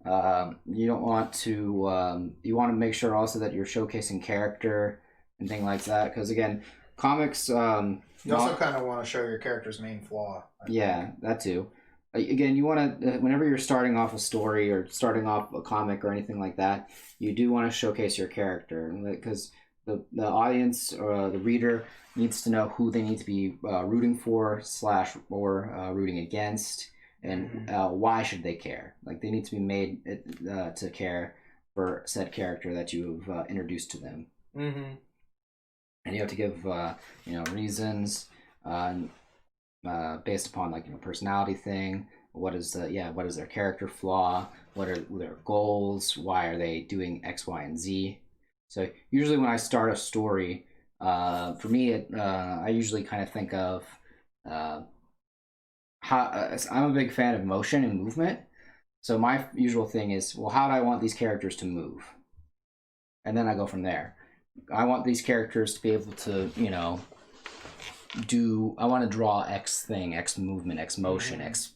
[SPEAKER 2] You don't want to. You want to make sure also that you're showcasing character and things like that. Because again, comics.
[SPEAKER 1] You also kind of want to show your character's main flaw.
[SPEAKER 2] Yeah, that too. Again, you want to whenever you're starting off a story or starting off a comic or anything like that, you do want to showcase your character because the audience or the reader needs to know who they need to be rooting for / or rooting against, and why should they care. Like they need to be made to care for said character that you've introduced to them.
[SPEAKER 1] Mm-hmm.
[SPEAKER 2] And you have to give reasons based upon like personality thing. What is their character flaw? What are their goals? Why are they doing X, Y, and Z? So usually when I start a story, for me, I usually kind of think of how I'm a big fan of motion and movement. So my usual thing is, well, how do I want these characters to move? And then I go from there. I want these characters to be able to, I want to draw X thing, X movement, X motion, X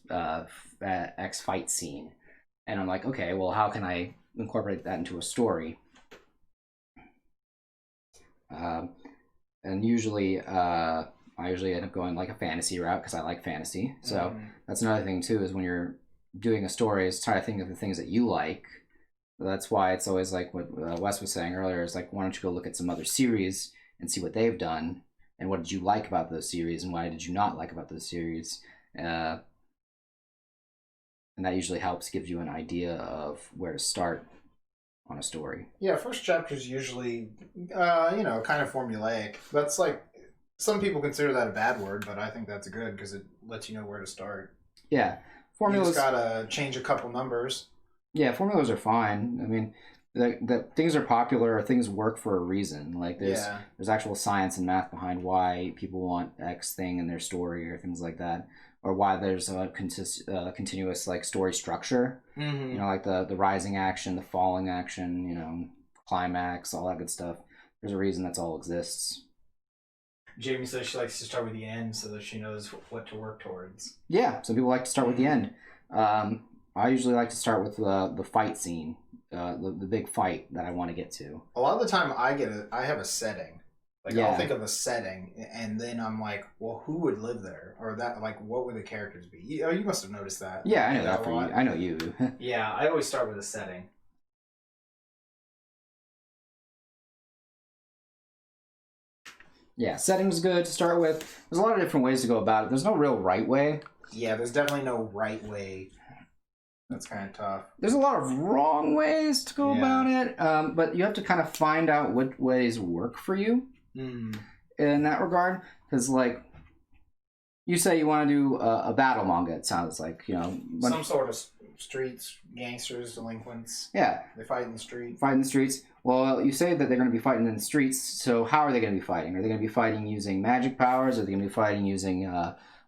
[SPEAKER 2] fight scene. And I'm like, okay, well, how can I incorporate that into a story? And usually, I usually end up going like a fantasy route because I like fantasy. So that's another thing too, is when you're doing a story, is try to think of the things that you like. That's why it's always like what Wes was saying earlier, is like, why don't you go look at some other series and see what they've done, and what did you like about those series, and why did you not like about those series? And that usually helps, gives you an idea of where to start on a story.
[SPEAKER 1] Yeah, first chapter's usually, kind of formulaic. That's like, some people consider that a bad word, but I think that's good because it lets you know where to start.
[SPEAKER 2] Yeah,
[SPEAKER 1] formulas. You just gotta change a couple numbers.
[SPEAKER 2] Yeah, formulas are fine. I mean, the things are popular or things work for a reason. Like there's actual science and math behind why people want X thing in their story or things like that, or why there's a continuous like story structure. Mm-hmm. Like the rising action, the falling action, climax, all that good stuff. There's a reason that's all exists.
[SPEAKER 1] Jamie says she likes to start with the end so that she knows what to work towards.
[SPEAKER 2] Yeah, some people like to start with the end. I usually like to start with the fight scene, the big fight that I want to get to. A
[SPEAKER 1] lot of the time I have a setting. Like I'll think of a setting and then I'm like, well, who would live there? Or that, like, what would the characters be? You must have noticed that.
[SPEAKER 2] Yeah, I know that for you. I know you.
[SPEAKER 1] Yeah, I always start with a setting.
[SPEAKER 2] Yeah, setting's good to start with. There's a lot of different ways to go about it. There's no real right way.
[SPEAKER 1] Yeah, there's definitely no right way. That's kind of tough.
[SPEAKER 2] There's a lot of wrong ways to go about it, but you have to kind of find out what ways work for you in that regard. Because, like, you say you want to do a battle manga, it sounds like,
[SPEAKER 1] some sort of streets, gangsters, delinquents.
[SPEAKER 2] Yeah.
[SPEAKER 1] They fight in the street.
[SPEAKER 2] Fight in the streets. Well, you say that they're going to be fighting in the streets, so how are they going to be fighting? Are they going to be fighting using magic powers? Are they going to be fighting using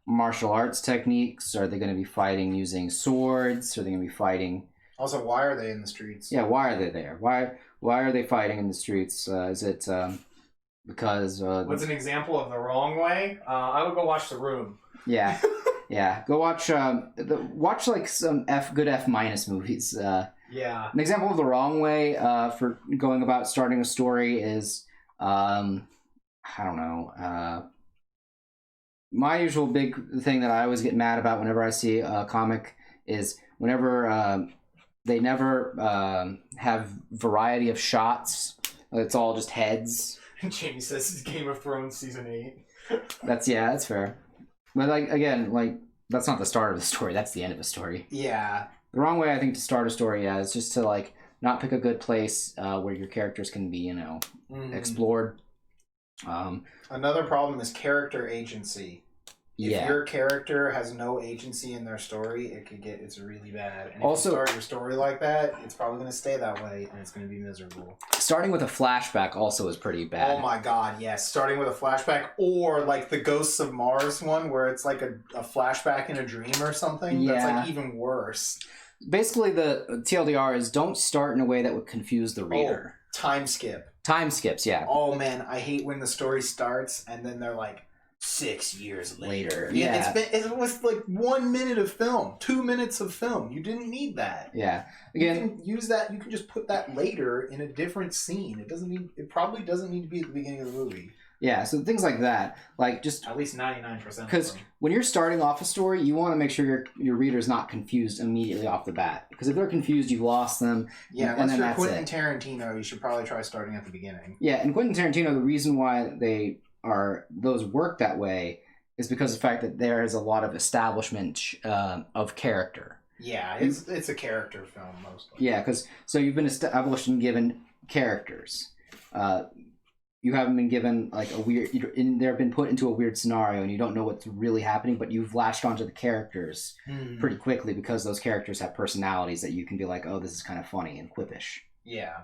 [SPEAKER 2] martial arts techniques? Are they going to be fighting using swords? Are they going to be fighting...
[SPEAKER 1] Also, why are they in the streets?
[SPEAKER 2] Yeah, why are they there? Why are they fighting in the streets? Is it because...
[SPEAKER 1] What's an example of the wrong way? I would go watch The Room.
[SPEAKER 2] Yeah. Yeah. Go watch like some good F- movies.
[SPEAKER 1] Yeah.
[SPEAKER 2] An example of the wrong way for going about starting a story is, I don't know, my usual big thing that I always get mad about whenever I see a comic is whenever they never have variety of shots. It's all just heads.
[SPEAKER 1] Jamie says it's Game of Thrones season 8.
[SPEAKER 2] That's fair. But that's not the start of the story. That's the end of the story.
[SPEAKER 1] Yeah.
[SPEAKER 2] The wrong way, I think, to start a story is just to like not pick a good place where your characters can be, explored.
[SPEAKER 1] Another problem is character agency. If your character has no agency in their story, it's really bad. And if you start your story like that, it's probably going to stay that way, and it's going to be miserable.
[SPEAKER 2] Starting with a flashback also is pretty bad.
[SPEAKER 1] Oh my god, yes. Starting with a flashback, or like the Ghosts of Mars one, where it's like a flashback in a dream or something. Yeah. That's like even worse.
[SPEAKER 2] Basically, the TLDR is don't start in a way that would confuse the reader.
[SPEAKER 1] Time skip.
[SPEAKER 2] Time skips, yeah.
[SPEAKER 1] Oh man, I hate when the story starts, and then they're like, 6 years
[SPEAKER 2] later.
[SPEAKER 1] Yeah, it was like 1 minute of film, 2 minutes of film. You didn't need that.
[SPEAKER 2] Yeah. Again,
[SPEAKER 1] you can use that. You can just put that later in a different scene. It probably doesn't need to be at the beginning of the movie.
[SPEAKER 2] Yeah, so things like that, like just
[SPEAKER 1] at least 99%.
[SPEAKER 2] Because when you're starting off a story, you want to make sure your reader's not confused immediately off the bat. Because if they're confused, you've lost them.
[SPEAKER 1] Yeah, unless you're Quentin Tarantino, you should probably try starting at the beginning.
[SPEAKER 2] Yeah, and Quentin Tarantino, the reason why those work that way is because of the fact that there is a lot of establishment of character.
[SPEAKER 1] Yeah, it's a character film mostly.
[SPEAKER 2] Yeah, so you've been established and given characters. You haven't been given like they've been put into a weird scenario and you don't know what's really happening, but you've latched onto the characters pretty quickly because those characters have personalities that you can be like, oh, this is kind of funny and quippish.
[SPEAKER 1] Yeah.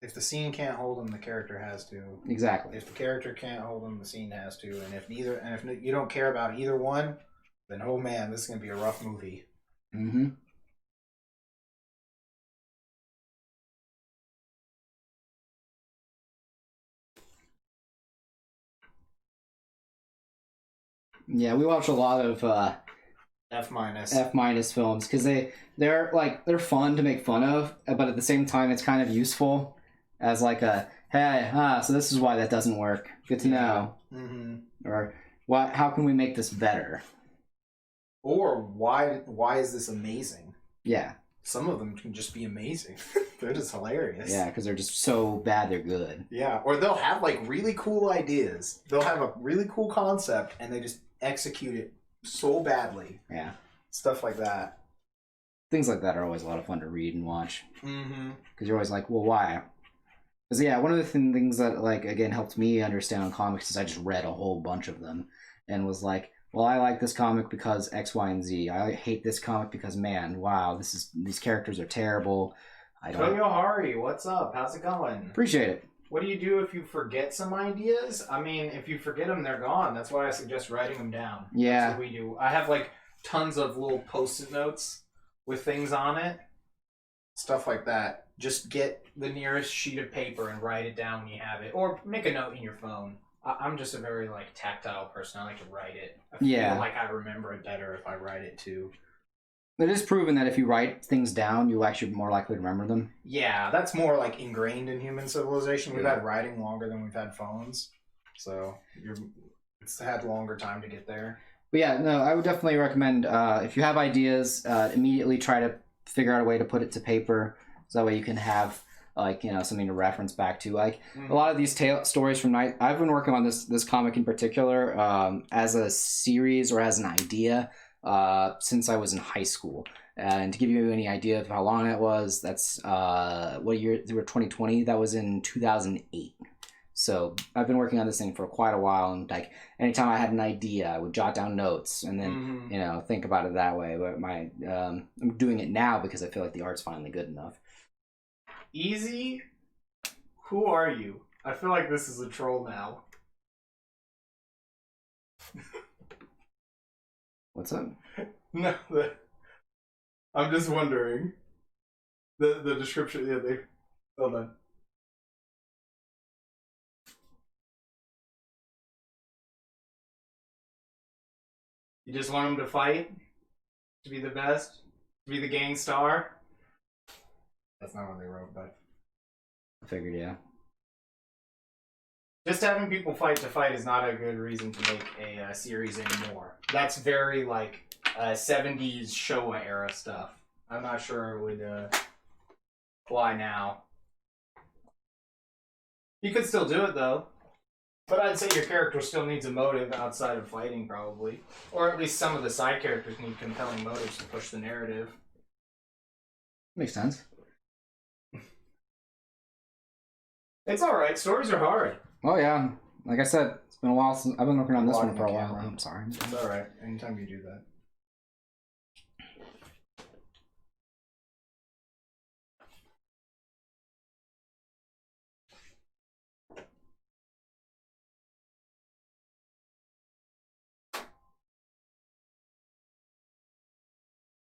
[SPEAKER 1] If the scene can't hold him, the character has to.
[SPEAKER 2] Exactly.
[SPEAKER 1] If the character can't hold him, the scene has to. And if you don't care about either one, then oh man, this is gonna be a rough movie.
[SPEAKER 2] Mm-hmm. Yeah, we watch a lot of F- films because they're fun to make fun of, but at the same time it's kind of useful as like a so this is why that doesn't work. Good to know.
[SPEAKER 1] Mm-hmm.
[SPEAKER 2] Or how can we make this better?
[SPEAKER 1] Or why is this amazing?
[SPEAKER 2] Yeah.
[SPEAKER 1] Some of them can just be amazing. They're just hilarious.
[SPEAKER 2] Yeah, because they're just so bad they're good.
[SPEAKER 1] Yeah, or they'll have like really cool ideas. They'll have a really cool concept and they just execute it so badly.
[SPEAKER 2] Yeah.
[SPEAKER 1] Stuff like that.
[SPEAKER 2] Things like that are always a lot of fun to read and watch.
[SPEAKER 1] Mm-hmm.
[SPEAKER 2] Because you're always like, well, why? Because yeah, one of the things that like again helped me understand comics is I just read a whole bunch of them and was like, well, I like this comic because X, Y, and Z. I hate this comic because man, wow, these characters are terrible.
[SPEAKER 1] Toyohari, what's up? How's it going?
[SPEAKER 2] Appreciate it.
[SPEAKER 1] What do you do if you forget some ideas? I mean, if you forget them, they're gone. That's why I suggest writing them down.
[SPEAKER 2] Yeah.
[SPEAKER 1] That's what we do. I have like tons of little post-it notes with things on it. Stuff like that. Just get the nearest sheet of paper and write it down when you have it. Or make a note in your phone. I'm just a very like tactile person. I like to write it. I feel like I remember it better if I write it too.
[SPEAKER 2] It is proven that if you write things down, you'll actually be more likely to remember them.
[SPEAKER 1] Yeah, that's more like ingrained in human civilization. We've had writing longer than we've had phones. So it's had longer time to get there.
[SPEAKER 2] But yeah, no, I would definitely recommend if you have ideas, immediately try to figure out a way to put it to paper. So that way you can have something to reference back to. Like a lot of these stories from night. I've been working on this comic in particular as a series or as an idea since I was in high school. And to give you any idea of how long that was, that's what year? They were 2020. That was in 2008. So I've been working on this thing for quite a while, and like anytime I had an idea, I would jot down notes and then think about it that way. But I'm doing it now because I feel like the art's finally good enough.
[SPEAKER 1] Easy? Who are you? I feel like this is a troll now.
[SPEAKER 2] What's up?
[SPEAKER 1] No, I'm just wondering. The description, hold on. You just want them to fight? To be the best? To be the gang star? That's not what they wrote, but...
[SPEAKER 2] I figured, yeah.
[SPEAKER 1] Just having people fight to fight is not a good reason to make a series anymore. That's very, 70s Showa era stuff. I'm not sure it would fly now. You could still do it, though. But I'd say your character still needs a motive outside of fighting, probably. Or at least some of the side characters need compelling motives to push the narrative.
[SPEAKER 2] Makes sense.
[SPEAKER 1] It's alright. Stories are hard.
[SPEAKER 2] Oh, yeah. Like I said, it's been a while since I've been working on this one for a while. I'm sorry.
[SPEAKER 1] It's alright. Anytime you do that.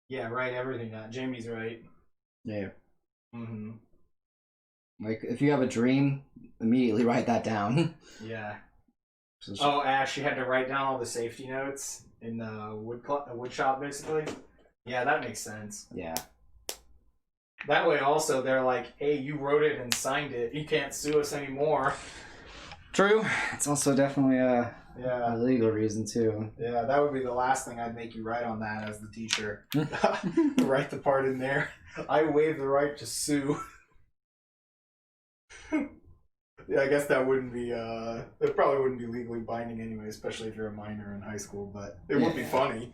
[SPEAKER 1] Yeah, write everything down. Jamie's right.
[SPEAKER 2] Yeah.
[SPEAKER 1] Mm-hmm.
[SPEAKER 2] Like, if you have a dream, immediately write that down.
[SPEAKER 1] Yeah. Oh, Ash, you had to write down all the safety notes in the wood shop, basically. Yeah, that makes sense.
[SPEAKER 2] Yeah.
[SPEAKER 1] That way, also, they're like, hey, you wrote it and signed it. You can't sue us anymore.
[SPEAKER 2] True. It's also definitely a legal reason, too.
[SPEAKER 1] Yeah, that would be the last thing I'd make you write on that as the teacher. Write the part in there. I waive the right to sue. Yeah, I guess that wouldn't be, it probably wouldn't be legally binding anyway, especially if you're a minor in high school, but it would be funny.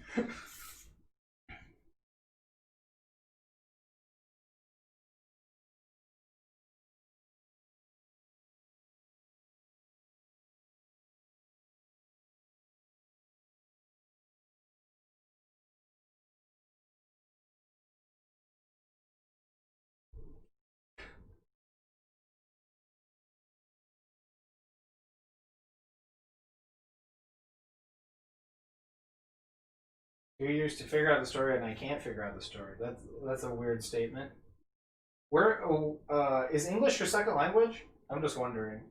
[SPEAKER 1] You're used to figure out the story, and I can't figure out the story. That's a weird statement. Where is English your second language? I'm just wondering.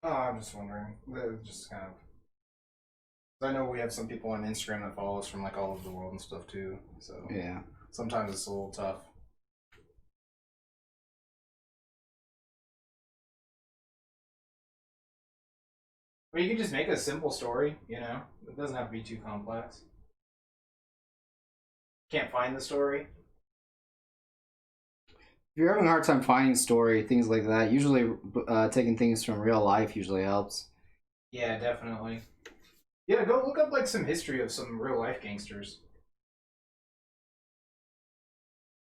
[SPEAKER 1] Oh, I'm just wondering. Just kind of. I know we have some people on Instagram that follow us from like all over the world and stuff too. So
[SPEAKER 2] yeah,
[SPEAKER 1] sometimes it's a little tough. But you can just make a simple story, you know? It doesn't have to be too complex. Can't find the story.
[SPEAKER 2] If you're having a hard time finding a story, things like that, usually taking things from real life usually helps.
[SPEAKER 1] Yeah, definitely. Yeah, go look up like some history of some real life gangsters.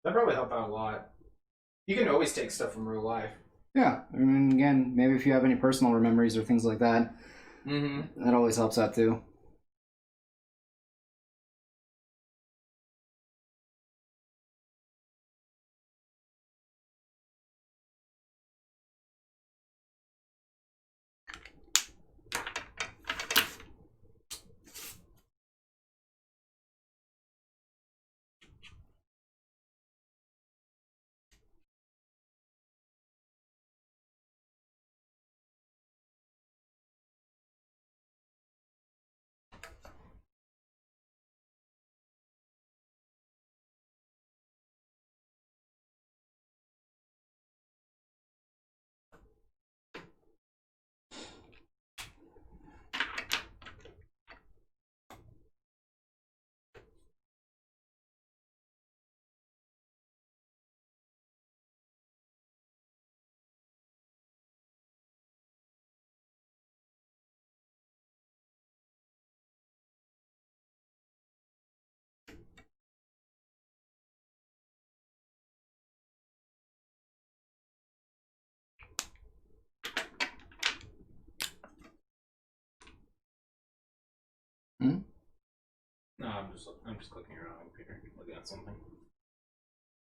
[SPEAKER 1] That'd probably help out a lot. You can always take stuff from real life.
[SPEAKER 2] Yeah, I mean, again, maybe if you have any personal memories or things like that, that always helps out too.
[SPEAKER 1] No, I'm just clicking around on the computer, looking at something.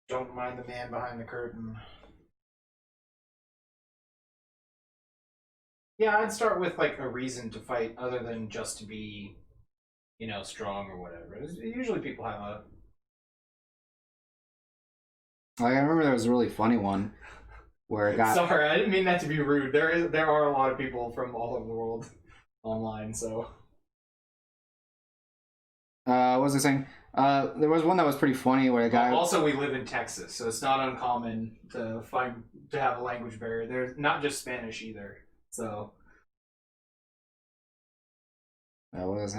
[SPEAKER 1] Don't mind the man behind the curtain. Yeah, I'd start with like a reason to fight other than just to be, you know, strong or whatever. Usually people have a.
[SPEAKER 2] I remember there was a really funny one where it got.
[SPEAKER 1] Sorry, I didn't mean that to be rude. There are a lot of people from all over the world online, so.
[SPEAKER 2] What was I saying? There was one that was pretty funny where a guy.
[SPEAKER 1] Also, we live in Texas, so it's not uncommon to have a language barrier. There's not just Spanish either. So.
[SPEAKER 2] What was I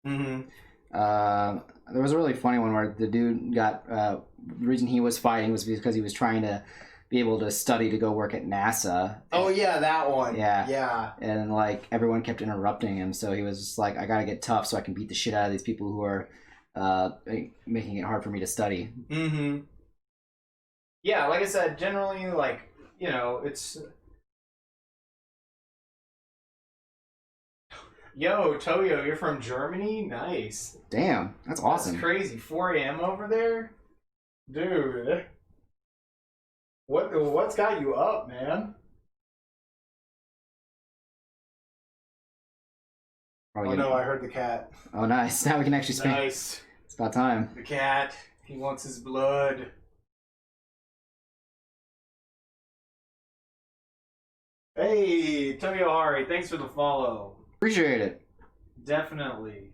[SPEAKER 2] saying? There was a really funny one where the dude got. The reason he was fighting was because he was trying to be able to study to go work at NASA.
[SPEAKER 1] Oh yeah, that one.
[SPEAKER 2] Yeah. And like everyone kept interrupting him, so he was just like, "I gotta get tough so I can beat the shit out of these people who are making it hard for me to study."
[SPEAKER 1] Yeah, like I said, generally, like, you know, it's Yo, Toyo, you're from Germany? Nice.
[SPEAKER 2] Damn, that's awesome.
[SPEAKER 1] That's crazy. 4 a.m. over there? Dude. What's got you up, man? Oh no, I heard the cat.
[SPEAKER 2] Oh, nice. Now we can actually speak.
[SPEAKER 1] Nice.
[SPEAKER 2] It's about time.
[SPEAKER 1] The cat. He wants his blood. Hey, Toyo Hari, thanks for the follow.
[SPEAKER 2] Appreciate it.
[SPEAKER 1] Definitely.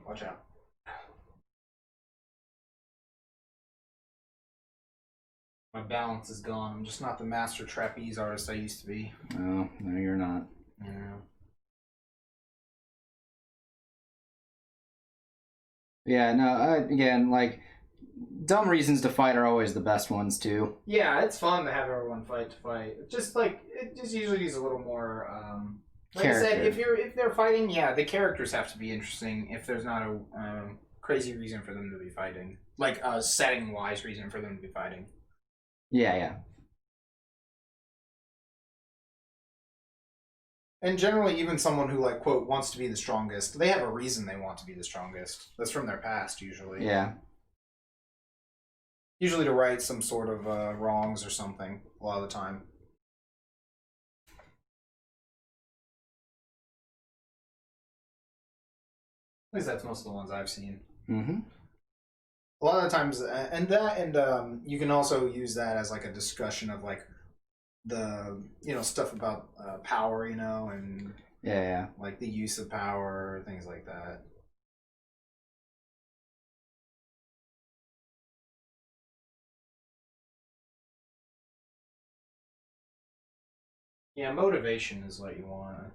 [SPEAKER 1] Watch out. My balance is gone. I'm just not the master trapeze artist I used to be.
[SPEAKER 2] Oh, no, you're not.
[SPEAKER 1] Yeah.
[SPEAKER 2] Yeah, no, again, like, dumb reasons to fight are always the best ones, too.
[SPEAKER 1] Yeah, it's fun to have everyone fight to fight. Just like, it just usually needs a little more, like
[SPEAKER 2] Character.
[SPEAKER 1] I said, if they're fighting, yeah, the characters have to be interesting if there's not a crazy reason for them to be fighting. Like a setting-wise reason for them to be fighting.
[SPEAKER 2] Yeah, yeah.
[SPEAKER 1] And generally, even someone who, like, quote, wants to be the strongest, they have a reason they want to be the strongest. That's from their past, usually.
[SPEAKER 2] Yeah.
[SPEAKER 1] Usually to right some sort of wrongs or something, a lot of the time. At least that's most of the ones I've seen.
[SPEAKER 2] Mm-hmm.
[SPEAKER 1] A lot of the times, you can also use that as, like, a discussion of, like, the, stuff about power, and
[SPEAKER 2] Yeah.
[SPEAKER 1] like the use of power, things like that. Yeah, motivation is what you want.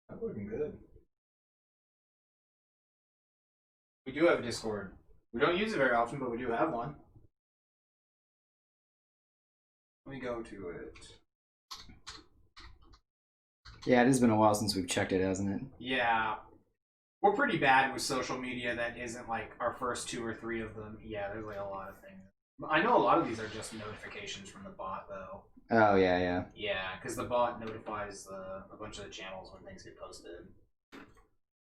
[SPEAKER 1] That's looking good. We do have a Discord. We don't use it very often, but we do have one. Let me go to it.
[SPEAKER 2] Yeah, it has been a while since we've checked it, hasn't it?
[SPEAKER 1] Yeah. We're pretty bad with social media that isn't, like, our first 2 or 3 of them. Yeah, there's, like, a lot of things. I know a lot of these are just notifications from the bot, though.
[SPEAKER 2] Oh, yeah.
[SPEAKER 1] Yeah, because the bot notifies a bunch of the channels when things get posted.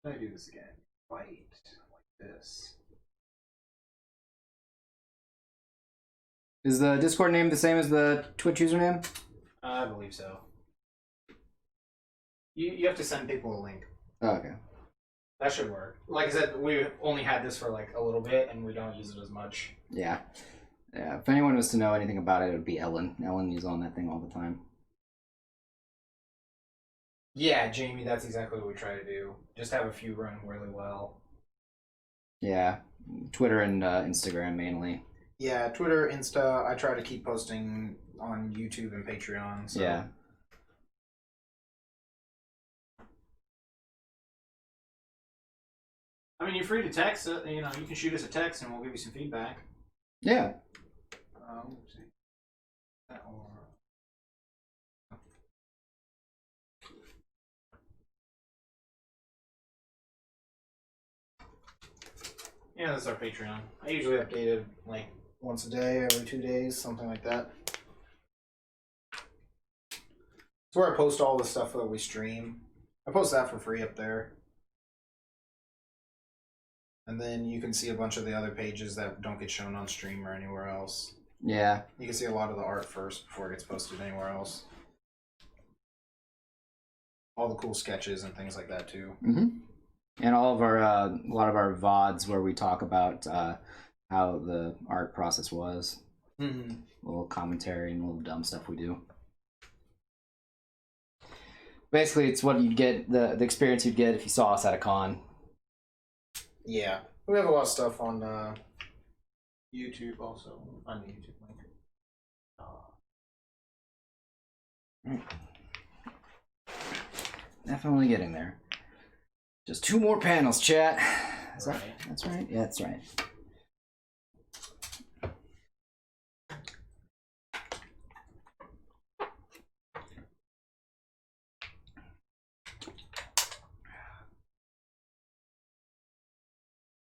[SPEAKER 1] Let me do this again. Fight like this.
[SPEAKER 2] Is the Discord name the same as the Twitch username?
[SPEAKER 1] I believe so. You have to send people a link.
[SPEAKER 2] Oh, okay.
[SPEAKER 1] That should work. Like I said, we only had this for like a little bit, and we don't use it as much.
[SPEAKER 2] Yeah. If anyone was to know anything about it, it would be Ellen. Ellen is on that thing all the time.
[SPEAKER 1] Yeah, Jamie, that's exactly what we try to do. Just have a few run really well.
[SPEAKER 2] Yeah. Twitter and Instagram mainly.
[SPEAKER 1] Yeah, Twitter, Insta. I try to keep posting on YouTube and Patreon. So.
[SPEAKER 2] Yeah.
[SPEAKER 1] I mean, you're free to text. You can shoot us a text and we'll give you some feedback.
[SPEAKER 2] Yeah.
[SPEAKER 1] Let's see. Yeah, that's our Patreon. I usually update it like once a day, every 2 days, something like that. It's where I post all the stuff that we stream. I post that for free up there. And then you can see a bunch of the other pages that don't get shown on stream or anywhere else.
[SPEAKER 2] Yeah.
[SPEAKER 1] You can see a lot of the art first before it gets posted anywhere else. All the cool sketches and things like that too.
[SPEAKER 2] Mm-hmm. And all of our, a lot of our VODs where we talk about how the art process was.
[SPEAKER 1] Mm-hmm.
[SPEAKER 2] A little commentary and a little dumb stuff we do. Basically, it's what you'd get, the experience you'd get if you saw us at a con.
[SPEAKER 1] Yeah. We have a lot of stuff on YouTube also. On the YouTube link.
[SPEAKER 2] Definitely getting there. Just 2 more panels, chat.
[SPEAKER 1] Right.
[SPEAKER 2] That's right? Yeah, that's right.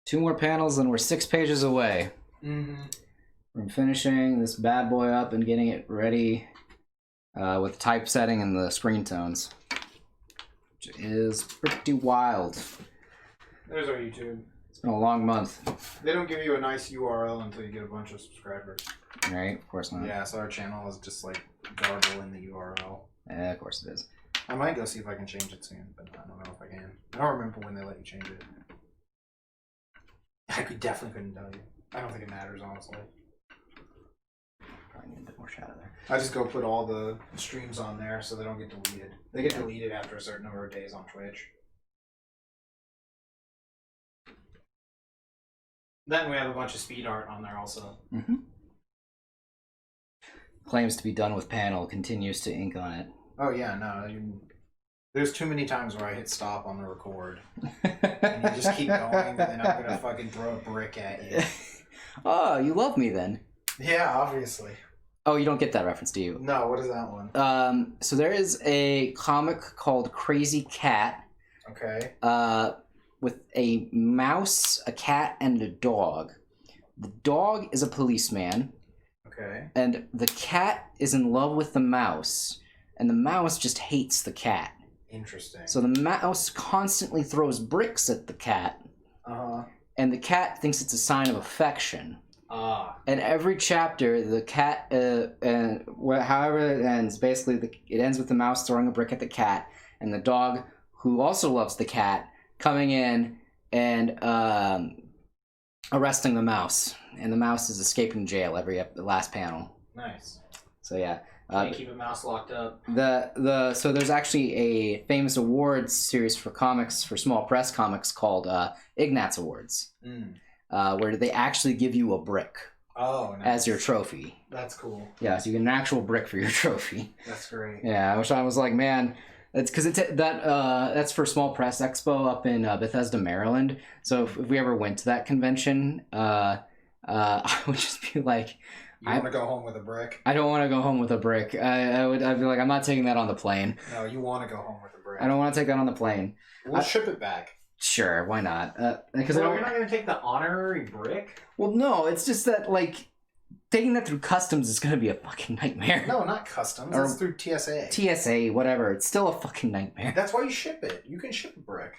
[SPEAKER 2] Two more panels and we're 6 pages away from finishing this bad boy up and getting it ready with typesetting and the screen tones, which is pretty wild.
[SPEAKER 1] There's our YouTube.
[SPEAKER 2] It's been a long month.
[SPEAKER 1] They don't give you a nice URL until you get a bunch of subscribers.
[SPEAKER 2] Right? Of course not.
[SPEAKER 1] Yeah, so our channel is just like garble in the URL.
[SPEAKER 2] Yeah, of course it is.
[SPEAKER 1] I might go see if I can change it soon, but I don't know if I can. I don't remember when they let you change it. I definitely couldn't tell you. I don't think it matters, honestly.
[SPEAKER 2] Probably need a bit more shadow there.
[SPEAKER 1] I just go put all the streams on there so they don't get deleted. They get deleted after a certain number of days on Twitch. Then we have a bunch of speed art on there also.
[SPEAKER 2] Claims to be done with panel, continues to ink on it.
[SPEAKER 1] Oh yeah, no. There's too many times where I hit stop on the record. And you just keep going, and then I'm gonna fucking throw a brick at you.
[SPEAKER 2] Oh, you love me then.
[SPEAKER 1] Yeah, obviously.
[SPEAKER 2] Oh, you don't get that reference, do you?
[SPEAKER 1] No, what is that one?
[SPEAKER 2] So there is a comic called Crazy Cat.
[SPEAKER 1] Okay.
[SPEAKER 2] With a mouse, a cat, and a dog. The dog is a policeman.
[SPEAKER 1] Okay.
[SPEAKER 2] And the cat is in love with the mouse. And the mouse just hates the cat.
[SPEAKER 1] Interesting.
[SPEAKER 2] So the mouse constantly throws bricks at the cat. And the cat thinks it's a sign of affection. And every chapter, the cat, however it ends, basically it ends with the mouse throwing a brick at the cat, and the dog, who also loves the cat, coming in and arresting the mouse. And the mouse is escaping jail the last panel.
[SPEAKER 1] Nice.
[SPEAKER 2] So yeah.
[SPEAKER 1] Can't keep a mouse locked up.
[SPEAKER 2] So there's actually a famous awards series for comics, for small press comics, called Ignatz Awards, where they actually give you a brick as your trophy.
[SPEAKER 1] That's cool.
[SPEAKER 2] Yeah, so you get an actual brick for your trophy.
[SPEAKER 1] That's great.
[SPEAKER 2] Yeah, which I was like, man, it's because that's for Small Press Expo up in Bethesda, Maryland. So if we ever went to that convention, I would just be like,
[SPEAKER 1] You want to go home with a brick?
[SPEAKER 2] I don't want to go home with a brick. I'd be like, I'm not taking that on the plane.
[SPEAKER 1] No, you want to go home with a brick.
[SPEAKER 2] I don't want to take that on the plane.
[SPEAKER 1] We'll ship it back.
[SPEAKER 2] Sure, why not? Because
[SPEAKER 1] you're not going to take the honorary brick?
[SPEAKER 2] Well, no, it's just that, like, taking that through customs is going to be a fucking nightmare.
[SPEAKER 1] No, not customs. It's through TSA.
[SPEAKER 2] TSA, whatever. It's still a fucking nightmare.
[SPEAKER 1] That's why you ship it. You can ship a brick.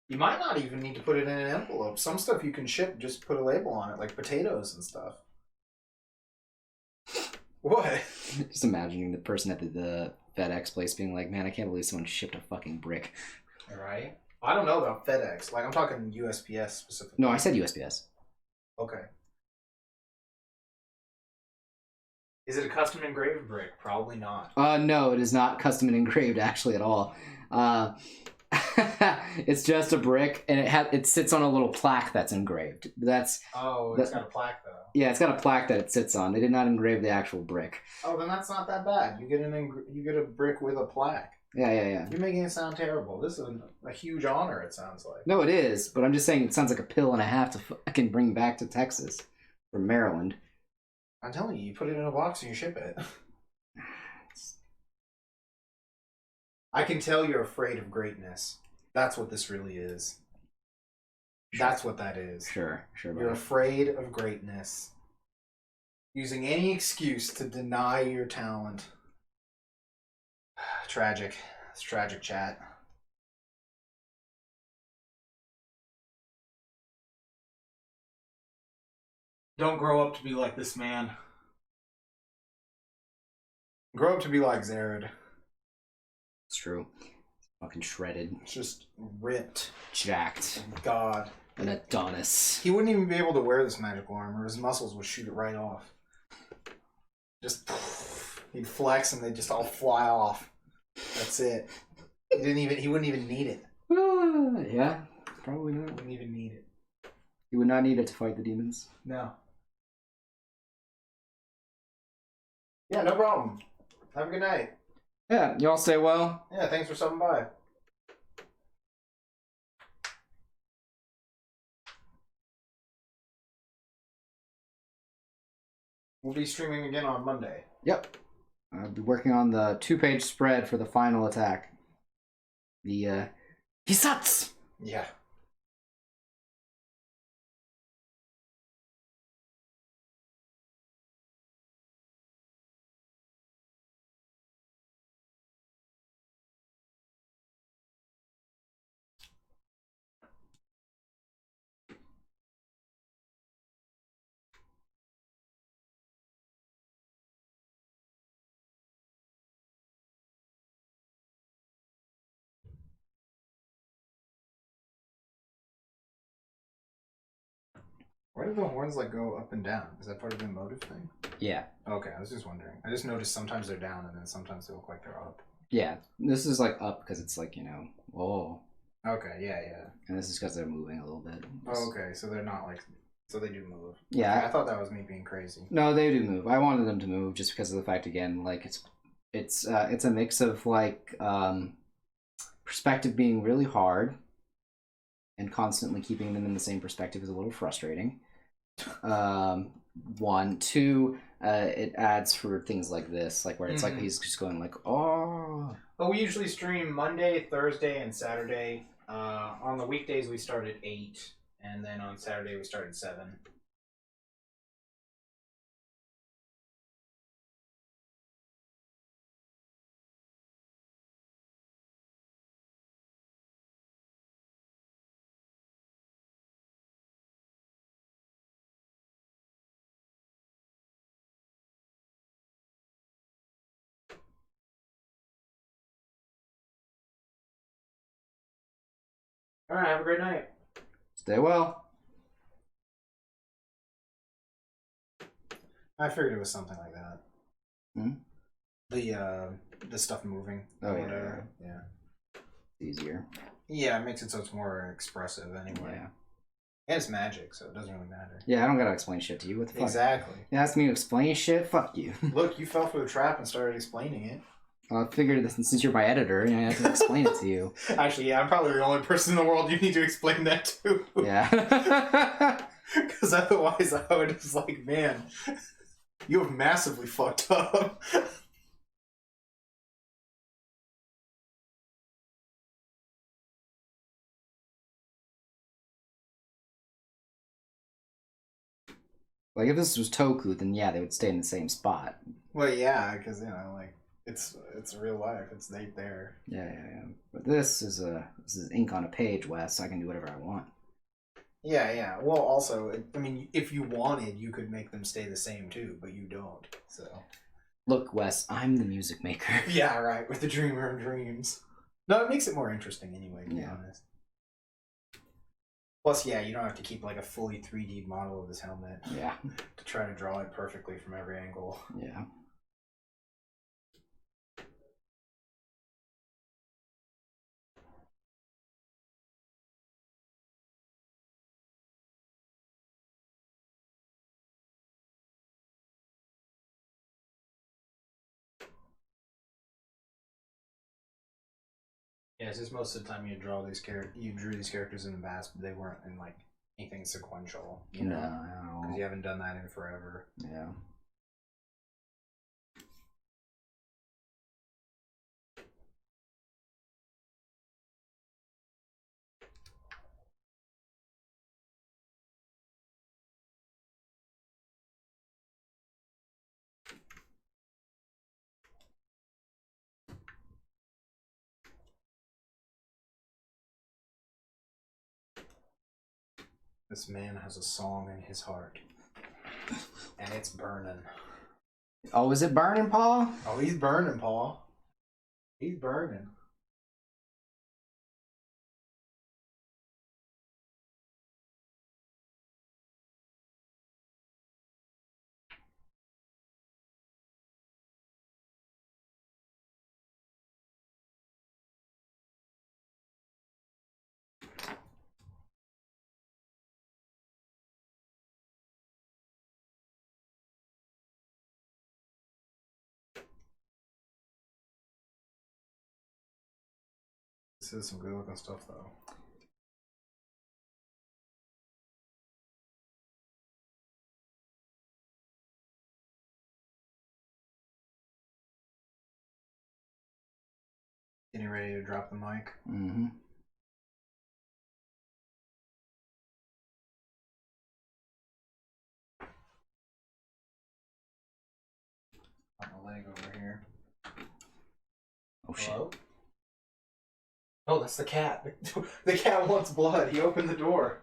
[SPEAKER 1] You might not even need to put it in an envelope. Some stuff you can ship, just put a label on it, like potatoes and stuff. What?
[SPEAKER 2] Just imagining the person at the FedEx place being like, man, I can't believe someone shipped a fucking brick.
[SPEAKER 1] Right? I don't know about FedEx. Like, I'm talking USPS specifically.
[SPEAKER 2] No, I said USPS.
[SPEAKER 1] Okay. Is it a custom engraved brick? Probably not.
[SPEAKER 2] No, it is not custom and engraved actually at all. It's just a brick, and it sits on a little plaque that's engraved. It's
[SPEAKER 1] got a plaque though.
[SPEAKER 2] Yeah, it's got a plaque that it sits on. They did not engrave the actual brick.
[SPEAKER 1] Oh, then that's not that bad. You get a brick with a plaque.
[SPEAKER 2] Yeah.
[SPEAKER 1] You're making it sound terrible. This is a huge honor, it sounds like.
[SPEAKER 2] No, it is, but I'm just saying it sounds like a pill and a half to fucking bring back to Texas from Maryland.
[SPEAKER 1] I'm telling you, you put it in a box and you ship it. I can tell you're afraid of greatness. That's what this really is. Sure. That's what that is.
[SPEAKER 2] Sure.
[SPEAKER 1] You're afraid of greatness. Using any excuse to deny your talent. Tragic. It's tragic, chat. Don't grow up to be like this man. Grow up to be like Zared.
[SPEAKER 2] It's true. Fucking shredded.
[SPEAKER 1] Just ripped.
[SPEAKER 2] Jacked.
[SPEAKER 1] God.
[SPEAKER 2] An Adonis.
[SPEAKER 1] He wouldn't even be able to wear this magical armor. His muscles would shoot it right off. Just... He'd flex and they'd just all fly off. That's it. He wouldn't even need it.
[SPEAKER 2] Yeah, probably not.
[SPEAKER 1] Wouldn't even need it.
[SPEAKER 2] He would not need it to fight the demons.
[SPEAKER 1] No. Yeah, no problem. Have a good night.
[SPEAKER 2] Yeah, you all stay well.
[SPEAKER 1] Yeah, thanks for stopping by. We'll be streaming again on Monday.
[SPEAKER 2] Yep. I'll be working on the 2-page spread for the final attack. The, Hisatsu!
[SPEAKER 1] Yeah. Why do the horns like go up and down? Is that part of the emotive thing?
[SPEAKER 2] Yeah.
[SPEAKER 1] Okay, I was just wondering. I just noticed sometimes they're down and then sometimes they look like they're up.
[SPEAKER 2] Yeah, this is like up because it's like, you know, whoa.
[SPEAKER 1] Okay, yeah.
[SPEAKER 2] And this is because they're moving a little bit.
[SPEAKER 1] Oh, okay, so they're not like... So they do move.
[SPEAKER 2] Yeah.
[SPEAKER 1] Okay, I thought that was me being crazy.
[SPEAKER 2] No, they do move. I wanted them to move just because of the fact, again, like, it's a mix of, like, perspective being really hard and constantly keeping them in the same perspective is a little frustrating. 1, 2, it adds for things like this, like where it's like he's just going like, oh.
[SPEAKER 1] Well, we usually stream Monday, Thursday, and Saturday. On the weekdays we start at 8, and then on Saturday we start at 7. Alright, have a great night.
[SPEAKER 2] Stay well.
[SPEAKER 1] I figured it was something like that.
[SPEAKER 2] Hmm?
[SPEAKER 1] The stuff moving.
[SPEAKER 2] Oh,
[SPEAKER 1] yeah.
[SPEAKER 2] Easier.
[SPEAKER 1] Yeah, it makes it so it's more expressive anyway.
[SPEAKER 2] Yeah.
[SPEAKER 1] And it's magic, so it doesn't really matter.
[SPEAKER 2] Yeah, I don't gotta explain shit to you. What the fuck?
[SPEAKER 1] Exactly.
[SPEAKER 2] You asked me to explain shit? Fuck you.
[SPEAKER 1] Look, you fell for the trap and started explaining it.
[SPEAKER 2] I figured that since you're my editor, you know, I have to explain it to you.
[SPEAKER 1] Actually, yeah, I'm probably the only person in the world you need to explain that to.
[SPEAKER 2] Yeah.
[SPEAKER 1] Because otherwise I would just like, man, you have massively fucked up.
[SPEAKER 2] Like, if this was Toku, then yeah, they would stay in the same spot.
[SPEAKER 1] Well, yeah, because, you know, like, it's real life. It's right there.
[SPEAKER 2] Yeah. But this is ink on a page, Wes, so I can do whatever I want.
[SPEAKER 1] Yeah. Well, also, I mean, if you wanted, you could make them stay the same, too, but you don't, so...
[SPEAKER 2] Look, Wes, I'm the music maker.
[SPEAKER 1] Yeah, right, with the dreamer of dreams. No, it makes it more interesting anyway, to be honest. Plus, yeah, you don't have to keep like a fully 3D model of his helmet.
[SPEAKER 2] Yeah.
[SPEAKER 1] To try to draw it perfectly from every angle.
[SPEAKER 2] Yeah.
[SPEAKER 1] Yeah, it's just most of the time you drew these characters in the past, but they weren't in like anything sequential. You know?
[SPEAKER 2] No.
[SPEAKER 1] Because you haven't done that in forever.
[SPEAKER 2] Yeah.
[SPEAKER 1] This man has a song in his heart. And it's burning.
[SPEAKER 2] Oh, is it burning, Paul?
[SPEAKER 1] Oh, he's burning, Paul. He's burning. This is some good looking stuff though. Getting ready to drop the mic.
[SPEAKER 2] Mm-hmm.
[SPEAKER 1] Got my leg over here.
[SPEAKER 2] Oh shit.
[SPEAKER 1] Hello? Oh, that's the cat. The cat wants blood. He opened the door.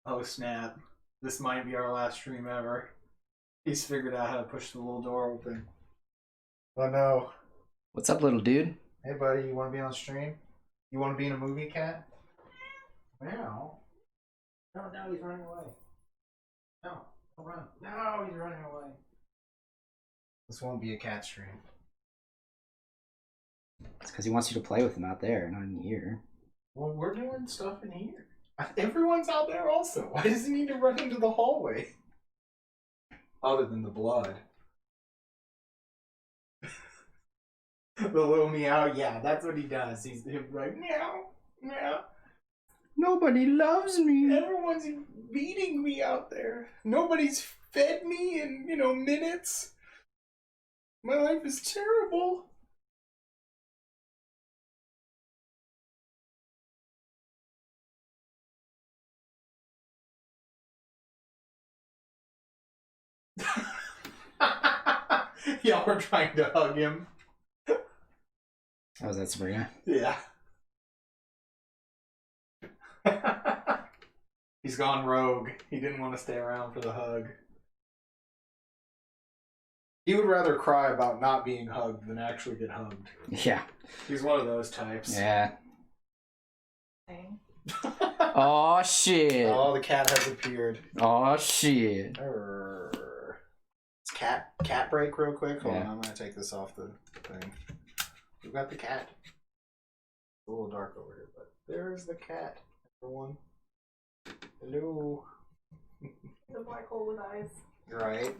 [SPEAKER 1] Oh snap. This might be our last stream ever. He's figured out how to push the little door open. Oh no.
[SPEAKER 2] What's up, little dude?
[SPEAKER 1] Hey buddy, you want to be on stream? You want to be in a movie, cat? Meow. No, he's running away. No, don't run. No, he's running away. This won't be a cat stream.
[SPEAKER 2] It's because he wants you to play with him out there, not in here.
[SPEAKER 1] Well, we're doing stuff in here. Everyone's out there also. Why does he need to run into the hallway? Other than the blood. The little meow, yeah, that's what he does. He's like, meow, meow.
[SPEAKER 2] Nobody loves me.
[SPEAKER 1] Everyone's beating me out there. Nobody's fed me in, minutes. My life is terrible. Y'all were trying to hug him.
[SPEAKER 2] Oh, is that Sabrina?
[SPEAKER 1] Yeah. He's gone rogue. He didn't want to stay around for the hug. He would rather cry about not being hugged than actually get hugged.
[SPEAKER 2] Yeah.
[SPEAKER 1] He's one of those types.
[SPEAKER 2] Yeah. Oh shit.
[SPEAKER 1] Oh, the cat has appeared.
[SPEAKER 2] Oh shit.
[SPEAKER 1] It's cat break real quick. Hold on, I'm gonna take this off the thing. We've got the cat. It's a little dark over here, but there's the cat, everyone. Hello.
[SPEAKER 3] The black hole with eyes.
[SPEAKER 1] Right.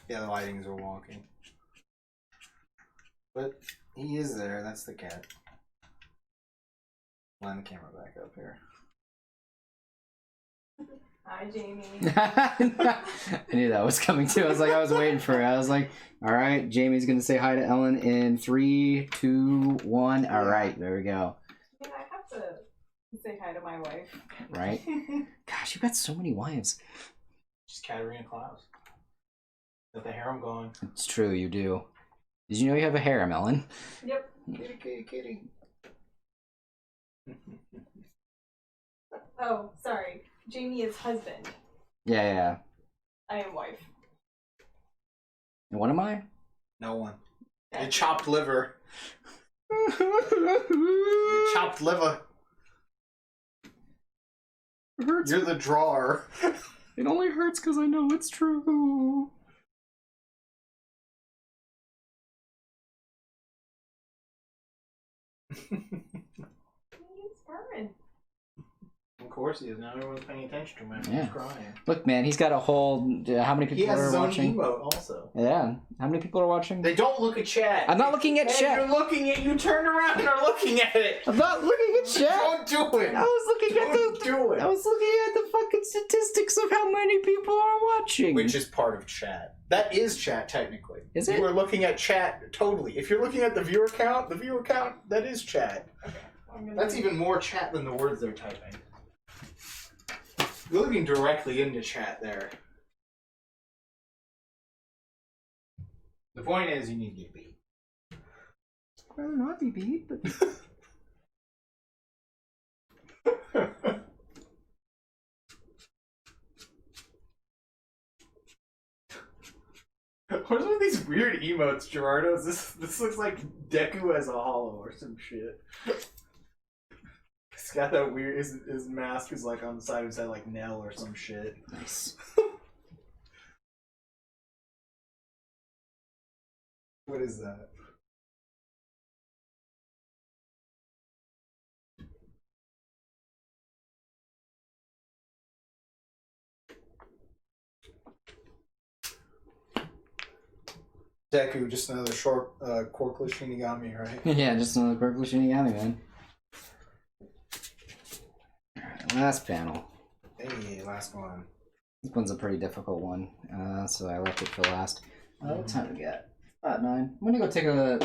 [SPEAKER 1] Yeah, the lightings are wonky. But he is there, that's the cat. Line the camera back up here.
[SPEAKER 3] Hi, Jamie.
[SPEAKER 2] I knew that was coming too. I was waiting for it. I was like, all right, Jamie's gonna say hi to Ellen in 3, 2, 1. All right, there we go.
[SPEAKER 3] Yeah, I have to say hi to my wife.
[SPEAKER 2] Right? Gosh, you've got so many wives.
[SPEAKER 1] Just Katarina Klaus. Got the harem going.
[SPEAKER 2] It's true, you do. Did you know you have a harem, Ellen?
[SPEAKER 3] Yep.
[SPEAKER 1] Kitty.
[SPEAKER 3] Oh, sorry. Jamie is husband.
[SPEAKER 2] Yeah.
[SPEAKER 3] I am wife.
[SPEAKER 2] And what am I?
[SPEAKER 1] No one. You chopped liver. You chopped liver.
[SPEAKER 2] It hurts.
[SPEAKER 1] You're the drawer.
[SPEAKER 2] It only hurts because I know it's true.
[SPEAKER 3] He's purring.
[SPEAKER 1] Of course he is. Now everyone's paying attention to him.
[SPEAKER 2] Yeah.
[SPEAKER 1] He's crying.
[SPEAKER 2] Look, man, he's got a whole. How many people
[SPEAKER 1] He has
[SPEAKER 2] are
[SPEAKER 1] his own
[SPEAKER 2] watching?
[SPEAKER 1] emote also.
[SPEAKER 2] Yeah. How many people are watching?
[SPEAKER 1] They don't look at chat.
[SPEAKER 2] I'm not looking at
[SPEAKER 1] Hey,
[SPEAKER 2] chat.
[SPEAKER 1] You're looking at. You turned around and are looking at it.
[SPEAKER 2] I'm not looking at chat.
[SPEAKER 1] Don't do it.
[SPEAKER 2] I was looking at
[SPEAKER 1] Don't
[SPEAKER 2] the.
[SPEAKER 1] do it.
[SPEAKER 2] I was looking at the fucking statistics of how many people are watching.
[SPEAKER 1] Which is part of chat. That is chat technically.
[SPEAKER 2] Is it?
[SPEAKER 1] You are looking at chat totally. If you're looking at the viewer count, that is chat.
[SPEAKER 3] Okay.
[SPEAKER 1] That's even more chat than the words they're typing. You're looking directly into chat there. The point is, you need to get beat.
[SPEAKER 2] I'd rather not be beat, but.
[SPEAKER 1] What are these weird emotes, Gerardo? This looks like Deku as a hollow or some shit. He's got that weird. His mask is like on the side of his head, like Nell or some shit.
[SPEAKER 2] Nice.
[SPEAKER 1] What is that? Deku, just another short corkless Shinigami, right?
[SPEAKER 2] Yeah, just another purple Shinigami, man. Alright, last panel.
[SPEAKER 1] Hey, last one.
[SPEAKER 2] This one's a pretty difficult one, so I left it for last. What time do we got? About 9. I'm gonna go take a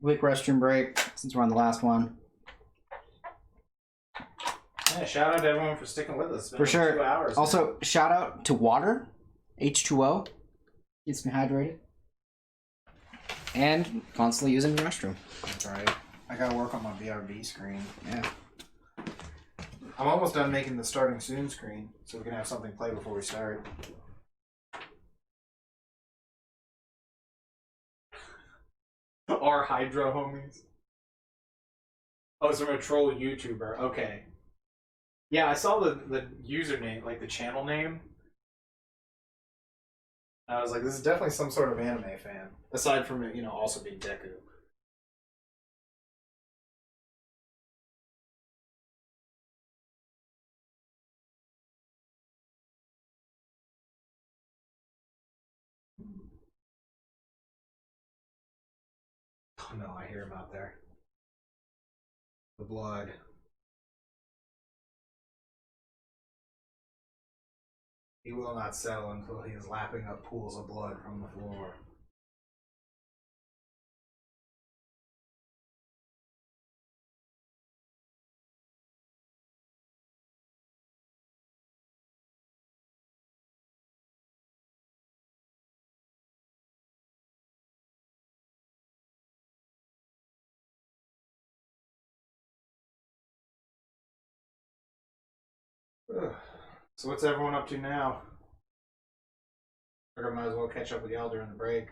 [SPEAKER 2] quick restroom break since we're on the last one.
[SPEAKER 1] Yeah, shout out to everyone for sticking with us. It's been
[SPEAKER 2] For
[SPEAKER 1] like
[SPEAKER 2] sure.
[SPEAKER 1] 2 hours.
[SPEAKER 2] Also, shout out to water, H2O. Keeps me hydrated. And constantly using the restroom.
[SPEAKER 1] That's right. I gotta work on my BRB screen.
[SPEAKER 2] Yeah.
[SPEAKER 1] I'm almost done making the starting soon screen, so we can have something play before we start. Our Hydro homies. Oh, it's from a troll YouTuber. Okay. Yeah, I saw the username, like the channel name. I was like, this is definitely some sort of anime fan. Aside from it, also being Deku. Oh no, I hear him out there. The blood. He will not settle until he is lapping up pools of blood from the floor. Ugh. So what's everyone up to now? I might as well catch up with y'all during the break.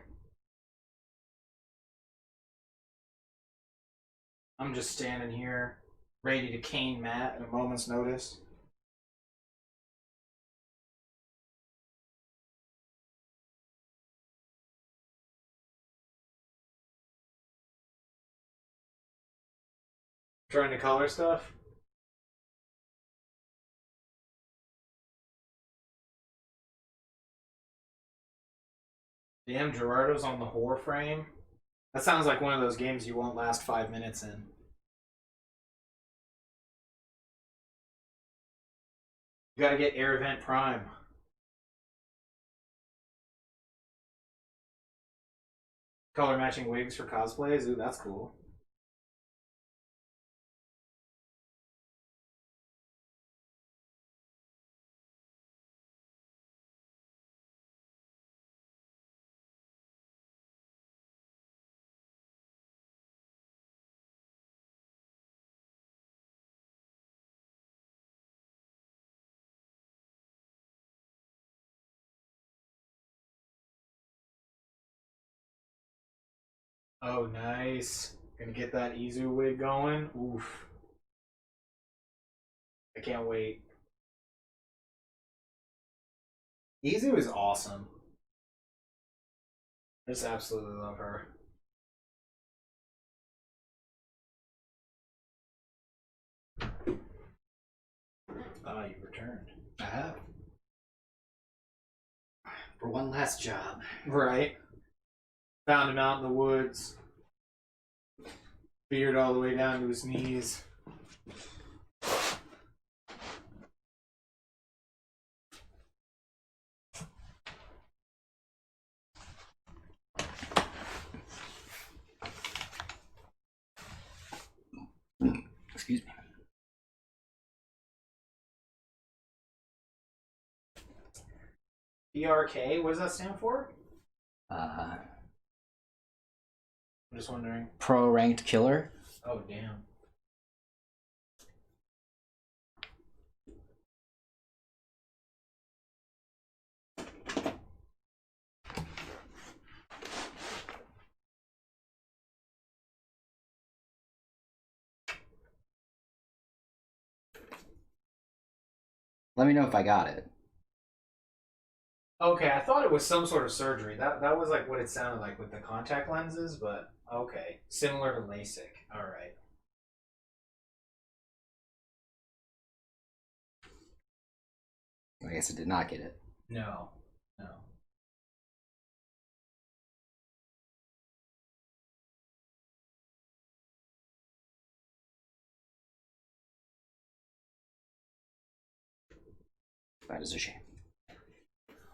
[SPEAKER 1] I'm just standing here, ready to cane Matt at a moment's notice. Trying to color stuff? Damn, Gerardo's on the whore frame. That sounds like one of those games you won't last 5 minutes in. You gotta get Air Event Prime. Color matching wigs for cosplays? Ooh, that's cool. Oh, nice. Gonna get that Izu wig going. Oof. I can't wait. Izu is awesome. I just absolutely love her. Ah, you returned.
[SPEAKER 2] I have. For one last job.
[SPEAKER 1] Right. Found him out in the woods. Beard all the way down to his knees.
[SPEAKER 2] Excuse me.
[SPEAKER 1] PRK, what does that stand for?
[SPEAKER 2] Uh,
[SPEAKER 1] I'm just wondering.
[SPEAKER 2] Pro ranked killer.
[SPEAKER 1] Oh, damn.
[SPEAKER 2] Let me know if I got it.
[SPEAKER 1] Okay, I thought it was some sort of surgery. That was like what it sounded like with the contact lenses, but okay. Similar to LASIK. Alright.
[SPEAKER 2] I guess I did not get it.
[SPEAKER 1] No. No.
[SPEAKER 2] That is a shame.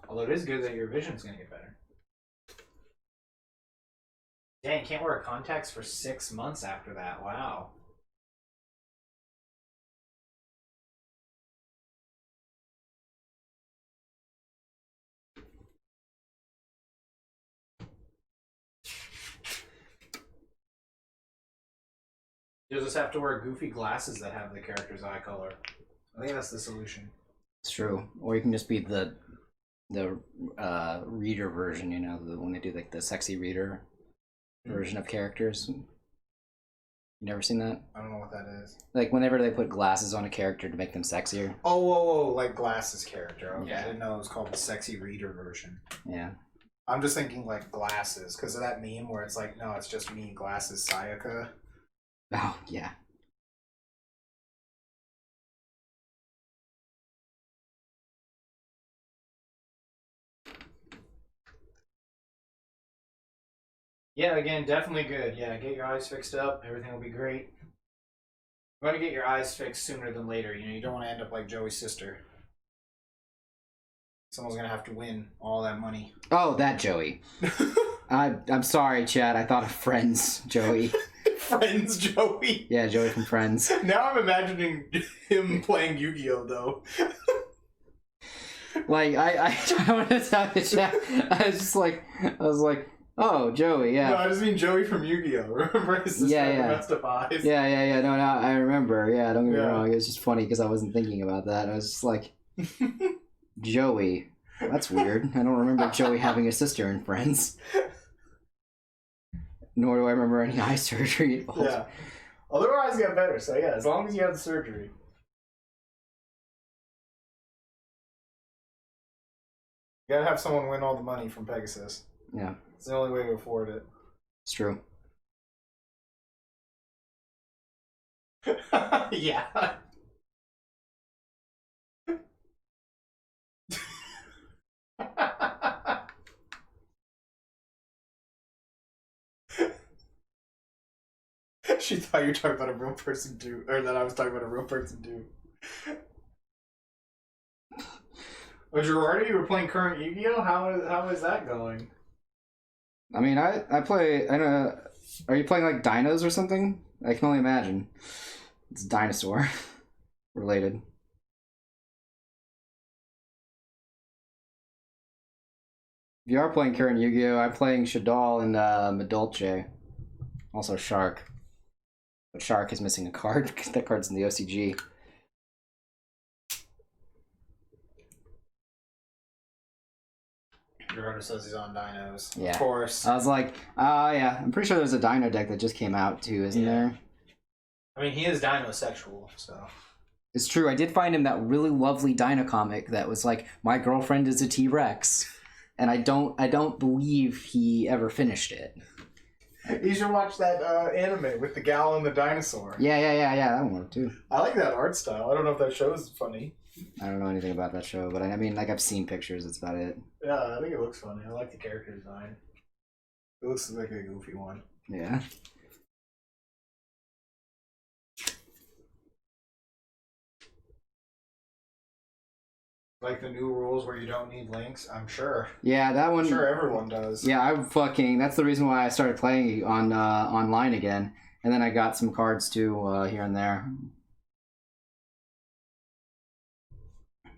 [SPEAKER 1] Although it is good that your vision's gonna get better. Dang, can't wear contacts for 6 months after that. Wow. You'll just have to wear goofy glasses that have the character's eye color. I think that's the solution.
[SPEAKER 2] It's true. Or you can just be the reader version, you know, when they do like the sexy reader version of characters. You never seen that?
[SPEAKER 1] I don't know what that is.
[SPEAKER 2] Like whenever they put glasses on a character to make them sexier.
[SPEAKER 1] Oh, whoa, like glasses character. Okay,
[SPEAKER 2] Yeah.
[SPEAKER 1] I didn't know it was called the sexy reader version.
[SPEAKER 2] Yeah.
[SPEAKER 1] I'm just thinking like glasses because of that meme where it's like, no, it's just me, glasses, Sayaka.
[SPEAKER 2] Oh, yeah.
[SPEAKER 1] Yeah, again, definitely good. Yeah, get your eyes fixed up. Everything will be great. You want to get your eyes fixed sooner than later. You know, you don't want to end up like Joey's sister. Someone's gonna have to win all that money.
[SPEAKER 2] Oh, that Joey. I'm sorry, Chad. I thought of Friends, Joey.
[SPEAKER 1] Friends, Joey.
[SPEAKER 2] Yeah, Joey from Friends.
[SPEAKER 1] Now I'm imagining him playing Yu-Gi-Oh! Though.
[SPEAKER 2] Like I want to tell you, Chad. I was like, oh, Joey, yeah.
[SPEAKER 1] No, I just mean Joey from Yu-Gi-Oh! Remember his sister
[SPEAKER 2] Yeah,
[SPEAKER 1] had
[SPEAKER 2] yeah.
[SPEAKER 1] the messed up eyes?
[SPEAKER 2] Yeah. No, I remember. Yeah, don't get me
[SPEAKER 1] Yeah.
[SPEAKER 2] wrong. It was just funny because I wasn't thinking about that. I was just like, Joey. That's weird. I don't remember Joey having a sister in Friends. Nor do I remember any eye surgery involved.
[SPEAKER 1] Yeah. Although her eyes got better, so yeah, as long as you have the surgery. You gotta have someone win all the money from Pegasus.
[SPEAKER 2] Yeah,
[SPEAKER 1] It's the only way to afford it.
[SPEAKER 2] it's true.
[SPEAKER 1] Yeah. She thought you were talking about a real person too, or that I was talking about a real person too. Oh, Gerardo, you were playing current Yu-Gi-Oh? How is that going?
[SPEAKER 2] I mean, I play. I know. Are you playing like dinos or something? I can only imagine. It's dinosaur related. If you are playing current Yu-Gi-Oh, I'm playing Shadal and Madolche. Also Shark. But Shark is missing a card because that card's in the OCG.
[SPEAKER 1] Gerardo says he's on dinos.
[SPEAKER 2] Yeah.
[SPEAKER 1] Of course.
[SPEAKER 2] I was like, yeah, I'm pretty sure there's a dino deck that just came out too, isn't there?
[SPEAKER 1] I mean, he is dinosexual, so.
[SPEAKER 2] It's true. I did find him that really lovely dino comic that was like, my girlfriend is a T-Rex. And I don't believe he ever finished it.
[SPEAKER 1] You should watch that anime with the gal and the dinosaur.
[SPEAKER 2] Yeah, that one worked too.
[SPEAKER 1] I like that art style. I don't know if that show is funny.
[SPEAKER 2] I don't know anything about that show, but I mean, like, I've seen pictures, that's about it.
[SPEAKER 1] Yeah, I think it looks funny. I like the character design. It looks like a goofy one.
[SPEAKER 2] Yeah.
[SPEAKER 1] Like the new rules where you don't need links, I'm sure.
[SPEAKER 2] Yeah, that one.
[SPEAKER 1] I'm sure everyone does.
[SPEAKER 2] Yeah, that's the reason why I started playing on online again. And then I got some cards too, here and there. It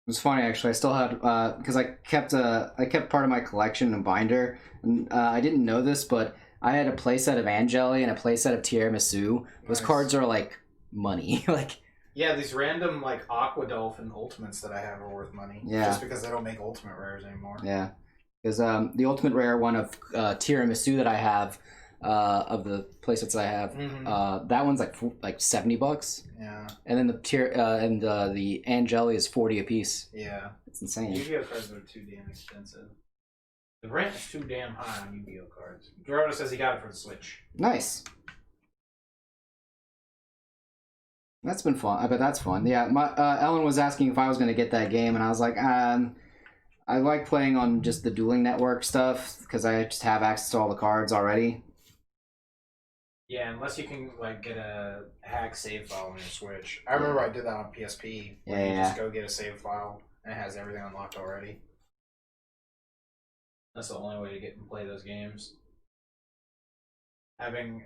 [SPEAKER 2] was funny actually. I still had because I kept part of my collection in a binder, and I didn't know this, but I had a playset of Angeli and a playset of Tiramisu. Those
[SPEAKER 1] Nice.
[SPEAKER 2] cards are like money, like.
[SPEAKER 1] Yeah, these random like Aqua Dolphin ultimates that I have are worth money.
[SPEAKER 2] Yeah.
[SPEAKER 1] Just because they don't make ultimate rares anymore.
[SPEAKER 2] Yeah, because the ultimate rare one of Tiramisu that I have, of the playsets I have, that one's like $70.
[SPEAKER 1] Yeah.
[SPEAKER 2] And then the Angeli is 40 a piece.
[SPEAKER 1] Yeah.
[SPEAKER 2] It's insane.
[SPEAKER 1] Yu-Gi-Oh cards are too damn expensive. The rent is too damn high on Yu-Gi-Oh cards. Gerardo says he got it for the Switch.
[SPEAKER 2] Nice. That's been fun. I bet that's fun. Yeah, Ellen was asking if I was going to get that game, and I was like, I like playing on just the dueling network stuff because I just have access to all the cards already.
[SPEAKER 1] Yeah, unless you can like get a hack save file on your Switch. I remember I did that on PSP. Where you just go get a save file and it has everything unlocked already. That's the only way to get and play those games. Having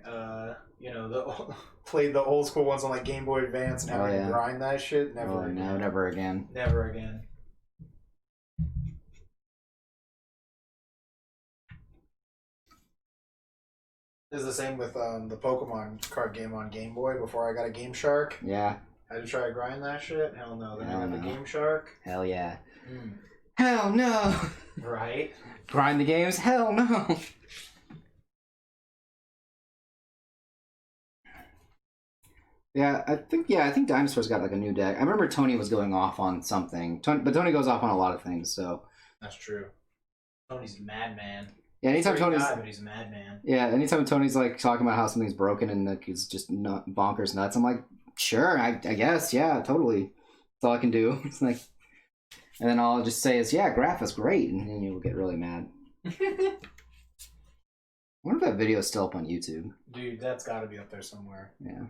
[SPEAKER 1] played the old school ones on like Game Boy Advance and having to grind that shit, never again.
[SPEAKER 2] No, never again.
[SPEAKER 1] Never again. It's the same with the Pokemon card game on Game Boy before I got a Game Shark.
[SPEAKER 2] Yeah.
[SPEAKER 1] Had to try to grind that shit? Hell no. Then I got the Game Shark.
[SPEAKER 2] Hell yeah. Hell no.
[SPEAKER 1] Right?
[SPEAKER 2] Grind the games? Hell no. Yeah, I think Dinosaur's got like a new deck. I remember Tony was going off on something. But Tony goes off on a lot of things, so.
[SPEAKER 1] That's true. Tony's a madman.
[SPEAKER 2] Yeah, anytime Tony's
[SPEAKER 1] but he's a madman.
[SPEAKER 2] Yeah, anytime Tony's like talking about how something's broken and like he's just not bonkers nuts, I'm like, sure, I guess, yeah, totally. That's all I can do. It's like, and then all I'll just say is, yeah, Graph is great, and then you'll get really mad. I wonder if that video is still up on YouTube.
[SPEAKER 1] Dude, that's got to be up there somewhere.
[SPEAKER 2] Yeah.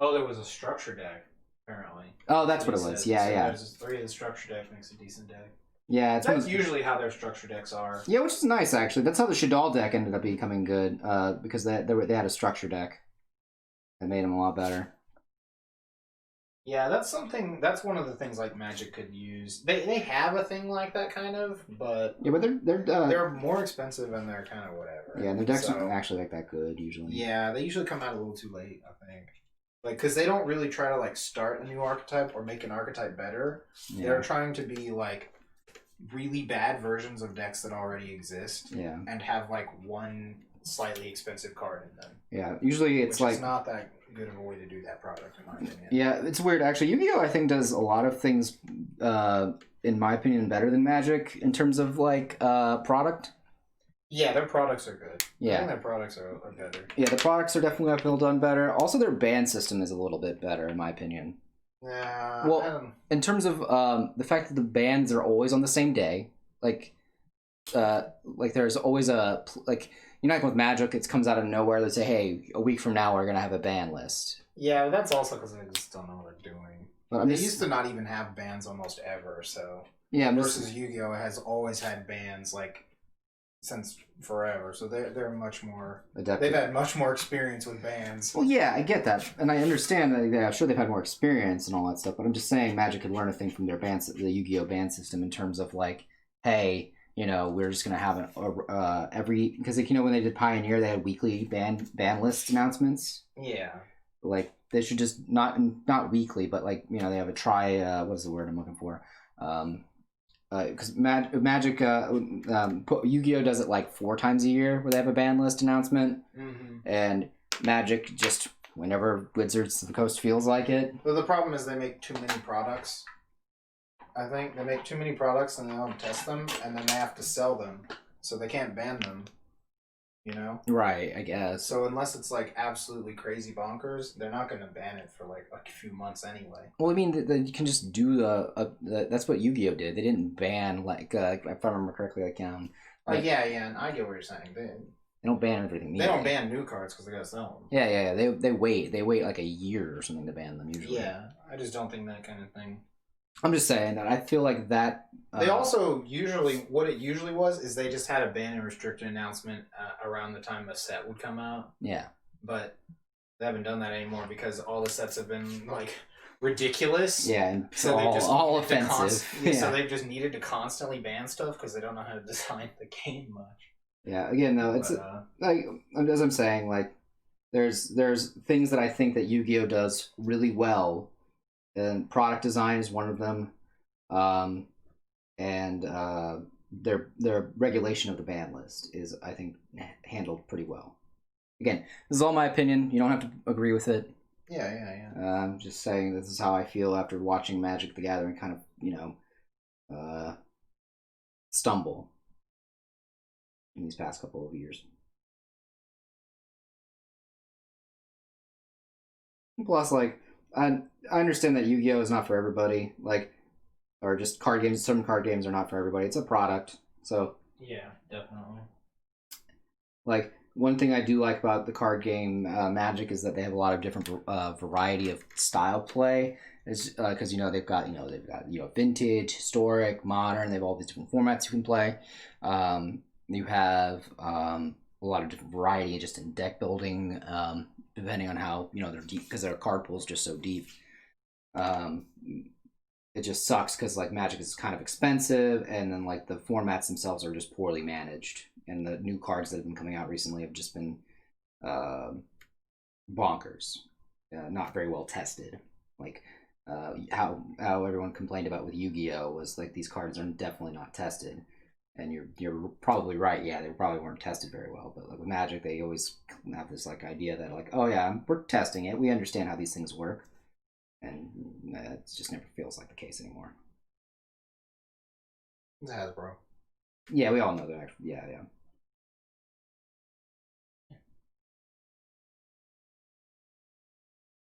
[SPEAKER 1] Oh, there was a structure deck, apparently.
[SPEAKER 2] Oh, that's what it was. Yeah, yeah.
[SPEAKER 1] There's 3 of the structure deck makes a decent deck.
[SPEAKER 2] Yeah,
[SPEAKER 1] that's usually how their structure decks are.
[SPEAKER 2] Yeah, which is nice actually. That's how the Shadal deck ended up becoming good, because they had a structure deck that made them a lot better.
[SPEAKER 1] Yeah, that's one of the things like Magic could use. They have a thing like that kind of, but
[SPEAKER 2] yeah, but
[SPEAKER 1] they're more expensive and they're kind of whatever.
[SPEAKER 2] Yeah, their decks aren't actually like that good usually.
[SPEAKER 1] Yeah, they usually come out a little too late, I think. Like, because they don't really try to like start a new archetype or make an archetype better. Yeah. They're trying to be like really bad versions of decks that already exist.
[SPEAKER 2] Yeah.
[SPEAKER 1] And have like one slightly expensive card in them.
[SPEAKER 2] Yeah, usually it's
[SPEAKER 1] which is not that good of a way to do that product, in my opinion.
[SPEAKER 2] Yeah, it's weird actually. Yu-Gi-Oh! I think does a lot of things, in my opinion, better than Magic in terms of like product.
[SPEAKER 1] Yeah, their products are good.
[SPEAKER 2] Yeah,
[SPEAKER 1] I think their products are better.
[SPEAKER 2] Yeah, the products are definitely done better. Also, their ban system is a little bit better, in my opinion.
[SPEAKER 1] Yeah.
[SPEAKER 2] Well, in terms of the fact that the bans are always on the same day, like there's always like with Magic, it comes out of nowhere. They say, "Hey, a week from now, we're gonna have a ban list."
[SPEAKER 1] Yeah, that's also because they just don't know what they're doing. But they used to not even have bans almost ever. So
[SPEAKER 2] yeah,
[SPEAKER 1] versus Yu-Gi-Oh has always had bans like since forever, so they're much more adapted. They've had much more experience with bans.
[SPEAKER 2] Well, yeah, I get that, and I understand that. Yeah, sure, they've had more experience and all that stuff, but I'm just saying Magic could learn a thing from their the Yu-Gi-Oh ban system in terms of like, hey, we're just gonna have every because when they did Pioneer, they had weekly ban list announcements.
[SPEAKER 1] Yeah,
[SPEAKER 2] like they should just not weekly, but like they have a try. What is the word I'm looking for? Because Magic, Yu-Gi-Oh does it like 4 times a year where they have a ban list announcement, and Magic just whenever Wizards of the Coast feels like it.
[SPEAKER 1] Well, the problem is they make too many products. I think they make too many products and they don't test them, and then they have to sell them, so they can't ban them.
[SPEAKER 2] Right, I guess.
[SPEAKER 1] So unless it's like absolutely crazy bonkers, they're not going to ban it for like a few months anyway.
[SPEAKER 2] Well, I mean, you can just do that's what Yu-Gi-Oh did. They didn't ban if I remember correctly, and I get what you're saying. They don't ban everything.
[SPEAKER 1] They don't ban new cards because they got to sell them.
[SPEAKER 2] Yeah. They wait like a year or something to ban them usually.
[SPEAKER 1] Yeah, I just don't think that kind of thing.
[SPEAKER 2] I'm just saying that I feel like that.
[SPEAKER 1] They also what it usually was is they just had a ban and restricted announcement around the time a set would come out.
[SPEAKER 2] Yeah.
[SPEAKER 1] But they haven't done that anymore because all the sets have been like ridiculous.
[SPEAKER 2] Yeah, and so all offensive.
[SPEAKER 1] So they've just needed to constantly ban stuff because they don't know how to design the game much.
[SPEAKER 2] Yeah. Again, though, it's like as I'm saying, like there's things that I think that Yu-Gi-Oh does really well. And product design is one of them, and their regulation of the ban list is, I think, handled pretty well. Again, this is all my opinion. You don't have to agree with it.
[SPEAKER 1] Yeah.
[SPEAKER 2] I'm just saying this is how I feel after watching Magic the Gathering kind of, stumble in these past couple of years. Plus, like. And I understand that Yu-Gi-Oh is not for everybody. Like, or just card games. Some card games are not for everybody. It's a product. So
[SPEAKER 1] Yeah, definitely.
[SPEAKER 2] like one thing I do like about the card game Magic is that they have a lot of different variety of style play. Is because they've got vintage, historic, modern. They have all these different formats you can play. You have a lot of different variety just in deck building, depending on how they're deep because their card pool is just so deep. It just sucks because like Magic is kind of expensive, and then like the formats themselves are just poorly managed, and the new cards that have been coming out recently have just been bonkers, not very well tested. Like how everyone complained about with Yu-Gi-Oh was like these cards are definitely not tested, and you're probably right. Yeah, they probably weren't tested very well. But like with Magic, they always have this like idea that like, oh yeah, we're testing it. We understand how these things work. And it just never feels like the case anymore.
[SPEAKER 1] It's Hasbro.
[SPEAKER 2] Yeah, we all know that. Yeah.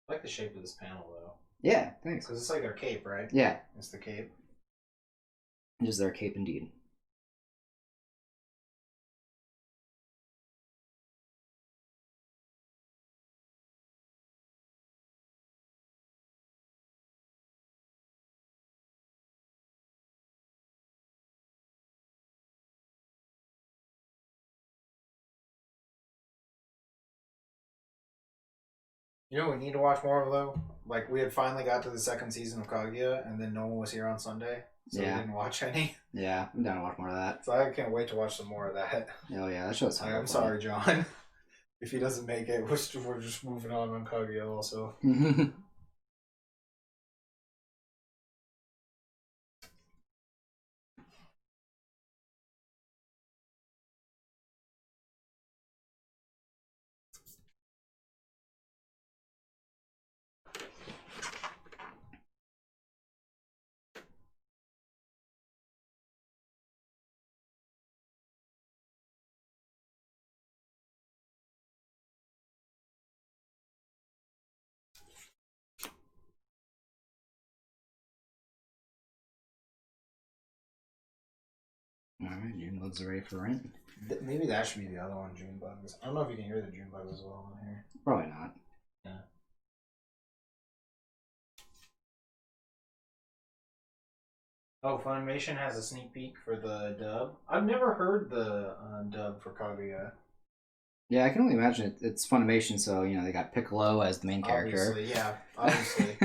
[SPEAKER 1] I like the shape of this panel though.
[SPEAKER 2] Yeah, thanks.
[SPEAKER 1] Because it's like their cape, right?
[SPEAKER 2] Yeah.
[SPEAKER 1] It's the cape.
[SPEAKER 2] It is their cape indeed.
[SPEAKER 1] You know what we need to watch more of though? Like we had finally got to the second season of Kaguya, and then no one was here on Sunday, so we didn't watch any.
[SPEAKER 2] Yeah, I'm down to watch more of that.
[SPEAKER 1] So I can't wait to watch some more of that.
[SPEAKER 2] Oh yeah, that show's.
[SPEAKER 1] I'm sorry, John. If he doesn't make it, we're just moving on Kaguya also.
[SPEAKER 2] Alright, June bugs are ready for rent.
[SPEAKER 1] Maybe that should be the other one, June bugs. I don't know if you can hear the June bugs as well on here.
[SPEAKER 2] Probably not.
[SPEAKER 1] Yeah. Oh, Funimation has a sneak peek for the dub. I've never heard the dub for Kaguya.
[SPEAKER 2] Yeah, I can only imagine it's Funimation, so they got Piccolo as the main character.
[SPEAKER 1] Obviously, yeah, obviously.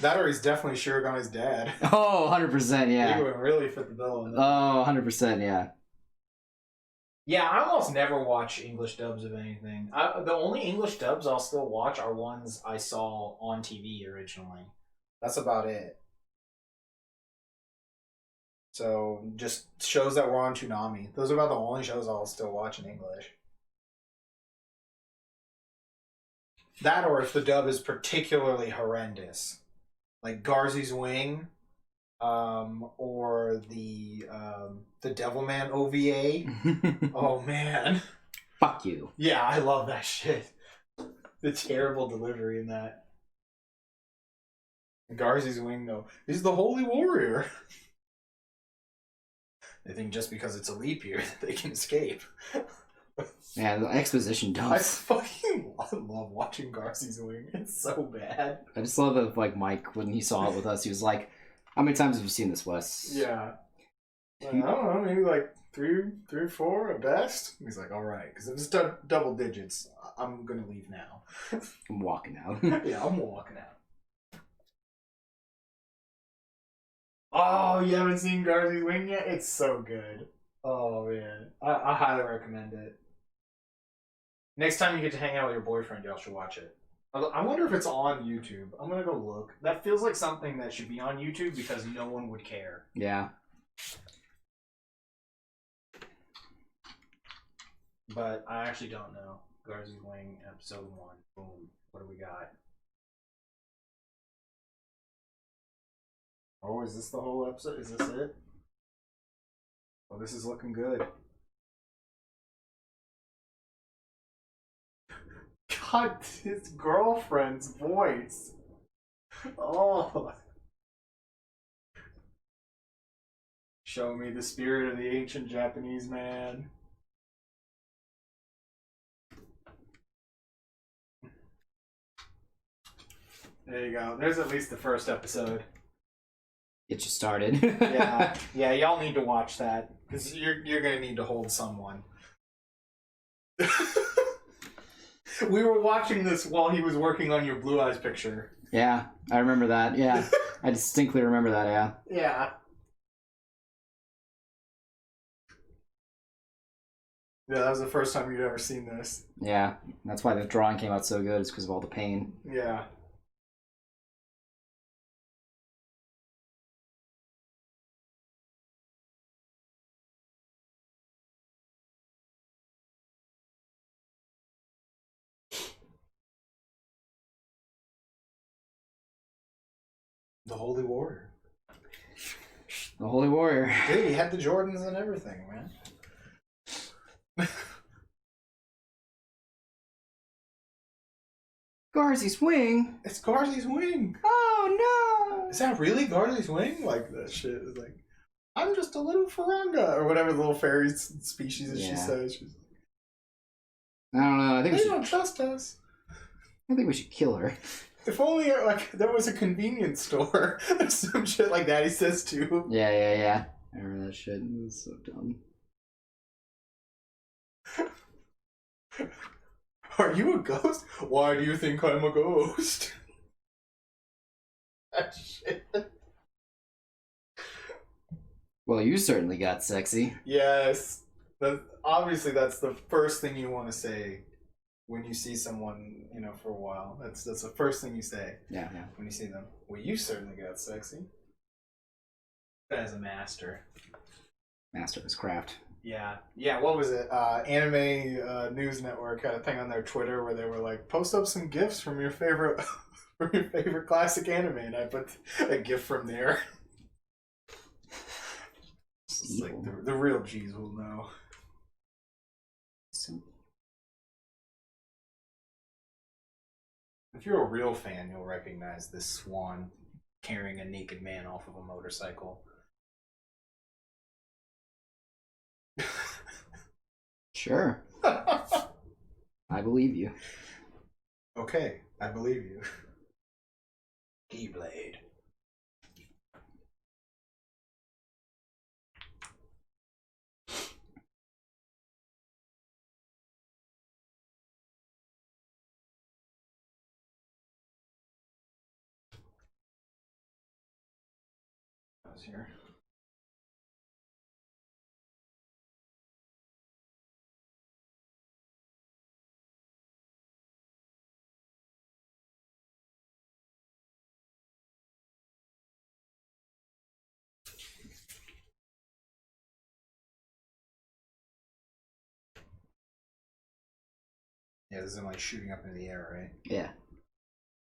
[SPEAKER 1] That or he's definitely Shirogami's dad.
[SPEAKER 2] Oh, 100%, yeah.
[SPEAKER 1] He would really fit the bill on that.
[SPEAKER 2] Oh, 100%, yeah.
[SPEAKER 1] Yeah, I almost never watch English dubs of anything. The only English dubs I'll still watch are ones I saw on TV originally. That's about it. So, just shows that were on Toonami. Those are about the only shows I'll still watch in English. That or if the dub is particularly horrendous. Like Garzy's Wing, or the Devilman OVA. Oh man.
[SPEAKER 2] Fuck you.
[SPEAKER 1] Yeah, I love that shit. The terrible delivery in that. Garzy's Wing though. He's the Holy Warrior. They think just because it's a leap year that they can escape.
[SPEAKER 2] Yeah, the exposition dumps.
[SPEAKER 1] I fucking love watching Garzy's Wing. It's so bad.
[SPEAKER 2] I just love that, like, Mike, when he saw it with us, he was like, how many times have you seen this, Wes?
[SPEAKER 1] Yeah. Like, I don't know, maybe like three or four at best. He's like, all right, because if it's double digits, I'm going to leave now.
[SPEAKER 2] I'm walking out.
[SPEAKER 1] Yeah, I'm walking out. Oh, you haven't seen Garzy's Wing yet? It's so good. Oh, man. I highly recommend it. Next time you get to hang out with your boyfriend, y'all should watch it. I wonder if it's on YouTube. I'm going to go look. That feels like something that should be on YouTube because no one would care.
[SPEAKER 2] Yeah.
[SPEAKER 1] But I actually don't know. Garzy's Wing, episode 1. Boom. What do we got? Oh, is this the whole episode? Is this it? Oh, this is looking good. God, his girlfriend's voice. Oh. Show me the spirit of the ancient Japanese man. There you go. There's at least the first episode.
[SPEAKER 2] Get you started.
[SPEAKER 1] Yeah, y'all need to watch that because you're gonna need to hold someone. We were watching this while he was working on your Blue Eyes picture.
[SPEAKER 2] Yeah, I remember that. Yeah, I distinctly remember that. Yeah.
[SPEAKER 1] Yeah. Yeah, that was the first time you'd ever seen this.
[SPEAKER 2] Yeah, that's why the drawing came out so good. Is because of all the pain.
[SPEAKER 1] Yeah. The Holy Warrior.
[SPEAKER 2] The Holy Warrior.
[SPEAKER 1] Dude, he had the Jordans and everything, man.
[SPEAKER 2] Garzy's wing.
[SPEAKER 1] It's Garzy's wing.
[SPEAKER 2] Oh no!
[SPEAKER 1] Is that really Garzy's wing? Like, that shit is like, I'm just a little faranga, or whatever the little fairy species that she says. She's
[SPEAKER 2] I don't know. I think
[SPEAKER 1] they don't trust us.
[SPEAKER 2] I think we should kill her.
[SPEAKER 1] If only like there was a convenience store or some shit like that. He says too.
[SPEAKER 2] Yeah. I remember that shit. It was so dumb.
[SPEAKER 1] Are you a ghost? Why do you think I'm a ghost? That shit.
[SPEAKER 2] Well, you certainly got sexy.
[SPEAKER 1] Yes. Obviously, that's the first thing you want to say when you see someone, you know, for a while. That's the first thing you say.
[SPEAKER 2] Yeah.
[SPEAKER 1] When you see them. Well, you certainly got sexy. That is a master.
[SPEAKER 2] Master of his craft.
[SPEAKER 1] Yeah. What was it? Anime News Network had a thing on their Twitter where they were like, "Post up some gifs from your favorite, from your favorite classic anime," and I put a gif from there. It's like the real G's will know. If you're a real fan, you'll recognize this swan carrying a naked man off of a motorcycle.
[SPEAKER 2] Sure. I believe you.
[SPEAKER 1] Okay, I believe you. Keyblade. Here. Yeah, this isn't like shooting up into the air, right?
[SPEAKER 2] Yeah.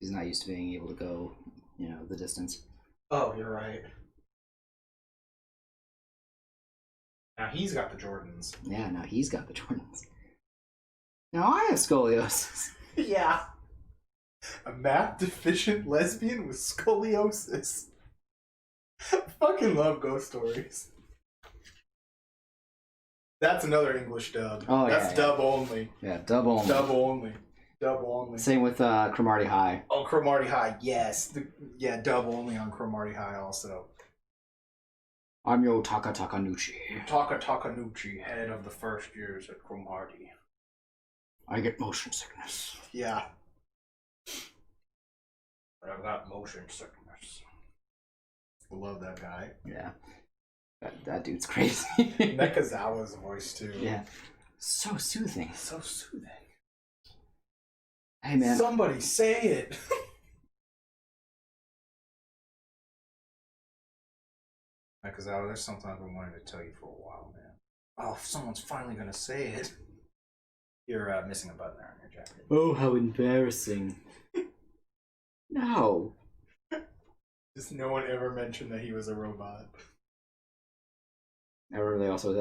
[SPEAKER 2] He's not used to being able to go, you know, the distance.
[SPEAKER 1] Oh, you're right. Now he's got the Jordans.
[SPEAKER 2] Yeah, now he's got the Jordans. Now I have scoliosis.
[SPEAKER 1] Yeah. A math deficient lesbian with scoliosis. Fucking love ghost stories. That's another English dub.
[SPEAKER 2] Oh,
[SPEAKER 1] That's dub only.
[SPEAKER 2] Yeah, dub only.
[SPEAKER 1] Dub only. Dub only.
[SPEAKER 2] Same with Cromartie High.
[SPEAKER 1] Oh, Cromartie High, yes. Dub only on Cromartie High also.
[SPEAKER 2] I'm Yo Takanuchi.
[SPEAKER 1] Takanuchi, head of the first years at Cromartie.
[SPEAKER 2] I get motion sickness.
[SPEAKER 1] Yeah. But I've got motion sickness. Love that guy.
[SPEAKER 2] Yeah. That dude's crazy.
[SPEAKER 1] Nekazawa's voice too.
[SPEAKER 2] Yeah. So soothing.
[SPEAKER 1] So soothing.
[SPEAKER 2] Hey man.
[SPEAKER 1] Somebody say it. Nekazawa, there's something I've been wanting to tell you for a while, man. Oh, someone's finally gonna say it. You're missing a button there on your jacket.
[SPEAKER 2] Oh, how embarrassing. No.
[SPEAKER 1] Just no one ever mentioned that he was a robot.
[SPEAKER 2] Or they also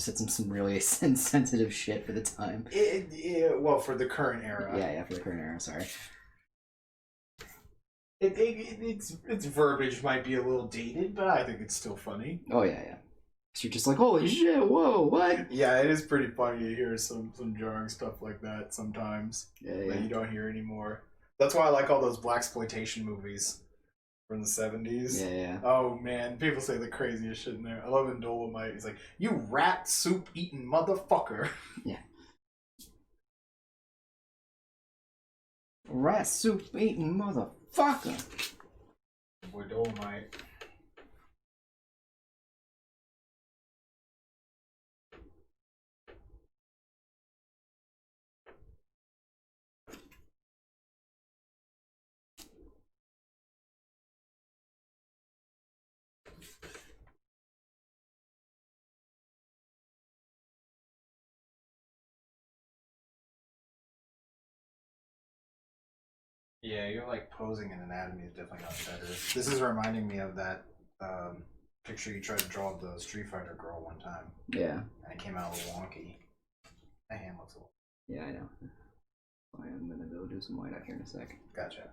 [SPEAKER 2] said some really sensitive shit for the time.
[SPEAKER 1] Well, for the current era.
[SPEAKER 2] Yeah, for the current era. Sorry.
[SPEAKER 1] Its verbiage might be a little dated, but I think it's still funny.
[SPEAKER 2] Oh yeah. So you're just like, holy shit, whoa, what?
[SPEAKER 1] Yeah, it is pretty funny to hear some jarring stuff like that sometimes that you don't hear anymore. That's why I like all those blaxploitation movies from the 70s.
[SPEAKER 2] Yeah.
[SPEAKER 1] Oh man, people say the craziest shit in there. I love in Dolomite. He's like, "You rat soup eating motherfucker."
[SPEAKER 2] Yeah. Rat soup eating motherfucker.
[SPEAKER 1] Boy, Dolomite. Yeah, you're like posing in anatomy is definitely not better. This is reminding me of that picture you tried to draw of the Street Fighter girl one time.
[SPEAKER 2] Yeah.
[SPEAKER 1] And it came out a little wonky. That hand looks a little.
[SPEAKER 2] Yeah, I know. I'm gonna go do some white out here in a sec.
[SPEAKER 1] Gotcha.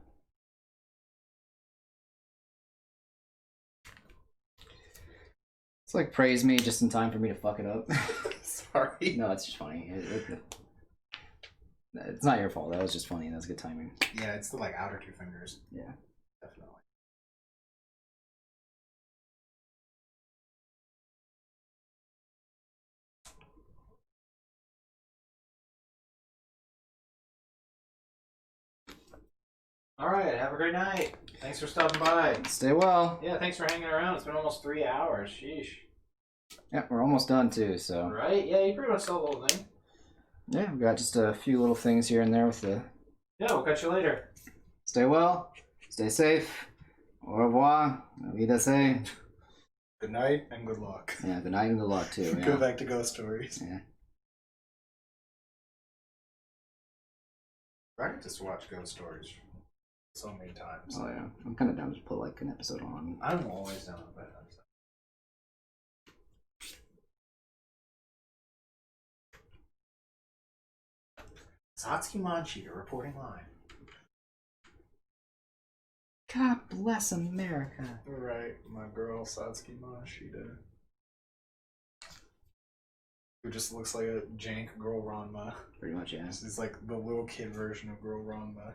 [SPEAKER 2] It's like praise me just in time for me to fuck it up.
[SPEAKER 1] Sorry.
[SPEAKER 2] No, it's just funny. It's not your fault. That was just funny. That's good timing.
[SPEAKER 1] Yeah, it's the like outer two fingers.
[SPEAKER 2] Yeah.
[SPEAKER 1] Definitely. All right. Have a great night. Thanks for stopping by.
[SPEAKER 2] Stay well.
[SPEAKER 1] Yeah, thanks for hanging around. It's been almost 3 hours. Sheesh.
[SPEAKER 2] Yeah, we're almost done too, so.
[SPEAKER 1] Right? Yeah, you pretty much saw the whole thing.
[SPEAKER 2] Yeah, we've got just a few little things here and there with the...
[SPEAKER 1] Yeah, we'll catch you later.
[SPEAKER 2] Stay well. Stay safe. Au revoir. Wiedersehen.
[SPEAKER 1] Good night and good luck.
[SPEAKER 2] Yeah, good night and good luck too. Yeah.
[SPEAKER 1] Go back to ghost stories.
[SPEAKER 2] Yeah.
[SPEAKER 1] I could just watch ghost stories so many times.
[SPEAKER 2] Oh yeah. I'm kind of down to put like an episode on.
[SPEAKER 1] I'm always down with that. Satsuki Manchita reporting live.
[SPEAKER 2] God bless America.
[SPEAKER 1] Right, my girl Satsuki Manchita. Who just looks like a jank girl Ranma.
[SPEAKER 2] Pretty much, yeah.
[SPEAKER 1] It's like the little kid version of girl Ranma.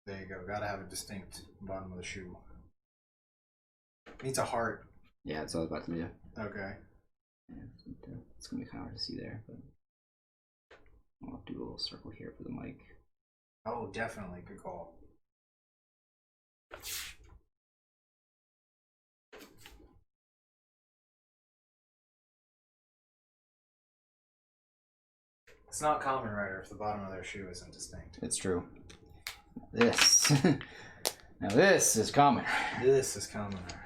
[SPEAKER 1] There you go. Gotta have a distinct bottom of the shoe. Needs a heart.
[SPEAKER 2] Yeah, that's what I was about to do.
[SPEAKER 1] Okay.
[SPEAKER 2] Yeah, it's gonna be kind of hard to see there, but I'll do a little circle here for the mic.
[SPEAKER 1] Oh, definitely. Good call. It's not Kamen Rider if the bottom of their shoe isn't distinct.
[SPEAKER 2] It's true. This. Now this is common.
[SPEAKER 1] This is Kamen Rider.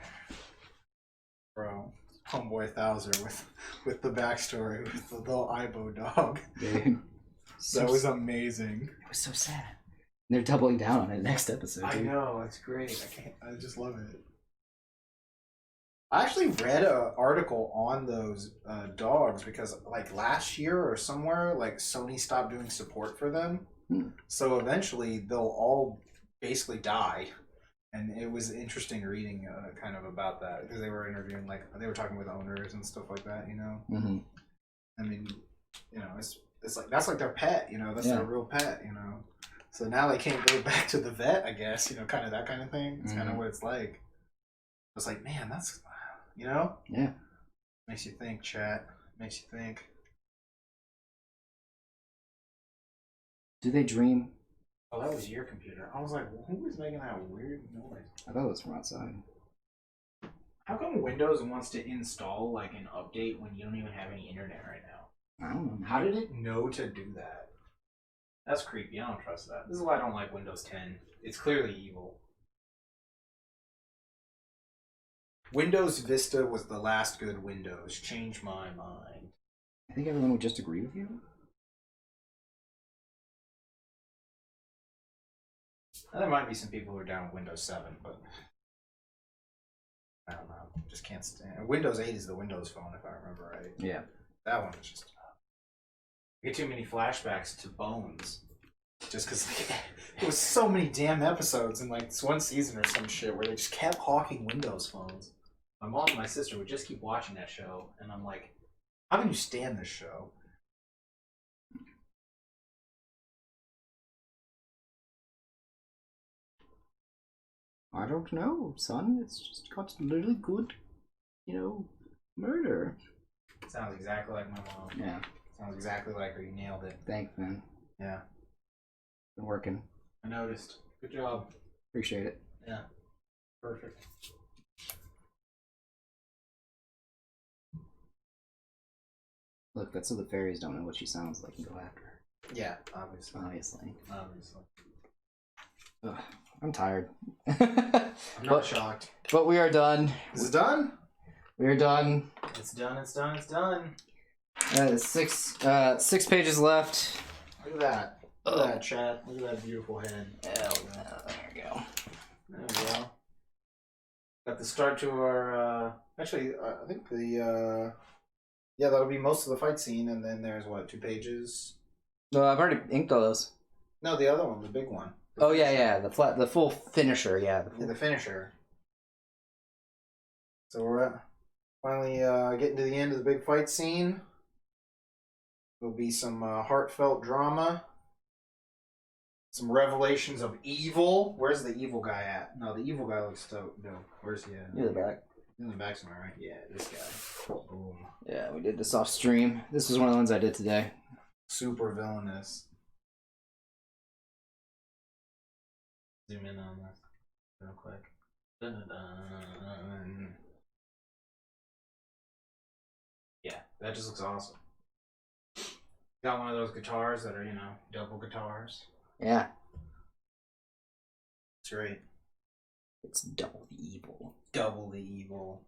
[SPEAKER 1] Bro, homeboy Thouser with the backstory with the little Aibo dog.
[SPEAKER 2] Dude.
[SPEAKER 1] That was amazing.
[SPEAKER 2] It was so sad. And they're doubling down on it next episode, dude.
[SPEAKER 1] I know, it's great. I just love it. I actually read an article on those dogs because, like, last year or somewhere, like, Sony stopped doing support for them. So eventually they'll all basically die. And it was interesting reading kind of about that because they were interviewing, like, they were talking with owners and stuff like that, you know?
[SPEAKER 2] Mm-hmm.
[SPEAKER 1] I mean, you know, it's like, that's like their pet, you know? That's their real pet, you know? So now they can't go back to the vet, I guess, you know, kind of that kind of thing. It's kind of what it's like. It's like, man, that's... You know?
[SPEAKER 2] Yeah.
[SPEAKER 1] Makes you think, chat. Makes you think.
[SPEAKER 2] Do they dream?
[SPEAKER 1] Oh, that was your computer. I was like, well, who was making that weird noise?
[SPEAKER 2] I thought it was from outside.
[SPEAKER 1] How come Windows wants to install, like, an update when you don't even have any internet right now?
[SPEAKER 2] I don't know.
[SPEAKER 1] How did it know to do that? That's creepy. I don't trust that. This is why I don't like Windows 10. It's clearly evil. Windows Vista was the last good Windows. Change my mind.
[SPEAKER 2] I think everyone would just agree with you.
[SPEAKER 1] There might be some people who are down with Windows 7, but I don't know. Just can't stand. Windows 8 is the Windows phone, if I remember right.
[SPEAKER 2] Yeah.
[SPEAKER 1] That one is just. I get too many flashbacks to Bones. Just because it was so many damn episodes in like this one season or some shit where they just kept hawking Windows phones. My mom and my sister would just keep watching that show, and I'm like, how can you stand this show?
[SPEAKER 2] I don't know, son. It's just got really good, murder.
[SPEAKER 1] Sounds exactly like my mom.
[SPEAKER 2] Yeah.
[SPEAKER 1] Sounds exactly like her. You nailed it.
[SPEAKER 2] Thanks, man.
[SPEAKER 1] Yeah.
[SPEAKER 2] Been working.
[SPEAKER 1] I noticed. Good job.
[SPEAKER 2] Appreciate it.
[SPEAKER 1] Yeah. Perfect.
[SPEAKER 2] Look, that's so the fairies don't know what she sounds like and go after her.
[SPEAKER 1] Yeah, obviously.
[SPEAKER 2] Obviously. Ugh, I'm tired.
[SPEAKER 1] I'm not shocked.
[SPEAKER 2] But we are done.
[SPEAKER 1] Is it done?
[SPEAKER 2] We are done.
[SPEAKER 1] It's done, it's done, it's done.
[SPEAKER 2] Six pages left.
[SPEAKER 1] Look at that. Look at that, chat. Look at that beautiful head.
[SPEAKER 2] There we go.
[SPEAKER 1] There we go. Got the start to our, actually, I think the, yeah, that'll be most of the fight scene, and then there's, what, 2 pages?
[SPEAKER 2] No, I've already inked all those.
[SPEAKER 1] No, the other one, the big one.
[SPEAKER 2] Oh, yeah, the full finisher, yeah.
[SPEAKER 1] The finisher. So we're finally getting to the end of the big fight scene. There'll be some heartfelt drama. Some revelations of evil. Where's the evil guy at? No, the evil guy looks dope. Where's he at?
[SPEAKER 2] Near the back.
[SPEAKER 1] In the back somewhere, right? Yeah, this guy. Boom.
[SPEAKER 2] Yeah, we did this off stream. This was one of the ones I did today.
[SPEAKER 1] Super villainous. Zoom in on this real quick. Dun-dun-dun. Yeah, that just looks awesome. Got one of those guitars that are, double guitars.
[SPEAKER 2] Yeah.
[SPEAKER 1] It's great.
[SPEAKER 2] It's double the evil.
[SPEAKER 1] Double the evil.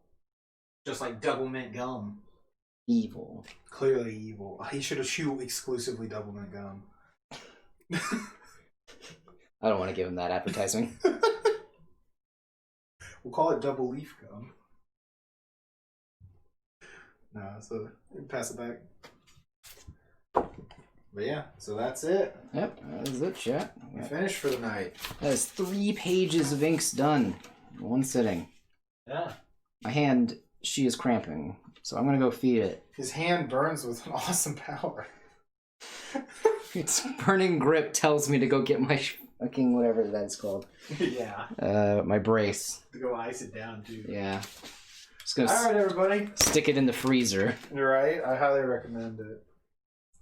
[SPEAKER 1] Just like double mint gum.
[SPEAKER 2] Evil.
[SPEAKER 1] Clearly evil. He should have chewed exclusively double mint gum.
[SPEAKER 2] I don't want to give him that advertising.
[SPEAKER 1] We'll call it double leaf gum. No, so pass it back. But yeah, so that's it.
[SPEAKER 2] Yep, that is it, chat.
[SPEAKER 1] We finished for the night.
[SPEAKER 2] That is 3 pages of inks done in one sitting.
[SPEAKER 1] Yeah.
[SPEAKER 2] My hand, she is cramping, so I'm gonna go feed it.
[SPEAKER 1] His hand burns with an awesome power.
[SPEAKER 2] Its burning grip tells me to go get my fucking whatever that's called.
[SPEAKER 1] Yeah.
[SPEAKER 2] My brace.
[SPEAKER 1] To go ice it down too.
[SPEAKER 2] Yeah. Just gonna
[SPEAKER 1] Alright, everybody.
[SPEAKER 2] stick it in the freezer.
[SPEAKER 1] You're right. I highly recommend it.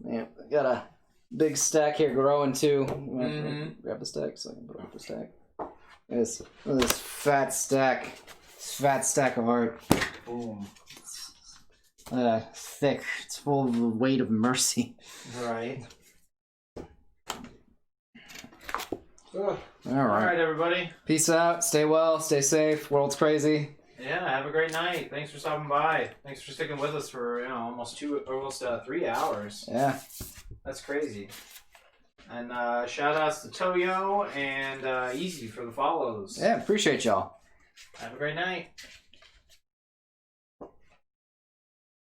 [SPEAKER 2] Yeah, I got a big stack here growing too. Grab the stack so I can put up the stack. This fat stack. This fat stack of art.
[SPEAKER 1] Boom.
[SPEAKER 2] Thick. It's full of the weight of mercy.
[SPEAKER 1] Right.
[SPEAKER 2] All
[SPEAKER 1] All right, everybody.
[SPEAKER 2] Peace out. Stay well. Stay safe. World's crazy.
[SPEAKER 1] Yeah, have a great night. Thanks for stopping by. Thanks for sticking with us for almost 3 hours.
[SPEAKER 2] Yeah.
[SPEAKER 1] That's crazy. And shout outs to Toyo and Easy for the follows.
[SPEAKER 2] Yeah, appreciate y'all.
[SPEAKER 1] Have a great night.